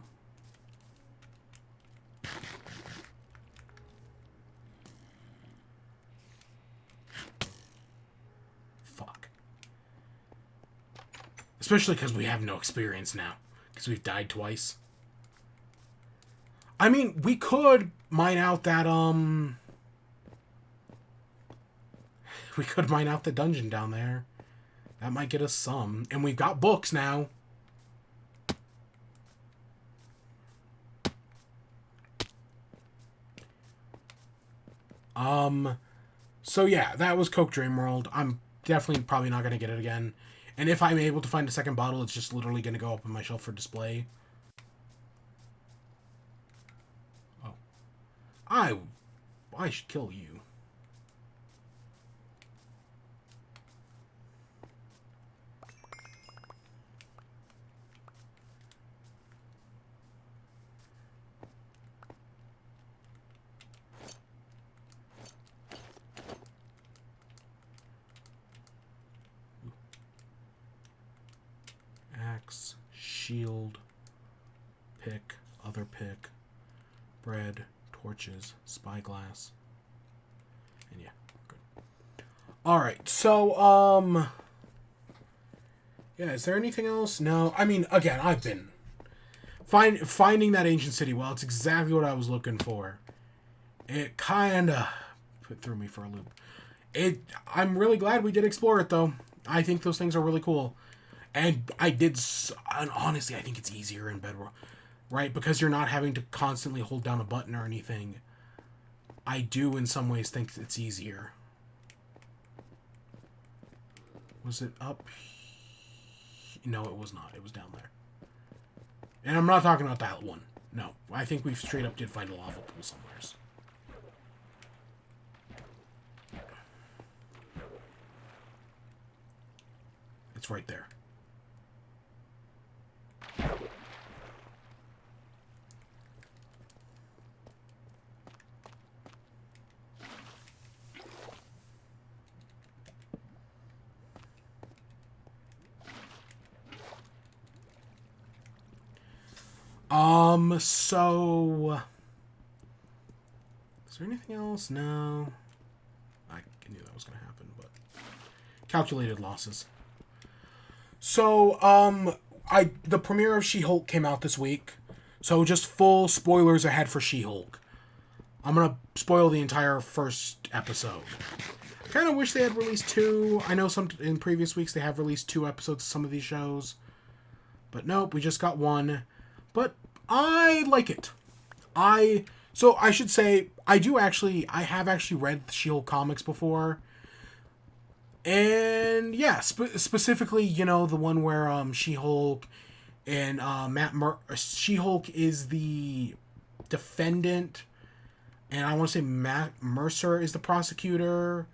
Fuck. Especially because we have no experience now. Because we've died twice. I mean, we could mine out that, we could mine out the dungeon down there. That might get us some. And we've got books now. So yeah, that was Coke Dream World. I'm definitely probably not going to get it again. And if I'm able to find a second bottle, it's just literally going to go up on my shelf for display. Oh. I should kill you. Axe, shield, pick, other pick, bread, torches, spyglass. And yeah, good. Alright, so, yeah, is there anything else? No, I mean, again, I've been finding that ancient city. Well, it's exactly what I was looking for. It kinda threw me for a loop. I'm really glad we did explore it, though. I think those things are really cool. And and honestly, I think it's easier in Bedrock, right? Because you're not having to constantly hold down a button or anything. I do, in some ways, think it's easier. Was it up? No, it was not. It was down there. And I'm not talking about that one. No, I think we straight up did find a lava pool somewhere. It's right there. So... Is there anything else? No. I knew that was going to happen, but... Calculated losses. So, the premiere of She-Hulk came out this week. So, just full spoilers ahead for She-Hulk. I'm going to spoil the entire first episode. I kind of wish they had released 2. I know in previous weeks they have released 2 episodes of some of these shows. But nope, we just got 1. But I like it. So I should say, I have actually read the She-Hulk comics before. And yeah, specifically, the one where She-Hulk And She-Hulk is the defendant, and I want to say Matt Mercer is the prosecutor,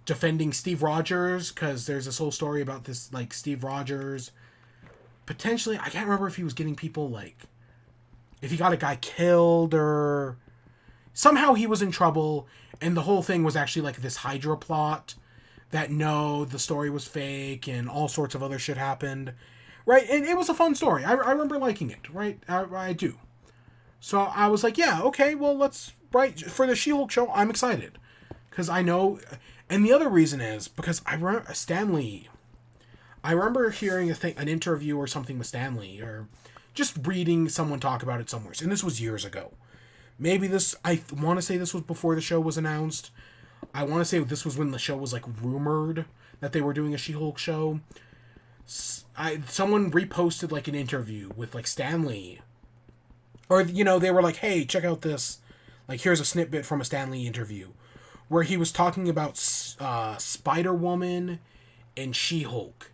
defending Steve Rogers, because there's this whole story about this, like, Steve Rogers potentially, I can't remember if he was getting people, like, if he got a guy killed, or somehow he was in trouble, and the whole thing was actually like this Hydra plot, that no, the story was fake, and all sorts of other shit happened, right? And it was a fun story. I remember liking it, right? I do. So I was like, yeah, okay, well, let's, right, for the She-Hulk show, I'm excited. Because I know, and the other reason is, because I remember I remember hearing an interview or something with Stan Lee, or just reading someone talk about it somewhere, and this was years ago. Maybe this, I want to say this was before the show was announced. I want to say this was when the show was, like, rumored that they were doing a She-Hulk show. Someone reposted, like, an interview with, like, Stan Lee. Or, you know, they were like, hey, check out this. Like, here's a snippet from a Stan Lee interview, where he was talking about Spider-Woman and She-Hulk.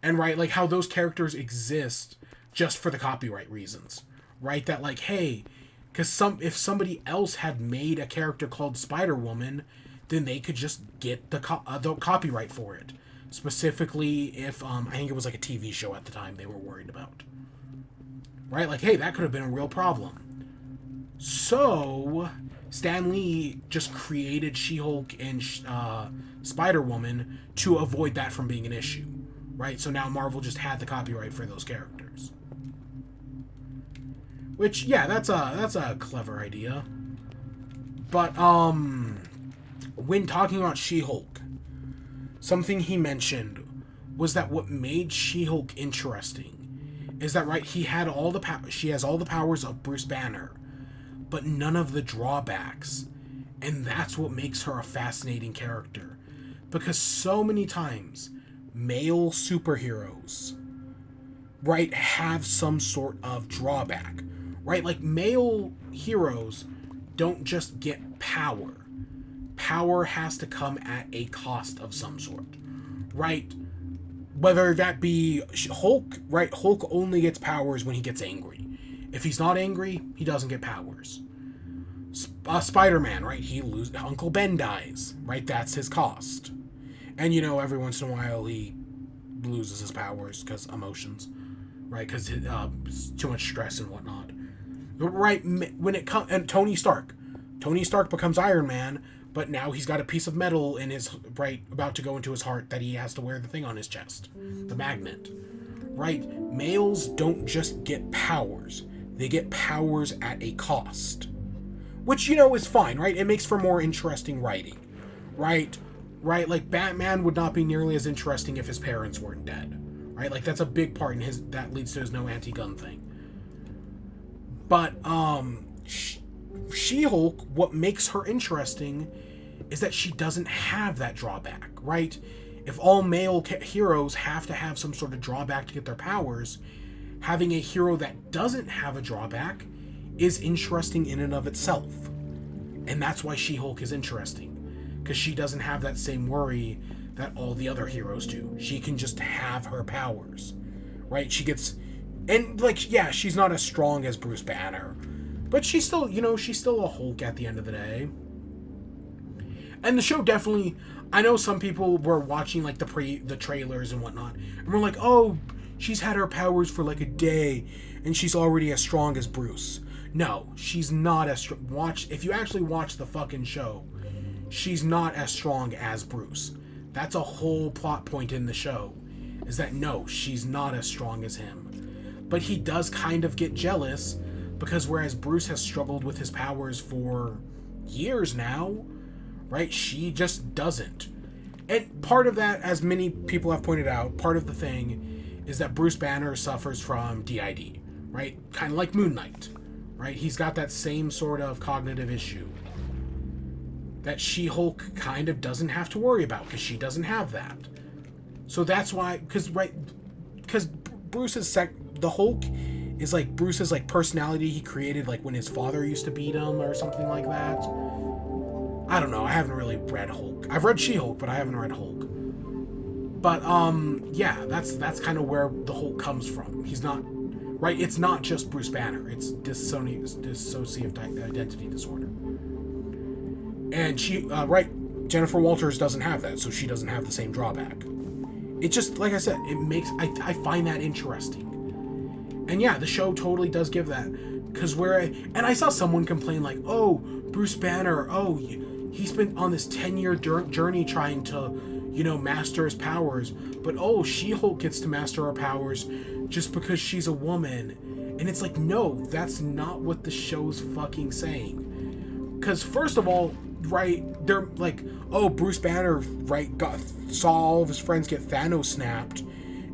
And, right, like, how those characters exist just for the copyright reasons. Right? That, like, hey, because if somebody else had made a character called Spider-Woman, then they could just get the copyright for it. Specifically if, I think it was like a TV show at the time they were worried about. Right? Like, hey, that could have been a real problem. So, Stan Lee just created She-Hulk and Spider-Woman to avoid that from being an issue. Right? So now Marvel just had the copyright for those characters. Which, yeah, that's a clever idea. But, when talking about She-Hulk, something he mentioned was that what made She-Hulk interesting is that, right, she has all the powers of Bruce Banner, but none of the drawbacks. And that's what makes her a fascinating character. Because so many times, male superheroes, right, have some sort of drawback. Right? Like, male heroes don't just get power. Power has to come at a cost of some sort. Right? Whether that be Hulk, right? Hulk only gets powers when he gets angry. If he's not angry, he doesn't get powers. Spider-Man, right? Uncle Ben dies, right? That's his cost. And, you know, every once in a while he loses his powers because emotions, right? Because too much stress and whatnot. Right, when it comes, and Tony Stark becomes Iron Man, but now he's got a piece of metal in his, right, about to go into his heart that he has to wear the thing on his chest, the magnet. Right, males don't just get powers, they get powers at a cost, which, you know, is fine, right? It makes for more interesting writing, right? Like, Batman would not be nearly as interesting if his parents weren't dead, right? Like, that's a big part in that leads to his no anti-gun thing. But, She-Hulk, what makes her interesting is that she doesn't have that drawback, right? If all male heroes have to have some sort of drawback to get their powers, having a hero that doesn't have a drawback is interesting in and of itself. And that's why She-Hulk is interesting, because she doesn't have that same worry that all the other heroes do. She can just have her powers, right? And, like, yeah, she's not as strong as Bruce Banner, but she's still, you know, she's still a Hulk at the end of the day. And the show definitely, I know some people were watching, like, the trailers and whatnot, and we're like, oh, she's had her powers for, like, a day, and she's already as strong as Bruce. No, she's not as strong. If you actually watch the fucking show, she's not as strong as Bruce. That's a whole plot point in the show, is that, no, she's not as strong as him. But he does kind of get jealous, because whereas Bruce has struggled with his powers for years now, right, she just doesn't. And part of that, as many people have pointed out, part of the thing is that Bruce Banner suffers from DID, right? Kind of like Moon Knight, right? He's got that same sort of cognitive issue that She-Hulk kind of doesn't have to worry about, because she doesn't have that. So that's why, because Bruce's the Hulk is like Bruce's, like, personality he created, like, when his father used to beat him or something like that. I don't know. I haven't really read Hulk. I've read She-Hulk, but I haven't read Hulk. But yeah, that's kind of where the Hulk comes from. He's not right. It's not just Bruce Banner. It's dissociative identity disorder. And she right, Jennifer Walters doesn't have that, so she doesn't have the same drawback. It just, like I said, it makes I find that interesting. And yeah, the show totally does give that. Because and I saw someone complain like, oh, Bruce Banner, oh, he's been on this 10-year journey trying to, you know, master his powers. But oh, She-Hulk gets to master her powers just because she's a woman. And it's like, no, that's not what the show's fucking saying. Because first of all, right, they're like, oh, Bruce Banner, right, saw all of his friends get Thanos snapped.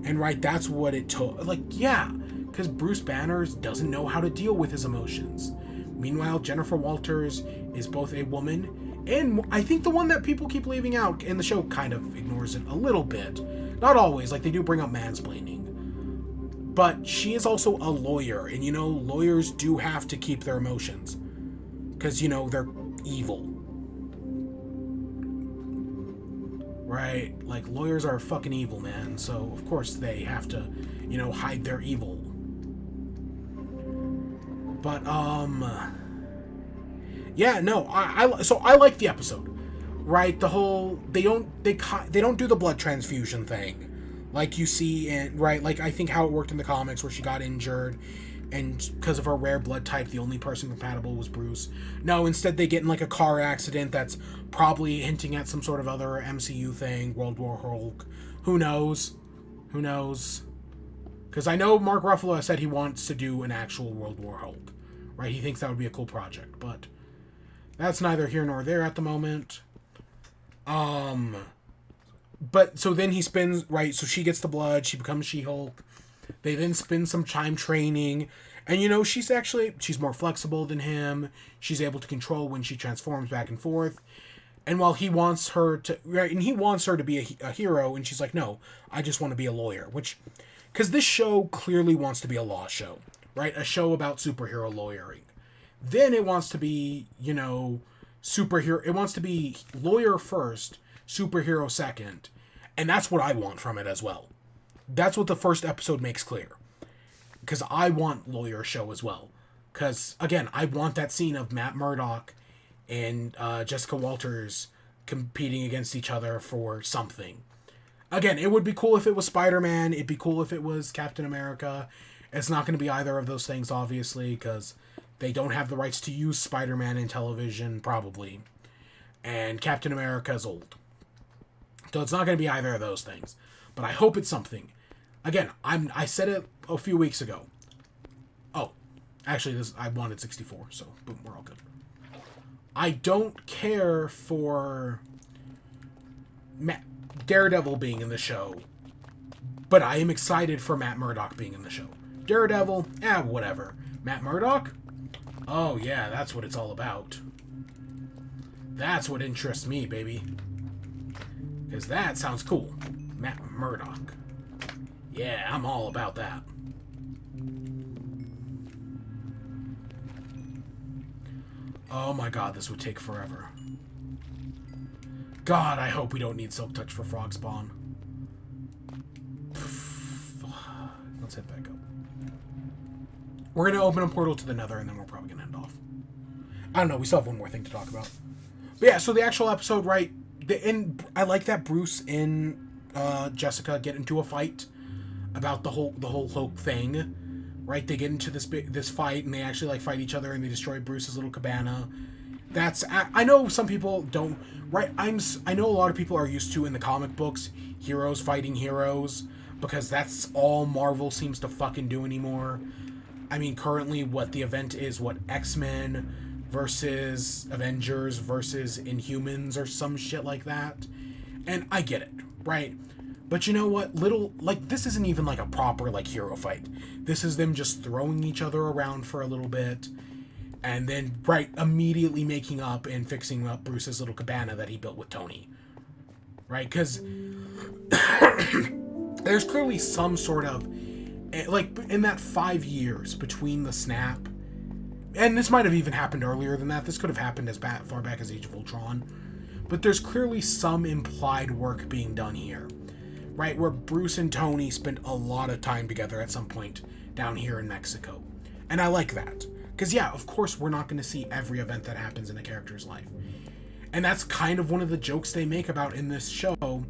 And right, that's what it took. Like, yeah. Because Bruce Banner doesn't know how to deal with his emotions. Meanwhile, Jennifer Walters is both a woman, and I think the one that people keep leaving out, and the show kind of ignores it a little bit. Not always, like they do bring up mansplaining. But she is also a lawyer, and you know, lawyers do have to keep their emotions. Because, you know, they're evil. Right? Like, lawyers are fucking evil, man. So, of course, they have to, you know, hide their evil. But, yeah, no, so I like the episode, right? The whole, they don't do the blood transfusion thing, like you see in, right, like I think how it worked in the comics where she got injured, and because of her rare blood type, the only person compatible was Bruce. No, instead they get in like a car accident that's probably hinting at some sort of other MCU thing, World War Hulk. Who knows? Because I know Mark Ruffalo has said he wants to do an actual World War Hulk. Right, he thinks that would be a cool project, but that's neither here nor there at the moment. But so then he spends, right, so she gets the blood, she becomes She-Hulk. They then spend some time training, and you know, she's more flexible than him. She's able to control when she transforms back and forth. And while he wants her to, right, and he wants her to be a hero, and she's like, no, I just want to be a lawyer, because this show clearly wants to be a law show. Right, a show about superhero lawyering. Then it wants to be, you know, superhero. It wants to be lawyer first, superhero second, and that's what I want from it as well. That's what the first episode makes clear. Because I want lawyer show as well. Because again, I want that scene of Matt Murdock and Jessica Walters competing against each other for something. Again, it would be cool if it was Spider-Man. It'd be cool if it was Captain America. It's not going to be either of those things, obviously, because they don't have the rights to use Spider-Man in television, probably. And Captain America is old. So it's not going to be either of those things. But I hope it's something. Again, I said it a few weeks ago. Oh, actually, I wanted 64, so boom, we're all good. I don't care for Daredevil being in the show, but I am excited for Matt Murdock being in the show. Daredevil, whatever. Matt Murdock? Oh, yeah, that's what it's all about. That's what interests me, baby. Because that sounds cool. Matt Murdock. Yeah, I'm all about that. Oh my god, this would take forever. God, I hope we don't need Silk Touch for Frog Spawn. Let's head back up. We're going to open a portal to the Nether, and then we're probably going to end off. I don't know, we still have one more thing to talk about. But yeah, so the actual episode, right, I like that Bruce and Jessica get into a fight about the whole Hulk thing. Right, they get into this fight, and they actually like fight each other, and they destroy Bruce's little cabana. I know some people don't, right, I know a lot of people are used to in the comic books, heroes fighting heroes, because that's all Marvel seems to fucking do anymore. I mean, currently what the event is, X-Men versus Avengers versus Inhumans or some shit like that. And I get it, right? But you know what? This isn't even like a proper like hero fight. This is them just throwing each other around for a little bit, and then, right, immediately making up and fixing up Bruce's little cabana that he built with Tony. Right? Because there's clearly some sort of, like, in that 5 years between the snap, and this might have even happened earlier than that. This could have happened as far back as Age of Ultron. But there's clearly some implied work being done here. right? Where Bruce and Tony spent a lot of time together at some point down here in Mexico. And I like that. Because, yeah, of course, we're not going to see every event that happens in a character's life. And that's kind of one of the jokes they make about in this show,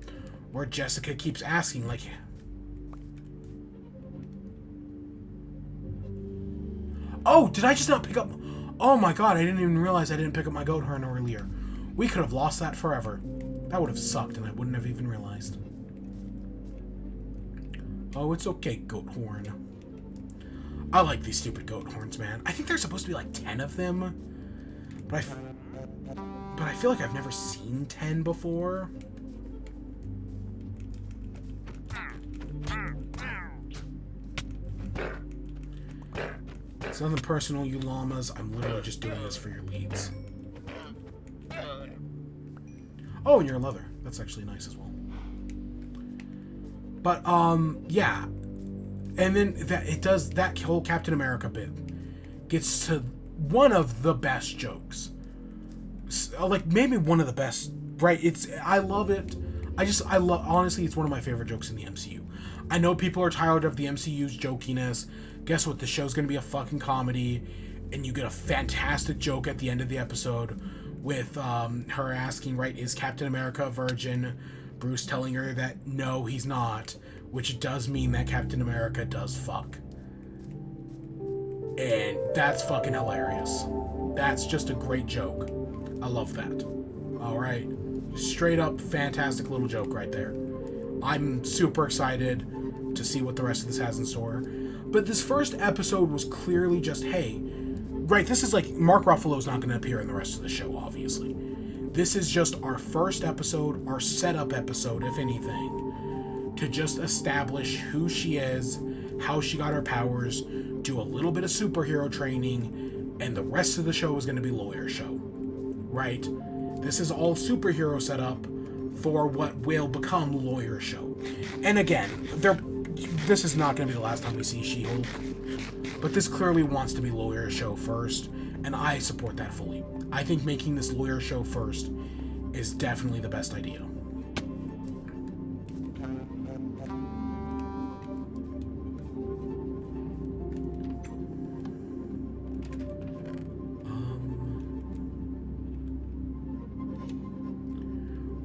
where Jessica keeps asking, like, oh, did I just not pick up... Oh my god, I didn't even realize I didn't pick up my goat horn earlier. We could have lost that forever. That would have sucked, and I wouldn't have even realized. Oh, it's okay, goat horn. I like these stupid goat horns, man. I think there's supposed to be like 10 of them. But I feel like I've never seen 10 before. It's nothing personal, you llamas. I'm literally just doing this for your leads. Oh, and you're leather. That's actually nice as well. But, yeah. And then that whole Captain America bit gets to one of the best jokes. Like, maybe one of the best, right? I love it. Honestly, it's one of my favorite jokes in the MCU. I know people are tired of the MCU's jokiness. Guess what? The show's gonna be a fucking comedy, and you get a fantastic joke at the end of the episode with her asking, right, is Captain America a virgin? Bruce telling her that no, he's not, which does mean that Captain America does fuck. And that's fucking hilarious. That's just a great joke. I love that. Alright. Straight up fantastic little joke right there. I'm super excited to see what the rest of this has in store. But this first episode was clearly just, hey, right, this is like, Mark Ruffalo's not going to appear in the rest of the show, obviously. This is just our first episode, our setup episode, if anything, to just establish who she is, how she got her powers, do a little bit of superhero training, and the rest of the show is going to be lawyer show, right? This is all superhero setup for what will become lawyer show. And again, this is not going to be the last time we see She-Hulk, but this clearly wants to be lawyer show first, and I support that fully. I think making this lawyer show first is definitely the best idea.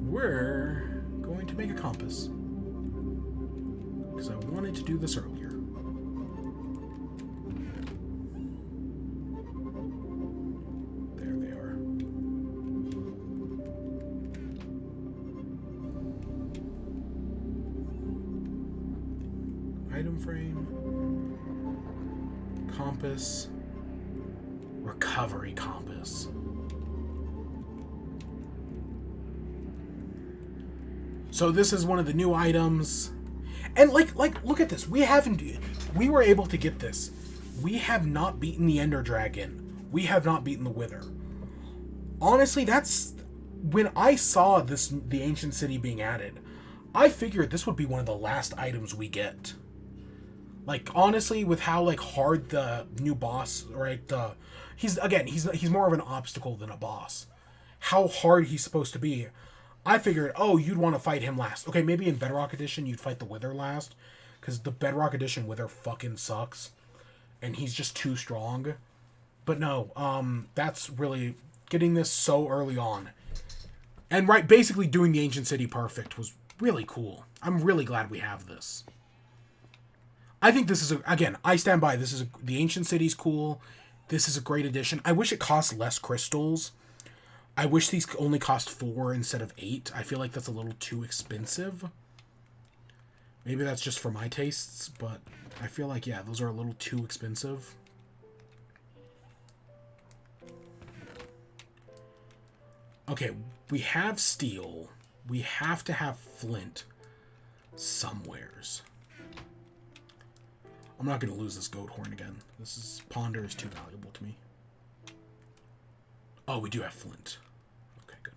We're going to make a compass, because I wanted to do this earlier. There they are. Item frame, compass, recovery compass. So this is one of the new items. And like look at this. We were able to get this. We have not beaten the Ender Dragon. We have not beaten the Wither. Honestly, that's when I saw the ancient city being added, I figured this would be one of the last items we get. Like, honestly, with how like hard the new boss, right? He's more of an obstacle than a boss. How hard he's supposed to be. I figured, oh, you'd want to fight him last. Okay, maybe in Bedrock Edition you'd fight the Wither last, because the Bedrock Edition Wither fucking sucks, and he's just too strong. But no, that's really getting this so early on, and right, basically doing the ancient city perfect was really cool. I'm really glad we have this. I think this is again, I stand by. The ancient city's cool. This is a great addition. I wish it cost less crystals. I wish these only cost 4 instead of 8. I feel like that's a little too expensive. Maybe that's just for my tastes, but I feel like, yeah, those are a little too expensive. Okay, we have steel. We have to have flint somewheres. I'm not going to lose this goat horn again. Ponder is too valuable to me. Oh, we do have flint. Okay, good.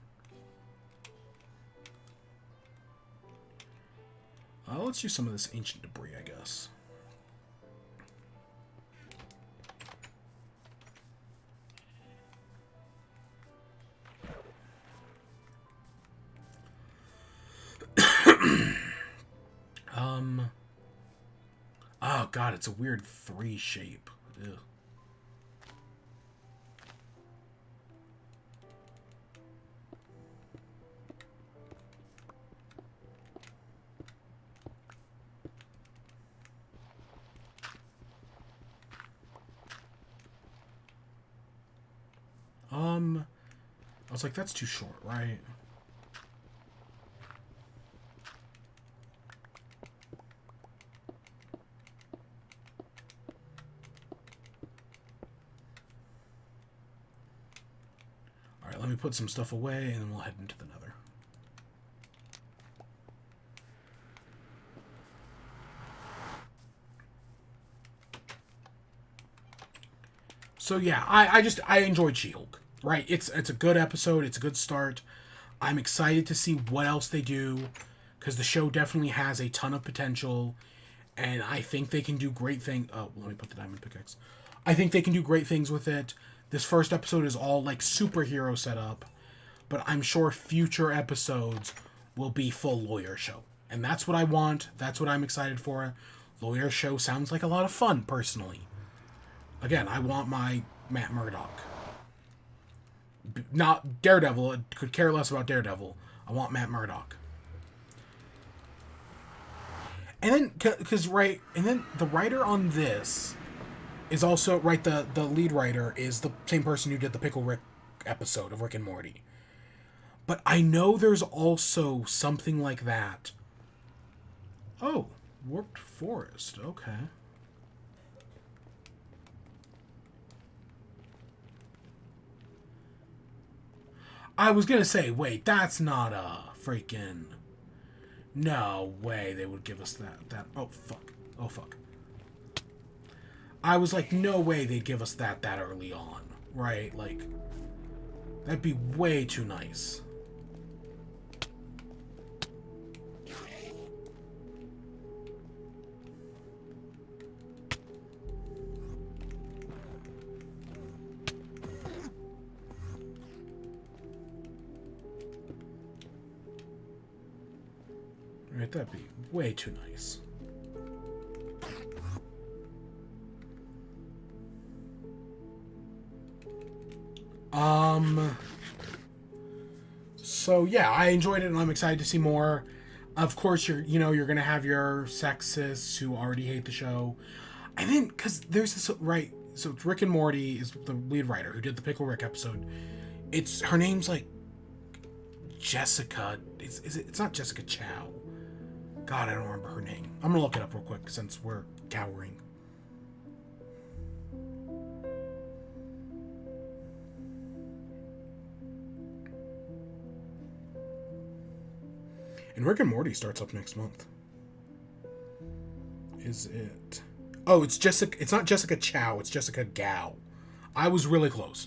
Let's use some of this ancient debris, I guess. Oh god, it's a weird 3 shape. Ew. I was like, that's too short, right? Alright, let me put some stuff away, and then we'll head into the nether. So yeah, I enjoyed She-Hulk. Right? It's a good episode. It's a good start. I'm excited to see what else they do, because the show definitely has a ton of potential, and I think they can do great things. Oh, let me put the diamond pickaxe. I think they can do great things with it. This first episode is all like superhero setup, but I'm sure future episodes will be full lawyer show, and that's what I want. That's what I'm excited for. Lawyer show sounds like a lot of fun, personally. Again, I want my Matt Murdock. Not Daredevil. I could care less about Daredevil. I want Matt Murdock. And then, because, right, and then the writer on this is also, right, the lead writer is the same person who did the Pickle Rick episode of Rick and Morty. But I know there's also something like that. Oh, Warped Forest. Okay. I was gonna say, wait, that's not a freaking... No way they would give us that... Oh, fuck. Oh, fuck. I was like, no way they'd give us that early on. Right? Like, that'd be way too nice. Right, that'd be way too nice. So yeah, I enjoyed it and I'm excited to see more. Of course, you're gonna have your sexists who already hate the show. And then, because there's this, right, so it's Rick and Morty is the lead writer who did the Pickle Rick episode. Her name's like Jessica. It's not Jessica Chow. God, I don't remember her name. I'm gonna look it up real quick since we're cowering. And Rick and Morty starts up next month. Is it? Oh, it's Jessica. It's not Jessica Chow. It's Jessica Gao. I was really close.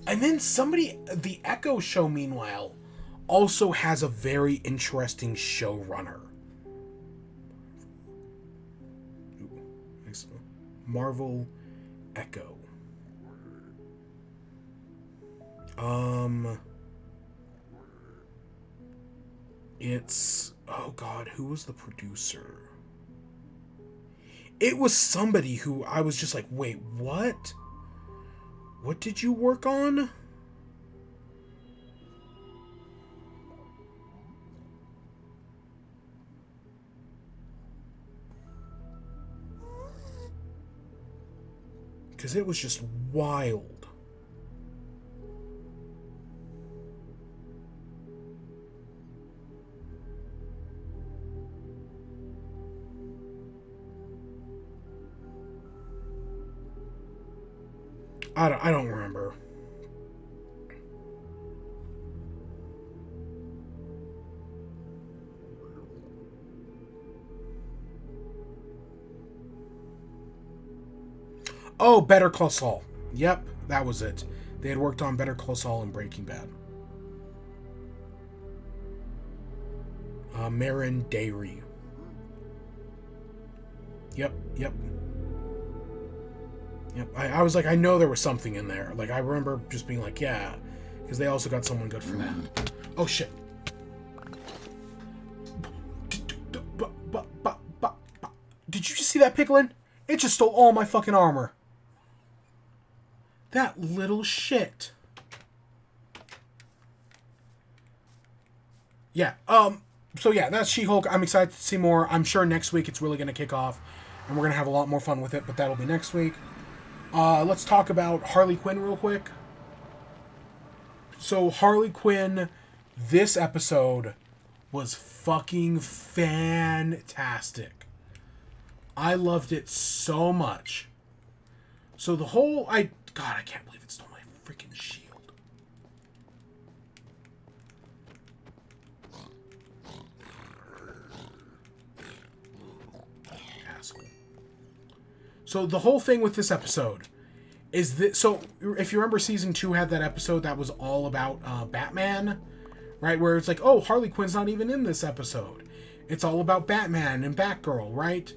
And then the Echo Show, meanwhile, also has a very interesting showrunner. Marvel Echo. It's... Oh god, who was the producer? It was somebody who I was just like, wait, what? What did you work on? Because it was just wild. I don't remember. Oh, Better Call Saul. Yep, that was it. They had worked on Better Call Saul and Breaking Bad. Marin Dairy. Yep. I was like, I know there was something in there. Like, I remember just being like, yeah. Because they also got someone good for that. Oh, shit. See that piglin? It just stole all my fucking armor. That little shit. Yeah, so yeah, that's She-Hulk. I'm excited to see more. I'm sure next week it's really going to kick off, and we're going to have a lot more fun with it, but that'll be next week. Let's talk about Harley Quinn real quick. So, Harley Quinn, this episode was fucking fantastic. I loved it so much. So, the whole... God, I can't believe it stole my freaking shield. Asshole. So, the whole thing with this episode is that... So, if you remember, Season 2 had that episode that was all about Batman, right? Where it's like, oh, Harley Quinn's not even in this episode. It's all about Batman and Batgirl, right?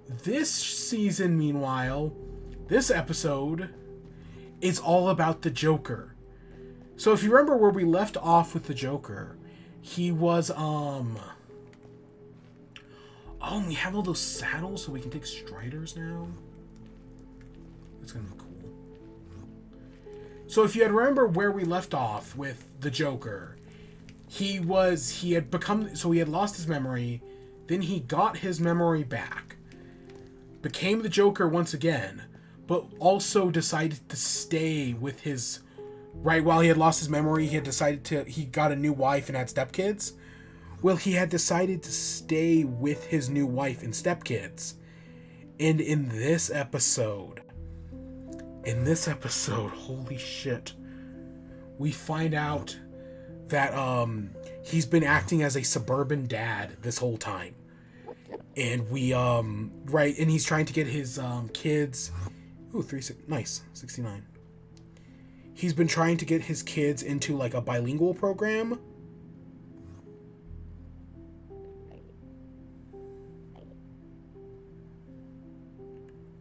This season, meanwhile, this episode is all about the Joker. So if you remember where we left off with the Joker, he was, oh, and we have all those saddles so we can take Striders now? That's gonna be cool. So if you had remember where we left off with the Joker, he had lost his memory, then he got his memory back, became the Joker once again, but also decided to stay with his... Right, while he had lost his memory, he got a new wife and had stepkids. Well, he had decided to stay with his new wife and stepkids. And in this episode, holy shit, we find out that he's been acting as a suburban dad this whole time. And and he's trying to get his kids... Ooh, 69. He's been trying to get his kids into, like, a bilingual program.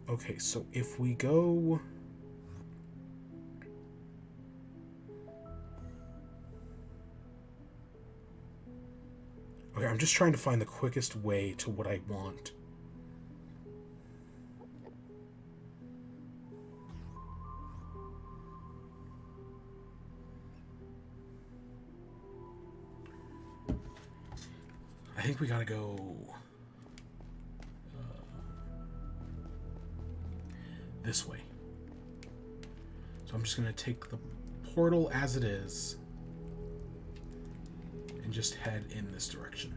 Okay, so if we go... Okay, I'm just trying to find the quickest way to what I want. I think we gotta go... this way. So I'm just gonna take the portal as it is and just head in this direction.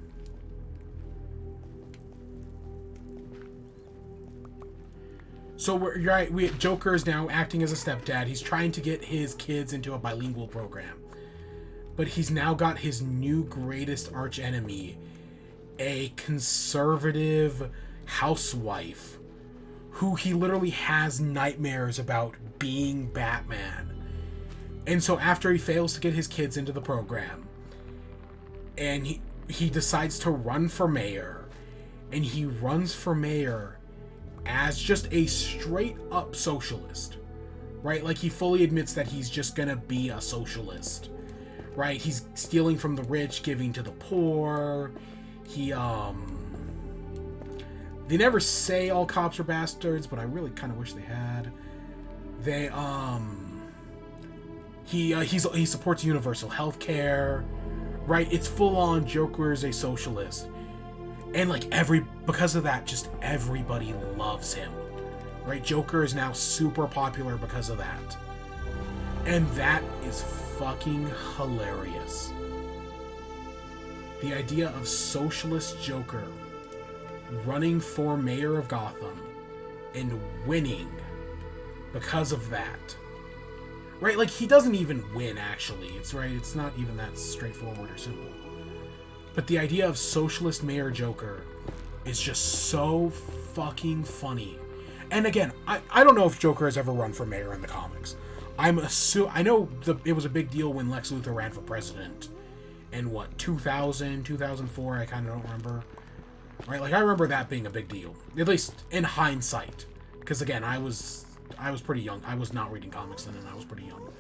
So we're right. Joker is now acting as a stepdad. He's trying to get his kids into a bilingual program, but he's now got his new greatest archenemy, a conservative housewife who he literally has nightmares about being Batman. And so after he fails to get his kids into the program, and he decides to run for mayor, and he runs for mayor as just a straight up socialist, right? Like, he fully admits that he's just gonna be a socialist, right? He's stealing from the rich, giving to the poor. They never say all cops are bastards, but I really kind of wish they had. He supports universal health care, right? It's full on Joker is a socialist. And like because of that, just everybody loves him, right? Joker is now super popular because of that. And that is fucking hilarious. The idea of socialist Joker running for mayor of Gotham and winning because of that. Right? Like, he doesn't even win, actually. It's not even that straightforward or simple. But the idea of socialist mayor Joker is just so fucking funny. And again, I don't know if Joker has ever run for mayor in the comics. I know it was a big deal when Lex Luthor ran for president in 2000, 2004, I kind of don't remember. Right? Like, I remember that being a big deal, at least in hindsight. Because again, I was pretty young. I was not reading comics then, and I was pretty young.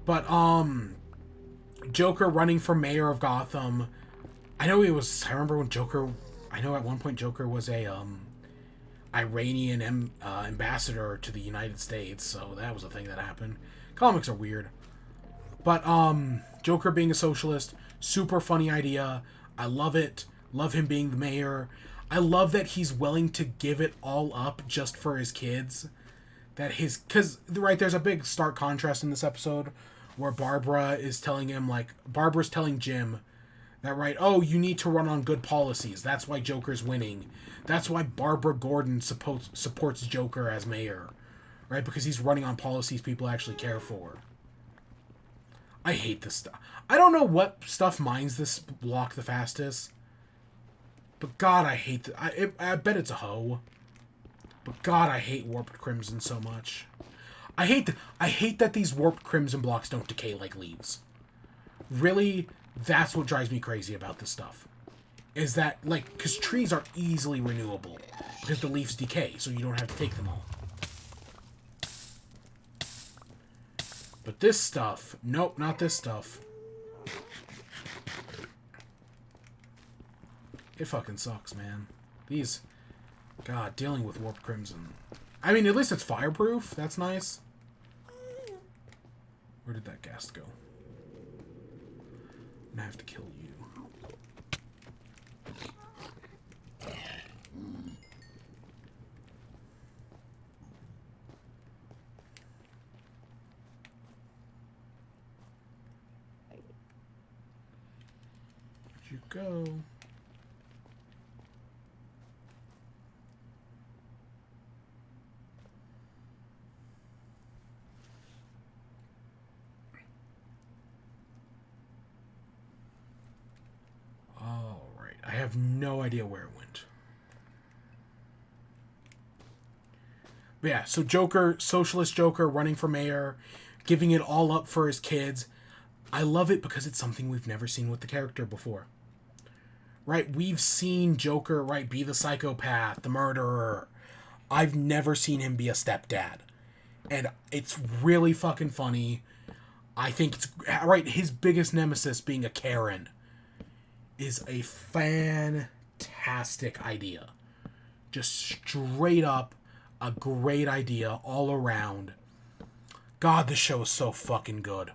But Joker running for mayor of Gotham. I remember when Joker. I know at one point Joker was a Iranian ambassador to the United States, so that was a thing that happened. Comics are weird. But, Joker being a socialist, super funny idea. I love it. Love him being the mayor. I love that he's willing to give it all up just for his kids. Because, right, there's a big stark contrast in this episode where Barbara's telling Jim that, right, oh, you need to run on good policies. That's why Joker's winning. That's why Barbara Gordon supports Joker as mayor, right? Because he's running on policies people actually care for. I hate this stuff. I don't know what stuff mines this block the fastest, but God, I hate I bet it's a hoe. But God, I hate Warped Crimson so much. I hate that these Warped Crimson blocks don't decay like leaves. Really, that's what drives me crazy about this stuff. Is that, like, because trees are easily renewable. Because the leaves decay, so you don't have to take them all. But this stuff, nope, not this stuff. It fucking sucks, man. These, God, dealing with Warped Crimson. I mean, at least it's fireproof. That's nice. Where did that ghast go? I'm gonna have to kill you. Where'd you go? I have no idea where it went. But yeah, so Joker, socialist Joker, running for mayor, giving it all up for his kids. I love it because it's something we've never seen with the character before. Right? We've seen Joker, right, be the psychopath, the murderer. I've never seen him be a stepdad. And it's really fucking funny. I think it's, right, his biggest nemesis being a Karen is a fantastic idea. Just straight up a great idea all around. God, this show is so fucking good.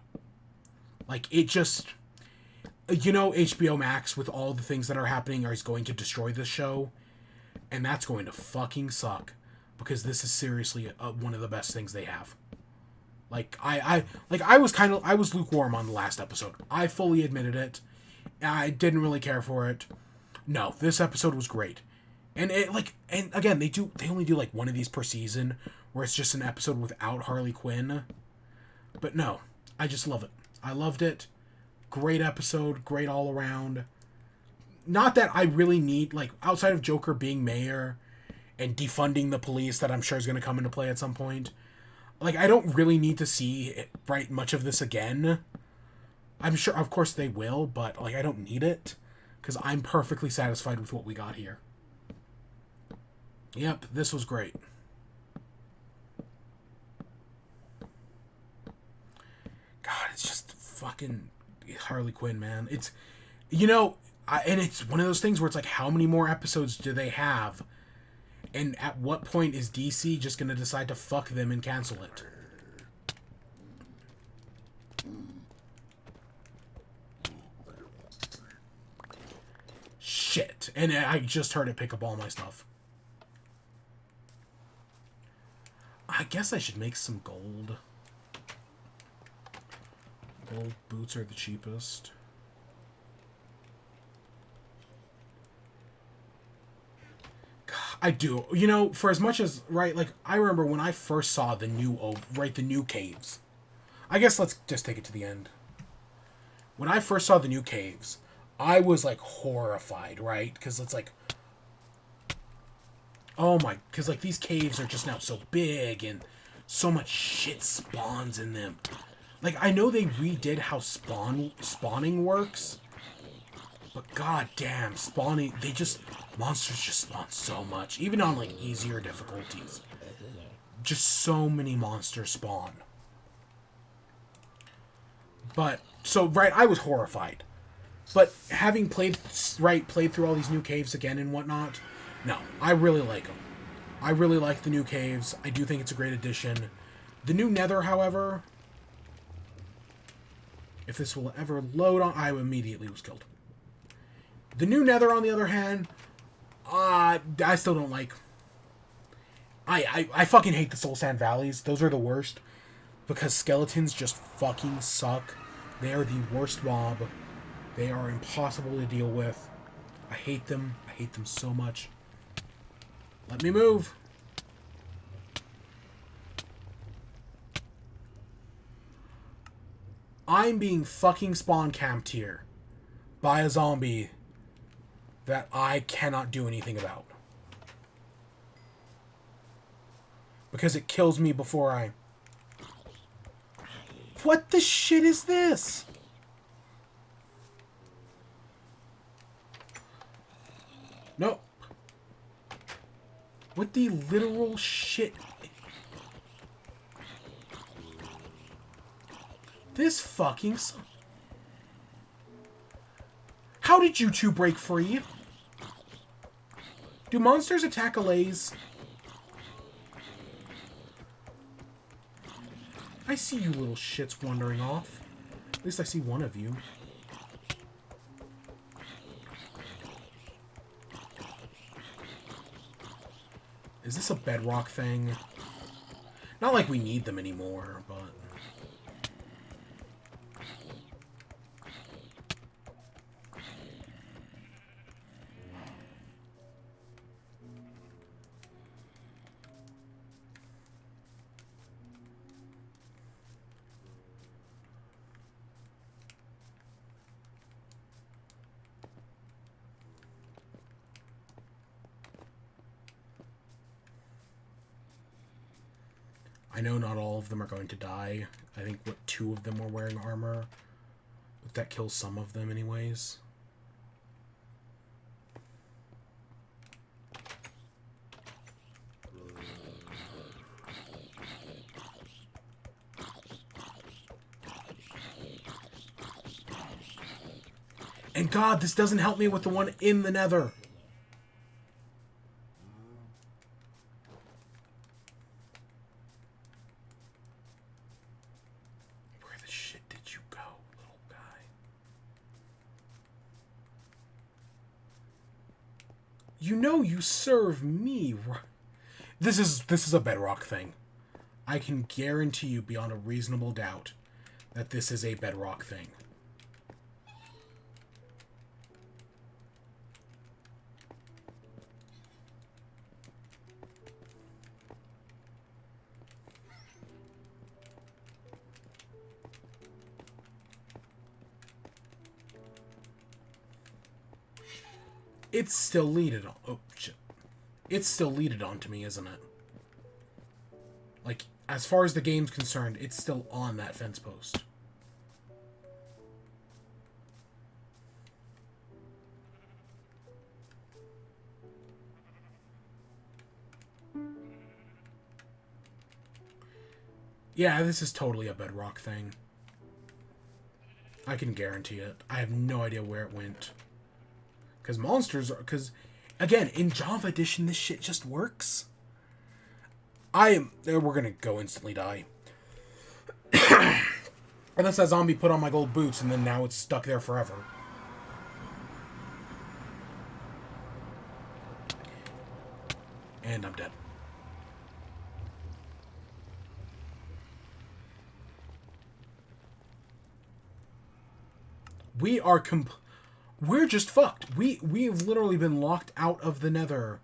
Like, it just... You know, HBO Max, with all the things that are happening, is going to destroy this show. And that's going to fucking suck. Because this is seriously one of the best things they have. Like, I was lukewarm on the last episode. I fully admitted it. I didn't really care for it. No, this episode was great. And and again, they only do like one of these per season, where it's just an episode without Harley Quinn. But no, I just love it. I loved it. Great episode, great all around. Not that I really need, like, outside of Joker being mayor and defunding the police, that I'm sure is going to come into play at some point. Like, I don't really need to see, right, much of this again. I'm sure, of course, they will, but, like, I don't need it. Because I'm perfectly satisfied with what we got here. Yep, this was great. God, it's just fucking Harley Quinn, man. It's, you know, and it's one of those things where it's like, how many more episodes do they have? And at what point is DC just going to decide to fuck them and cancel it? Shit. And I just heard it pick up all my stuff. I guess I should make some gold. Gold boots are the cheapest. I do. You know, for as much as, right, like, I remember when I first saw the new caves. I guess let's just take it to the end. When I first saw the new caves, I was, like, horrified, right? Because it's like, oh my, because, like, these caves are just now so big and so much shit spawns in them. Like, I know they redid how spawning works, but goddamn, monsters just spawn so much, even on, like, easier difficulties. Just so many monsters spawn. But, so, right, I was horrified. But having played through all these new caves again and whatnot, no, I really like them. I really like the new caves. I do think it's a great addition. The new nether, however, if this will ever load on... I immediately was killed. The new nether, on the other hand, I still don't like... I fucking hate the soul sand valleys. Those are the worst. Because skeletons just fucking suck. They are the worst mob. They are impossible to deal with. I hate them. I hate them so much. Let me move. I'm being fucking spawn camped here by a zombie that I cannot do anything about. Because it kills me before I... What the shit is this? No. What the literal shit? This fucking... How did you two break free? Do monsters attack allays? I see you little shits wandering off. At least I see one of you. Is this a bedrock thing? Not like we need them anymore, but... I know not all of them are going to die. I think, what, 2 of them were wearing armor? But that kills some of them anyways. And God, this doesn't help me with the one in the nether. You know you serve me. This is a bedrock thing. I can guarantee you beyond a reasonable doubt that this is a bedrock thing. It's still leaded on. Oh, shit. It's still leaded on to me, isn't it? Like, as far as the game's concerned, it's still on that fence post. Yeah, this is totally a bedrock thing. I can guarantee it. I have no idea where it went. Because monsters are... Because, again, in Java Edition, this shit just works. We're going to go instantly die. Unless that zombie put on my gold boots, and then now it's stuck there forever. And I'm dead. We're just fucked. We've literally been locked out of the nether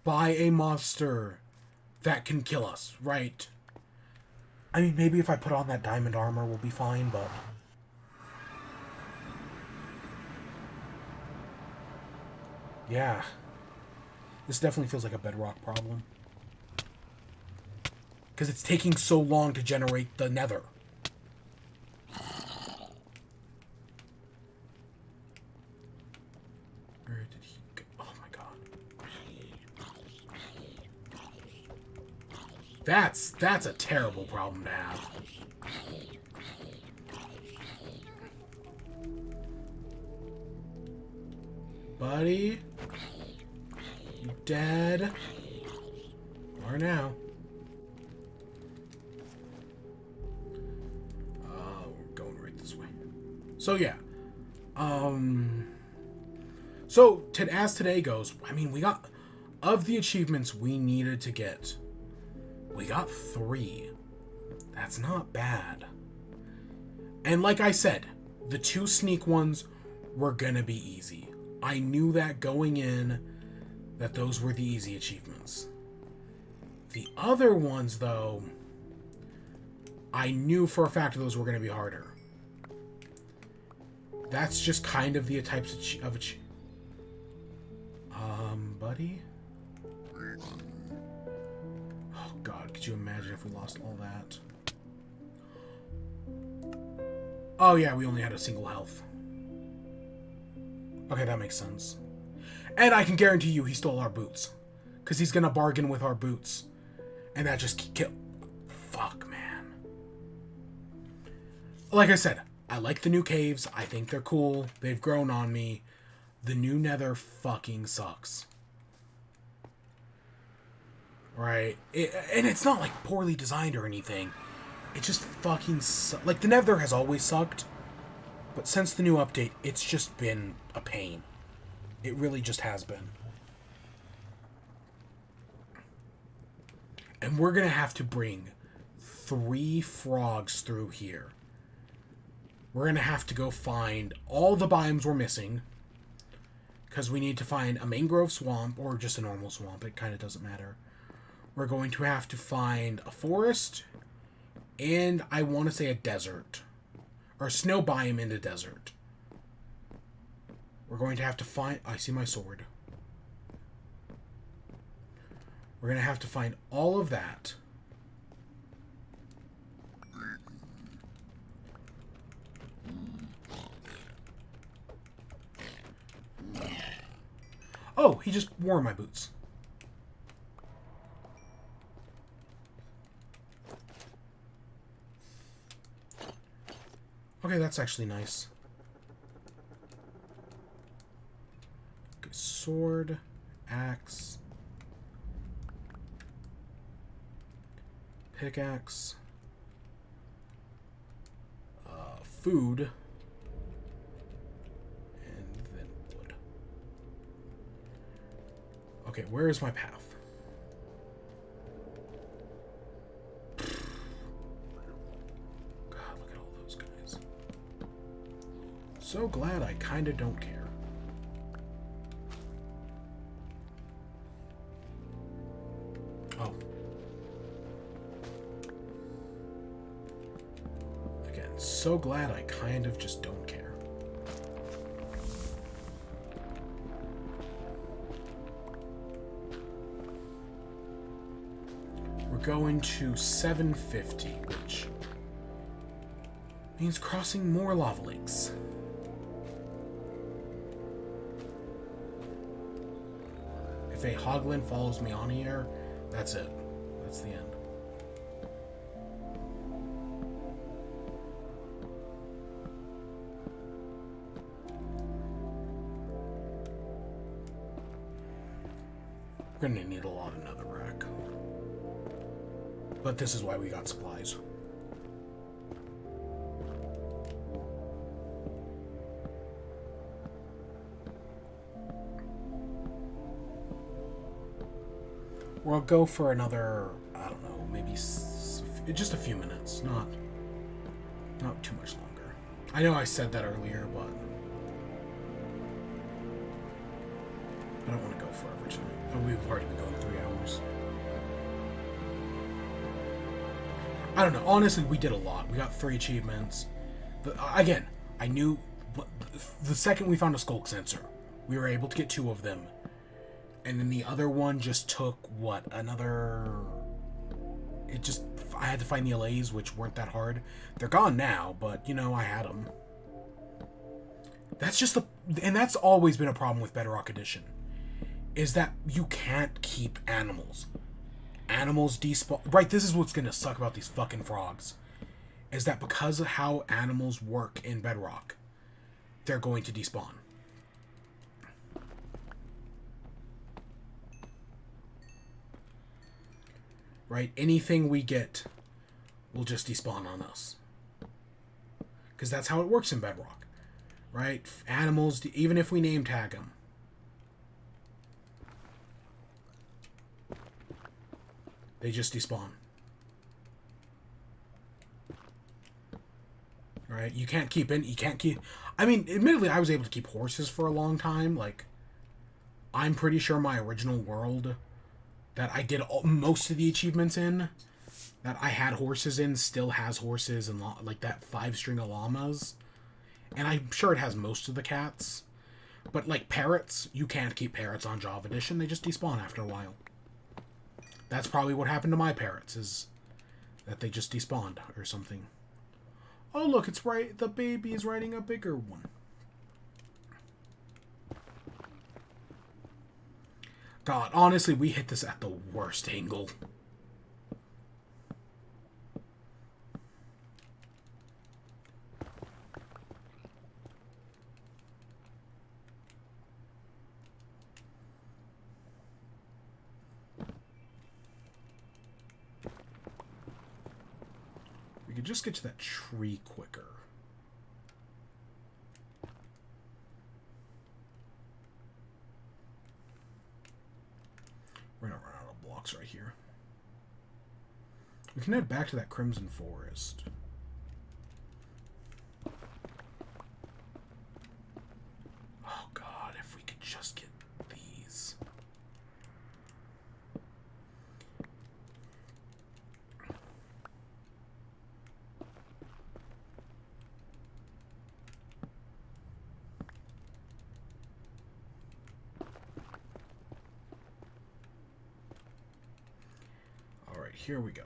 by a monster that can kill us, right? I mean, maybe if I put on that diamond armor, we'll be fine, but... Yeah. This definitely feels like a bedrock problem. Because it's taking so long to generate the nether. That's a terrible problem to have. Buddy? You dead? are now. We're going right this way. So yeah. So as today goes, I mean, we got, of the achievements we needed to get, we got 3. That's not bad. And like I said, the 2 sneak ones were gonna be easy. I knew that going in, that those were the easy achievements. The other ones, though, I knew for a fact those were gonna be harder. That's just kind of the types of buddy? Oh god, could you imagine if we lost all that? Oh yeah, we only had a single health. Okay, that makes sense. And I can guarantee you he stole our boots. Because he's gonna bargain with our boots. And that just kill. Fuck, man. Like I said, I like the new caves. I think they're cool. They've grown on me. The new nether fucking sucks. Right? And it's not like poorly designed or anything. It just fucking sucks. Like, the nether has always sucked. But since the new update, it's just been a pain. It really just has been. And we're going to have to bring 3 frogs through here. We're going to have to go find all the biomes we're missing. Because we need to find a mangrove swamp or just a normal swamp. It kind of doesn't matter. We're going to have to find a forest. And I want to say a desert. Or a snow biome in the desert. We're going to have to find... I see my sword. We're going to have to find all of that. Oh, he just wore my boots. Okay, that's actually nice. Okay, sword, axe, pickaxe, food, and then wood. Okay, where is my path? So glad I kind of don't care. Oh. Again, so glad I kind of just don't care. We're going to 750, which means crossing more lava lakes. If a hoglin follows me on here, that's it. That's the end. We're gonna need a lot of netherrack. But this is why we got supplies. We'll go for another, I don't know, maybe just a few minutes, not too much longer. I know I said that earlier, but I don't want to go forever tonight. We've already been going 3 hours. I don't know. Honestly, we did a lot. We got 3 achievements. But again, I knew the second we found a skulk sensor, we were able to get 2 of them. And then the other one just took, what, another... I had to find the allays, which weren't that hard. They're gone now, but, you know, I had them. That's just and that's always been a problem with Bedrock Edition. Is that you can't keep animals. Animals despawn... Right, this is what's gonna suck about these fucking frogs. Is that because of how animals work in Bedrock, they're going to despawn. right? Anything we get will just despawn on us. Because that's how it works in Bedrock, right? Animals, even if we name tag them, they just despawn. Right? You can't keep. I mean, admittedly, I was able to keep horses for a long time. Like, I'm pretty sure my original world that I did most of the achievements in, that I had horses in, still has horses and like that 5-string of llamas. And I'm sure it has most of the cats. But like parrots, you can't keep parrots on Java Edition. They just despawn after a while. That's probably what happened to my parrots, is that they just despawned or something. Oh, look, it's right. The baby is riding a bigger one. God, honestly, we hit this at the worst angle. We could just get to that tree quicker. We're gonna run out of blocks right here. We can head back to that Crimson Forest. Oh God, if we could just get these. All right, here we go.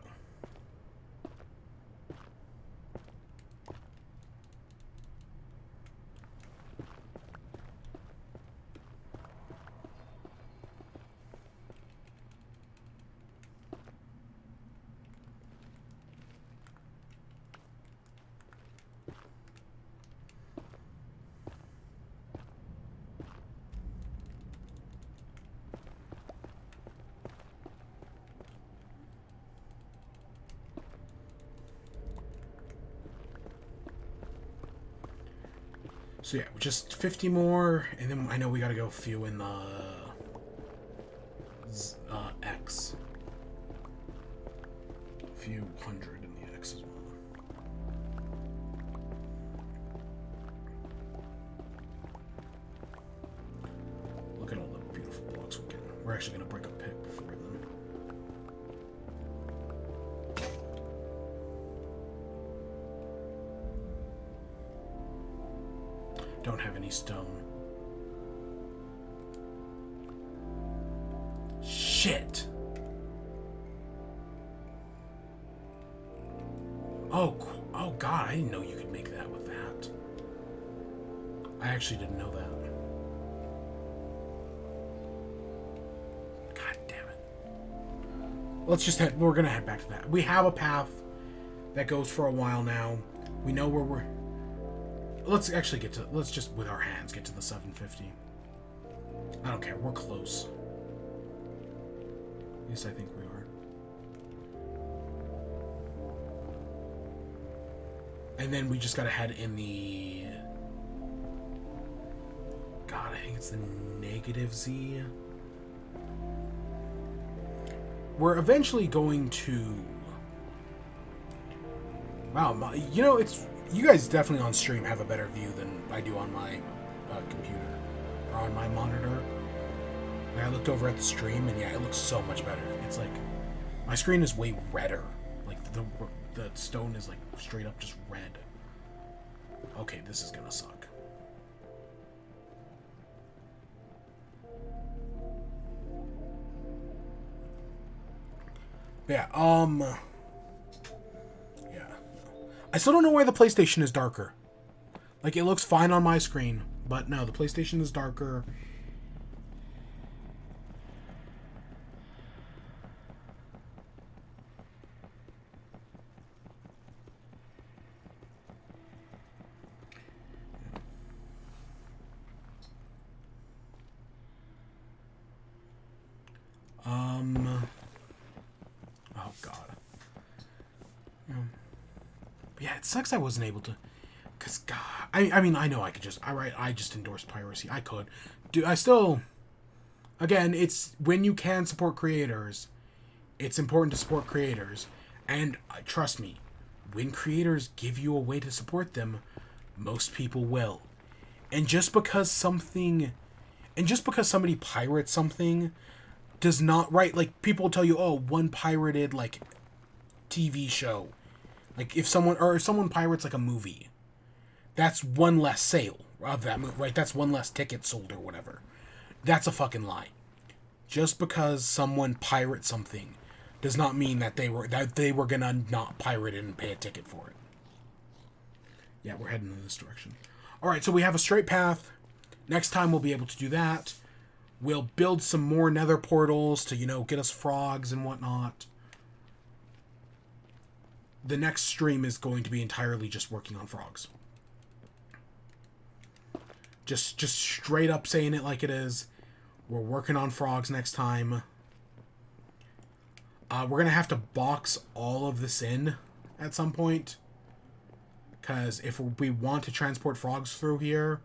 So yeah, just 50 more, and then I know we gotta go a few in the X. A few hundred in the X as well. Look at all the beautiful blocks we're getting. We're actually gonna break a pick before then. Don't have any stone. Shit. Oh God, I didn't know you could make that with that. I actually didn't know that. God damn it. Let's just we're gonna head back to that. We have a path that goes for a while now. We know where we're... Let's actually get to... Let's just, with our hands, get to the 750. I don't care. We're close. At least I think we are. And then we just gotta head in the... God, I think it's the -Z. We're eventually going to... Wow, you know, it's... You guys definitely on stream have a better view than I do on my computer. Or on my monitor. Like, I looked over at the stream, and yeah, it looks so much better. It's like... My screen is way redder. Like, the stone is, like, straight up just red. Okay, this is gonna suck. Yeah, yeah. I still don't know why the PlayStation is darker. Like, it looks fine on my screen, but no, the PlayStation is darker. Oh sucks I wasn't able to. Because, God, I mean, I know I could just, I just endorsed piracy. I could. I still, again, it's when you can support creators, it's important to support creators. And trust me, when creators give you a way to support them, most people will. And just because somebody pirates something does not, right, like, people will tell you, oh, one pirated, like, TV show. Like, if someone pirates, like, a movie, that's one less sale of that movie, right? That's one less ticket sold or whatever. That's a fucking lie. Just because someone pirates something does not mean that they were gonna not pirate it and pay a ticket for it. Yeah, we're heading in this direction. Alright, so we have a straight path. Next time we'll be able to do that. We'll build some more nether portals to, get us frogs and whatnot. The next stream is going to be entirely just working on frogs. Just straight up saying it like it is. We're working on frogs next time. We're going to have to box all of this in at some point. Because if we want to transport frogs through here,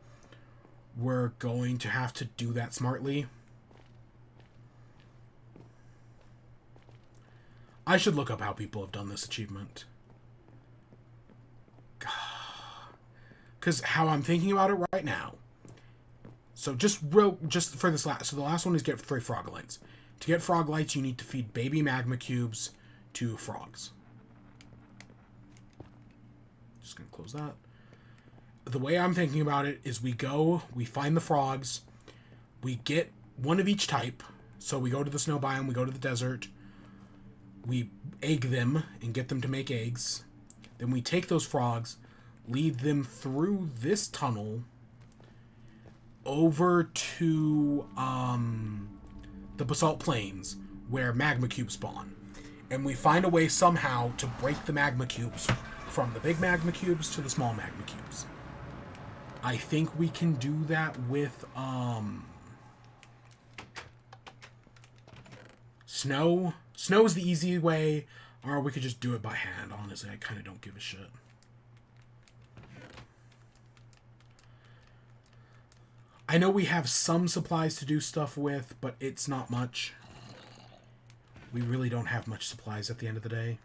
we're going to have to do that smartly. I should look up how people have done this achievement. Because how I'm thinking about it right now. So just for this last... So the last one is get 3 frog lights. To get frog lights, you need to feed baby magma cubes to frogs. Just going to close that. The way I'm thinking about it is we find the frogs, we get one of each type. So we go to the snow biome, we go to the desert, we egg them and get them to make eggs. Then we take those frogs, lead them through this tunnel over to the basalt plains where magma cubes spawn. And we find a way somehow to break the magma cubes from the big magma cubes to the small magma cubes. I think we can do that with snow. Snow's the easy way, or we could just do it by hand. Honestly, I kind of don't give a shit. I know we have some supplies to do stuff with, but it's not much. We really don't have much supplies at the end of the day.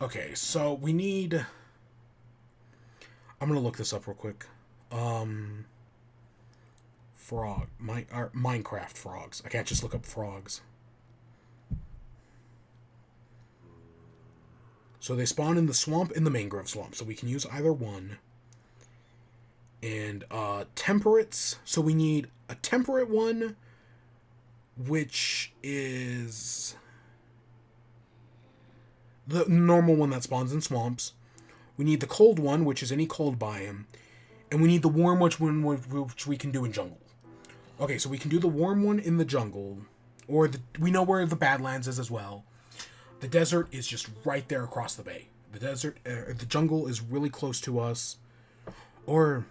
Okay, so we need... I'm going to look this up real quick. Minecraft frogs. I can't just look up frogs. So they spawn in the swamp and the mangrove swamp, so we can use either one. And temperates. So we need a temperate one, which is the normal one that spawns in swamps. We need the cold one, which is any cold biome. And we need the warm which we can do in jungle. Okay, so we can do the warm one in the jungle. We know where the Badlands is as well. The desert is just right there across the bay. The jungle is really close to us. Or,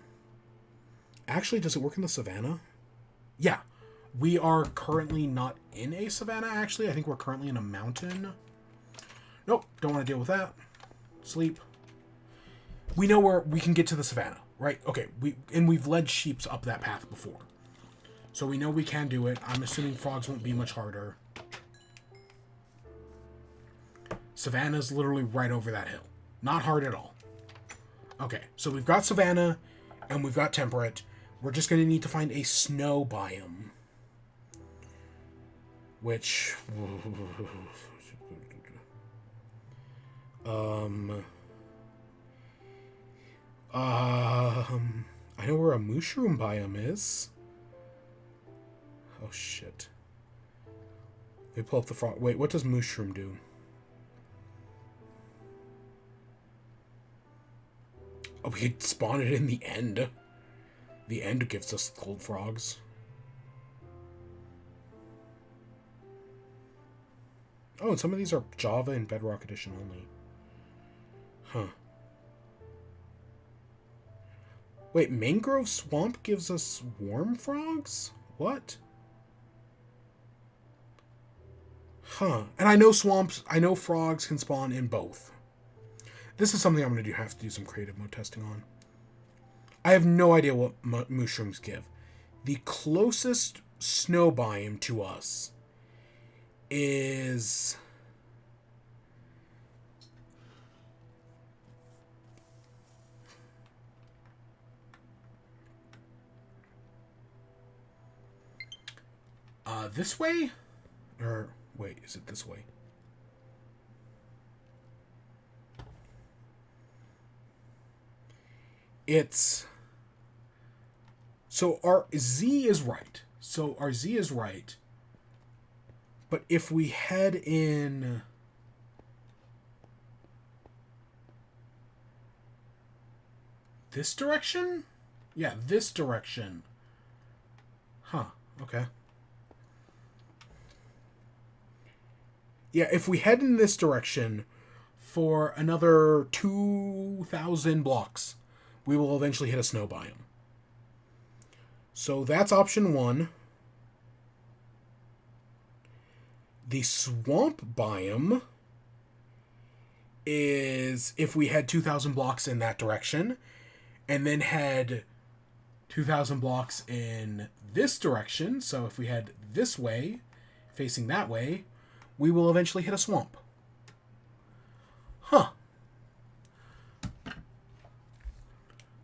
actually, does it work in the savannah? Yeah. We are currently not in a savannah, actually. I think we're currently in a mountain. Nope, don't want to deal with that. Sleep. We know where we can get to the savannah, right? Okay, we've led sheep up that path before. So we know we can do it. I'm assuming frogs won't be much harder. Savannah's literally right over that hill. Not hard at all. Okay, so we've got savannah and we've got temperate. We're just going to need to find a snow biome. Which... I know where a mushroom biome is. Oh, shit. Let me pull up the frog. Wait, what does mushroom do? Oh, we could spawn it in the end. The end gives us cold frogs. Oh, and some of these are Java and Bedrock Edition only. Huh. Wait, Mangrove Swamp gives us warm frogs? What? Huh. And I know swamps, I know frogs can spawn in both. This is something I'm going to have to do some creative mode testing on. I have no idea what mushrooms give. The closest snow biome to us is... this way? Or, wait, is it this way? It's... So our Z is right. So our Z is right. But if we head in... this direction? Yeah, this direction. Huh, okay. Yeah, if we head in this direction for another 2,000 blocks, we will eventually hit a snow biome. So that's option 1. The swamp biome is if we head 2,000 blocks in that direction, and then head 2,000 blocks in this direction. So if we head this way, facing that way, we will eventually hit a swamp. Huh.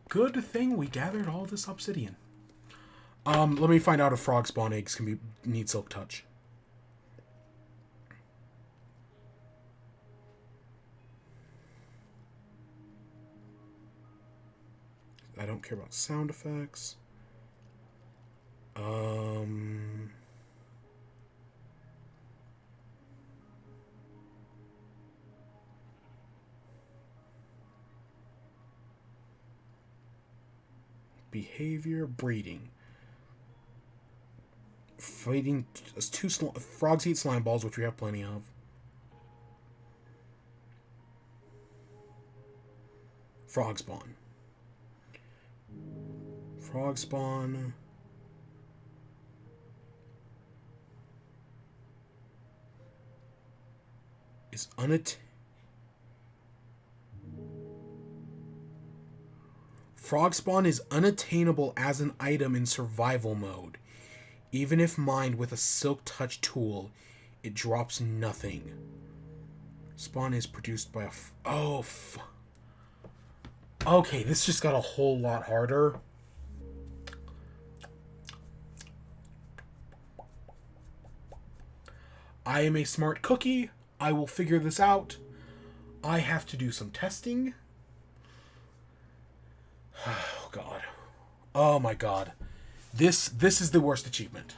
Good thing we gathered all this obsidian. Let me find out if frog spawn eggs can need silk touch. I don't care about sound effects. Behavior, breeding. Fighting frogs eat slime balls, which we have plenty of. Frog spawn. Frog spawn. Is Frog spawn is unattainable as an item in survival mode. Even if mined with a silk touch tool, it drops nothing. Spawn is produced by a... Okay, this just got a whole lot harder. I am a smart cookie. I will figure this out. I have to do some testing. Oh, God. Oh, my God. This is the worst achievement.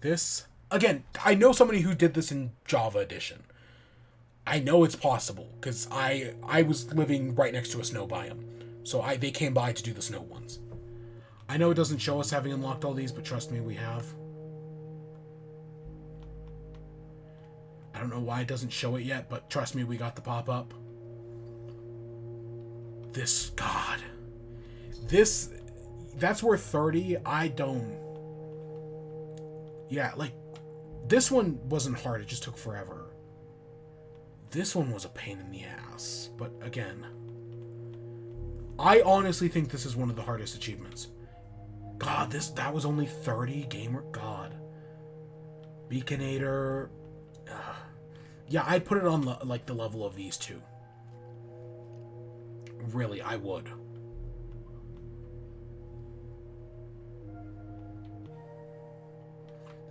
This... Again, I know somebody who did this in Java Edition. I know it's possible, because I was living right next to a snow biome. So they came by to do the snow ones. I know it doesn't show us having unlocked all these, but trust me, we have. I don't know why it doesn't show it yet, but trust me, we got the pop-up. This, God. This, that's worth 30. I don't... Yeah, like, this one wasn't hard, it just took forever. This one was a pain in the ass, but again, I honestly think this is one of the hardest achievements. God, that was only 30 gamer. God. Beaconator. Yeah, I'd put it on like the level of these two. Really, I would.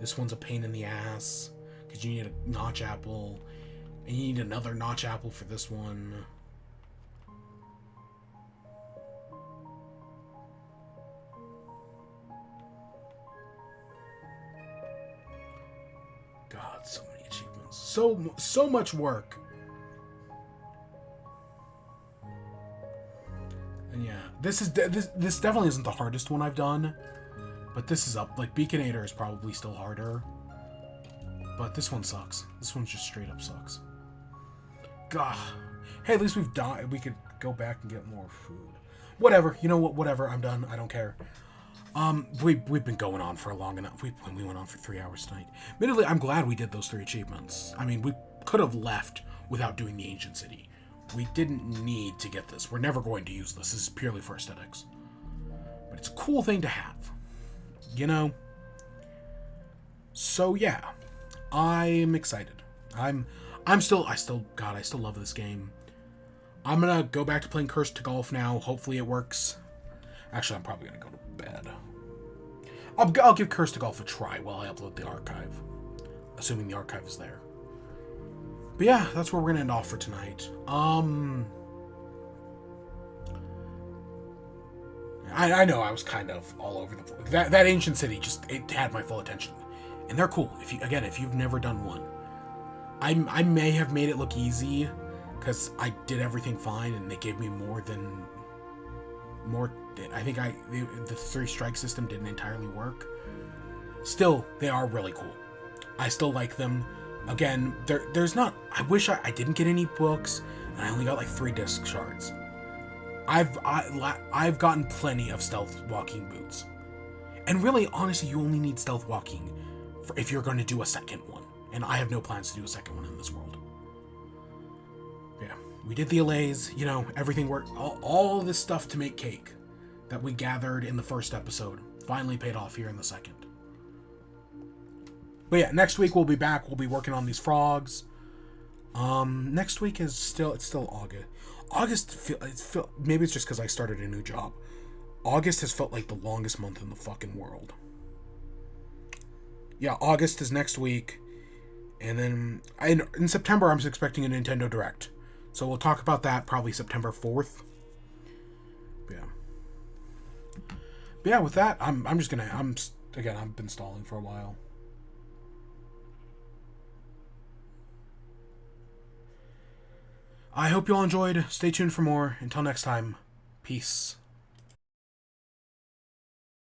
This one's a pain in the ass because you need a notch apple, and you need another notch apple for this one. God, so many achievements. So much work. And yeah, this definitely isn't the hardest one I've done, but this is up. Like, Beaconator is probably still harder, but this one sucks. This one just straight up sucks. God. Hey, at least we've died. We could go back and get more food. Whatever. You know what? Whatever. I'm done. I don't care. We've been going on for long enough. We went on for 3 hours tonight. Admittedly, I'm glad we did those 3 achievements. I mean, we could have left without doing the Ancient City. We didn't need to get this. We're never going to use this. This is purely for aesthetics. But it's a cool thing to have. You know? So yeah. I'm excited. I still love this game. I'm gonna go back to playing Curse to Golf now. Hopefully it works. Actually, I'm probably gonna go to bed. I'll give Curse to Golf a try while I upload the archive. Assuming the archive is there. But yeah, that's where we're gonna end off for tonight. I know I was kind of all over the place. That Ancient City it had my full attention. And they're cool. If you've never done one. I may have made it look easy because I did everything fine and they gave me more. I think the 3 strike system didn't entirely work. Still, they are really cool. I still like them. Again, there's not. I wish I didn't get any books, and I only got like 3 disc shards. I've gotten plenty of stealth walking boots, and really, honestly, you only need stealth walking if you're going to do a second one. And I have no plans to do a second one in this world. Yeah, we did the allays, everything worked. All this stuff to make cake that we gathered in the first episode finally paid off here in the second. But yeah, next week we'll be back. We'll be working on these frogs. Next week it's still August. Maybe it's just because I started a new job. August has felt like the longest month in the fucking world. Yeah, August is next week. And then in September, I'm expecting a Nintendo Direct. So we'll talk about that probably September 4th. But yeah, with that, I've been stalling for a while. I hope you all enjoyed. Stay tuned for more. Until next time, peace.